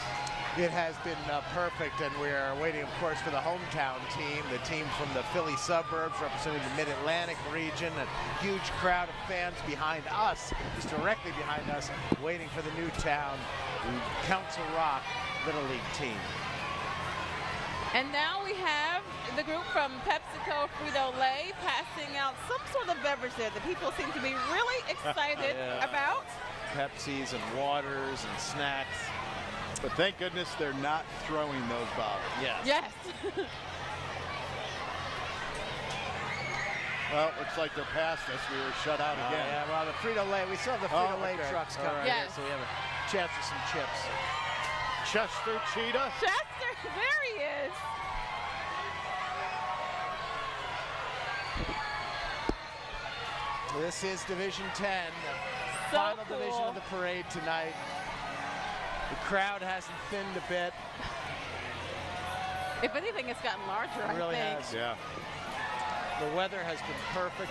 It has been perfect, and we're waiting, of course, for the hometown team, the team from the Philly suburbs representing the Mid-Atlantic region. A huge crowd of fans behind us, just directly behind us, waiting for the new town, the Council Rock Little League team. And now we have the group from PepsiCo Frito-Lay passing out some sort of beverage there that people seem to be really excited about. Pepsis and waters and snacks. But thank goodness they're not throwing those bottles. Yes. Well, looks like they're past us. We were shut out again. Yeah, well, the Frito-Lay, we still have the Frito-Lay trucks coming here, so we have a chance for some chips. Chester Cheetah. Chester, there he is. This is Division 10, the So final cool. division of the parade tonight. The crowd hasn't thinned a bit. If anything, it's gotten larger, It really I think. has. Yeah. The weather has been perfect.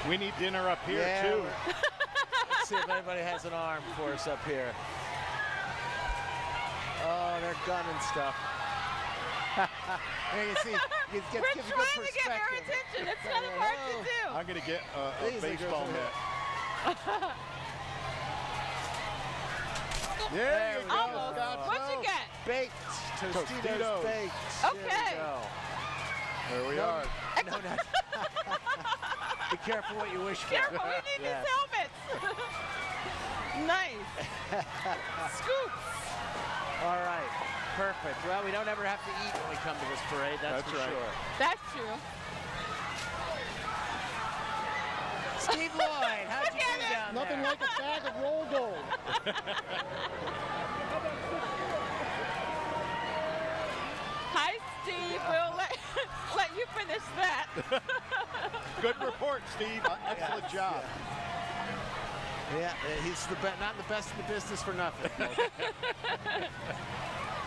We need dinner up here, Yeah, too. Let's see if anybody has an arm for us up here. Oh, they're gunning stuff. There you see, it We're gives a good trying to get their perspective. attention. It's kind of hard to do. I'm going to get a These are baseball good. mitt. There we go. Almost. What'd you get? Baked. Tostitos Tostitos. baked. Okay. There we are. No, no. Be careful what you wish for. Careful, we need Yeah. these helmets. Nice. Scoops. All right. Perfect. Well, we don't ever have to eat when we come to this parade, that's for right. sure. That's true. Steve Lloyd, how'd you do down Nothing there? like a bag of roll gold. Hi, Steve. We'll let you finish that. Good report, Steve. Excellent job. Yeah, he's not the best in the business for nothing.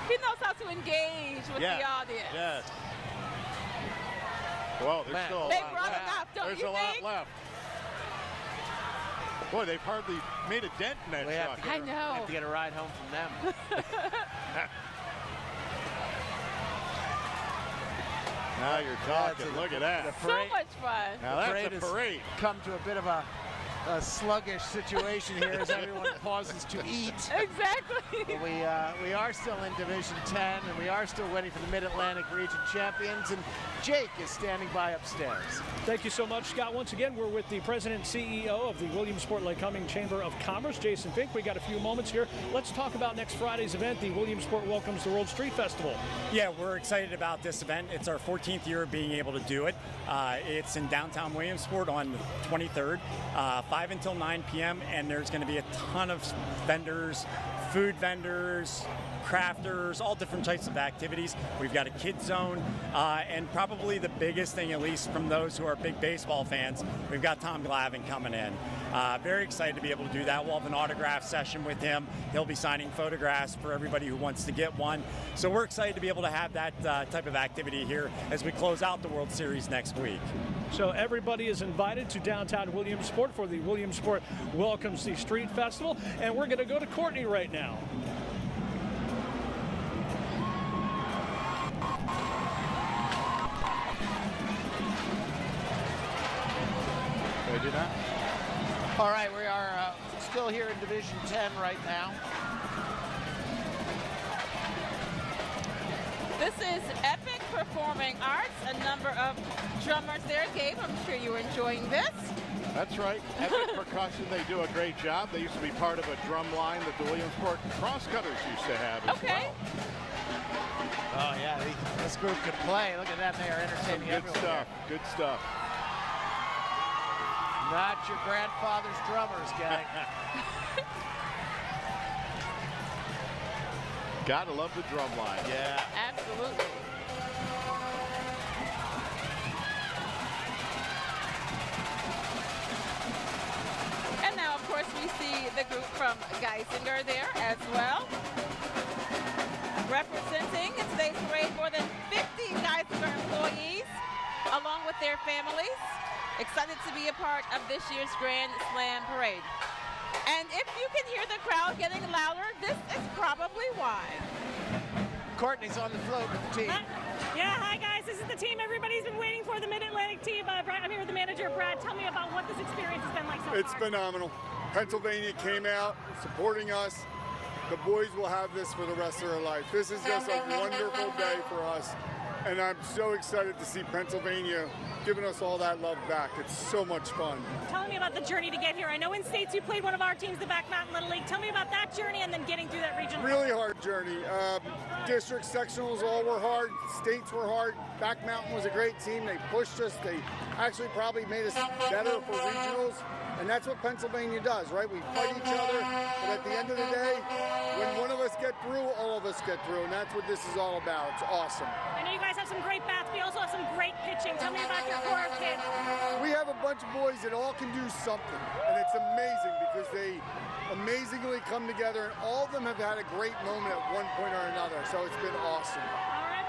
He knows how to engage with the audience. Yes. Well, there's still a They lot brought left. enough, don't There's you a lot think? left. Boy, they've hardly made a dent in that We have truck. to get we have to get a ride home from them. Now you're talking. That's Look at that. The So parade, much fun. Now the that's parade a has parade. come to a bit of a sluggish situation here as everyone pauses to eat. Exactly. But we are still in Division 10, and we are still waiting for the Mid-Atlantic Region champions, and Jake is standing by upstairs. Thank you so much, Scott. Once again, we're with the president and CEO of the Williamsport Lake Cumming Chamber of Commerce, Jason Fink. We got a few moments here. Let's talk about next Friday's event, the Williamsport Welcomes the World Street Festival. Yeah, we're excited about this event. It's our 14th year of being able to do it. It's in downtown Williamsport on the 23rd, 5 until 9 p.m., and there's going to be a ton of vendors, food vendors, crafters, all different types of activities. We've got a kids zone, and probably the biggest thing, at least from those who are big baseball fans, we've got Tom Glavine coming in. Very excited to be able to do that. We'll have an autograph session with him. He'll be signing photographs for everybody who wants to get one. So we're excited to be able to have that type of activity here as we close out the World Series next week. So everybody is invited to downtown Williamsport for the Williamsport Welcomes the Street Festival, and we're going to go to Courtney right now. They do that. All right, we are still here in Division 10 right now. This is Epic Performing Arts, a number of drummers there. Gabe, I'm sure you're enjoying this. That's right. Epic Percussion, they do a great job. They used to be part of a drum line that the Williamsport Crosscutters used to have as well. Oh, yeah, this group can play. Look at that, they are entertaining Good everyone. stuff. Good stuff. Not your grandfather's drummers, gang. Gotta love the drum line. Yeah. Absolutely. And now, of course, we see the group from Geisinger there as well. Representing in today's parade more than 50 Geisinger employees, along with their families. Excited to be a part of this year's Grand Slam Parade. And if you can hear the crowd getting louder, this is probably why. Courtney's on the float with the team. Yeah, hi guys. This is the team everybody's been waiting for, the Mid-Atlantic team. I'm here with the manager, Brad. Tell me about what this experience has been like so It's far. phenomenal. Pennsylvania came out supporting us. The boys will have this for the rest of their life. This is just a wonderful day for us. And I'm so excited to see Pennsylvania giving us all that love back. It's so much fun. Tell me about the journey to get here. I know in states you played one of our teams, the Back Mountain Little League. Tell me about that journey and then getting through that region. Really hard journey. District sectionals all were hard. States were hard. Back Mountain was a great team. They pushed us. They actually probably made us better for regionals. And that's what Pennsylvania does, right? We fight each other, but at the end of the day, when one of us get through, all of us get through, and that's what this is all about. It's awesome. I know you guys have some great bats, but you also have some great pitching. Tell me about your core of kids. We have a bunch of boys that all can do something, and it's amazing because they amazingly come together, and all of them have had a great moment at one point or another, so it's been awesome. All right,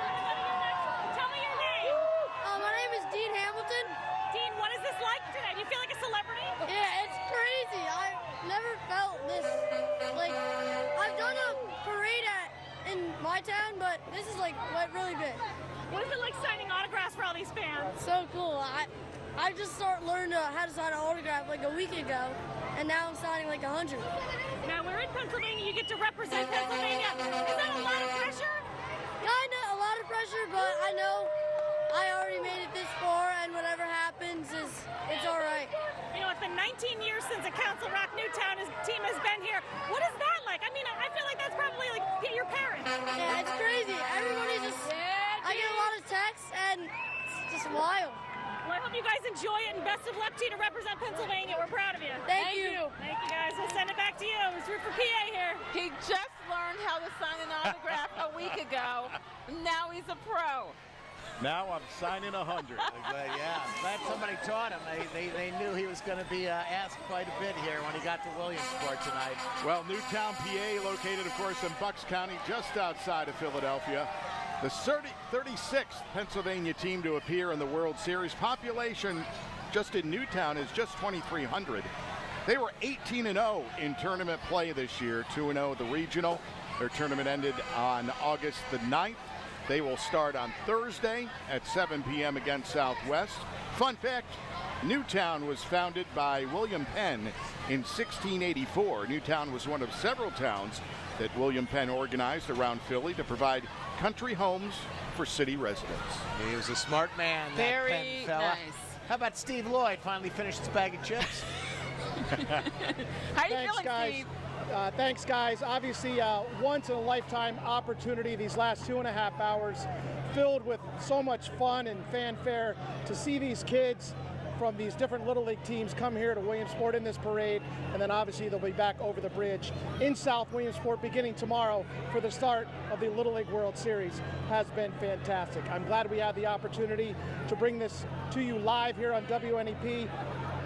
tell me your name. My name is Dean Hamilton. Dean, what is this like today? Do you feel like a but really big. What is it like signing autographs for all these fans? So cool. I just learned how to sign an autograph like a week ago, and now I'm signing like 100. Now we're in Pennsylvania. You get to represent Pennsylvania. Is that a lot of pressure? Kinda a lot of pressure, but I know I already made it this far, and whatever happens it's all right. You know, it's been 19 years since a Council Rock Newtown team has been here. What is that like? I mean, I feel like that's probably like your parents. Yeah, it's crazy. Everybody just, I get a lot of texts, and it's just wild. Well, I hope you guys enjoy it, and best of luck to you to represent Pennsylvania. We're proud of you. Thank you. Thank you, guys. We'll send it back to you. It's root for PA here. He just learned how to sign an autograph a week ago. Now he's a pro. Now I'm signing 100. Yeah, glad somebody taught him. They knew he was going to be asked quite a bit here when he got to Williamsport tonight. Well, Newtown, PA, located, of course, in Bucks County, just outside of Philadelphia. The 36th Pennsylvania team to appear in the World Series. Population just in Newtown is just 2,300. They were 18-0 in tournament play this year, 2-0 the regional. Their tournament ended on August the 9th. They will start on Thursday at 7 p.m. against Southwest. Fun fact, Newtown was founded by William Penn in 1684. Newtown was one of several towns that William Penn organized around Philly to provide country homes for city residents. He was a smart man, that Very Penn fella. nice. How about Steve Lloyd finally finished his bag of chips? How you Thanks, feeling, guys. Steve? Thanks, guys. Obviously, once-in-a-lifetime opportunity these last 2.5 hours, filled with so much fun and fanfare to see these kids from these different Little League teams come here to Williamsport in this parade, and then obviously they'll be back over the bridge in South Williamsport beginning tomorrow for the start of the Little League World Series. Has been fantastic. I'm glad we had the opportunity to bring this to you live here on WNEP.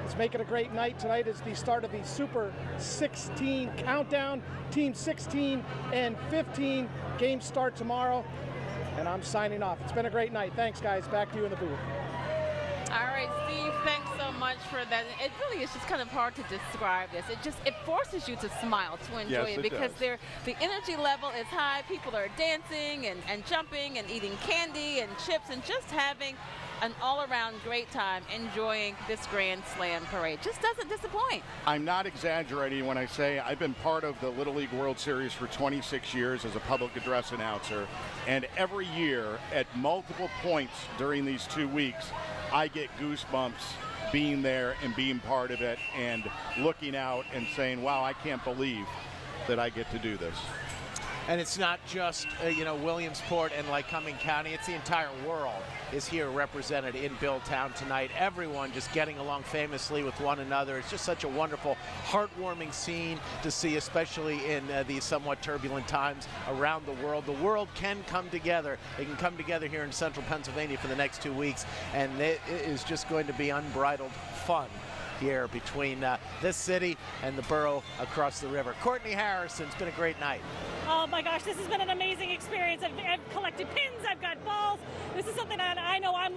Let's make it a great night. Tonight is the start of the Super 16 countdown. Team 16 and 15 games start tomorrow, and I'm signing off. It's been a great night. Thanks, guys. Back to you in the booth. All right, Steve, thanks so much for that. It really is just kind of hard to describe this. It forces you to smile, to enjoy Yes, it, it because does. the energy level is high. People are dancing and jumping and eating candy and chips and just having an all-around great time enjoying this Grand Slam parade. Just doesn't disappoint. I'm not exaggerating when I say I've been part of the Little League World Series for 26 years as a public address announcer, and every year at multiple points during these 2 weeks, I get goosebumps being there and being part of it and looking out and saying, wow, I can't believe that I get to do this. And it's not just, Williamsport and Lycoming County. It's the entire world is here represented in Billtown tonight. Everyone just getting along famously with one another. It's just such a wonderful, heartwarming scene to see, especially in these somewhat turbulent times around the world. The world can come together. They can come together here in central Pennsylvania for the next 2 weeks, and it is just going to be unbridled fun here between this city and the borough across the river. Courtney Harrison, it's been a great night. Oh my gosh, this has been an amazing experience. I've collected pins, I've got balls. This is something that I know I've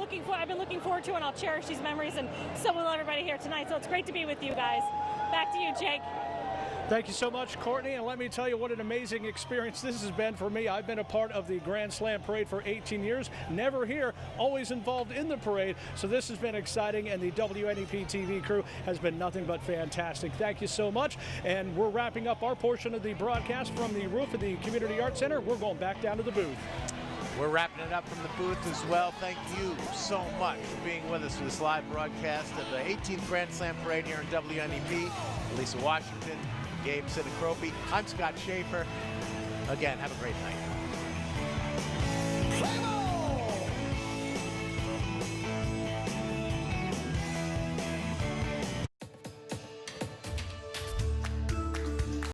been looking forward to, and I'll cherish these memories, and so will everybody here tonight. So it's great to be with you guys. Back to you, Jake. Thank you so much, Courtney, and let me tell you what an amazing experience this has been for me. I've been a part of the Grand Slam Parade for 18 years, never here, always involved in the parade, so this has been exciting, and the WNEP TV crew has been nothing but fantastic. Thank you so much, and we're wrapping up our portion of the broadcast from the roof of the Community Arts Center. We're going back down to the booth. We're wrapping it up from the booth as well. Thank you so much for being with us for this live broadcast of the 18th Grand Slam Parade here in WNEP. Lisa Washington, Gabe Sinacropi. I'm Scott Schaefer. Again, have a great night.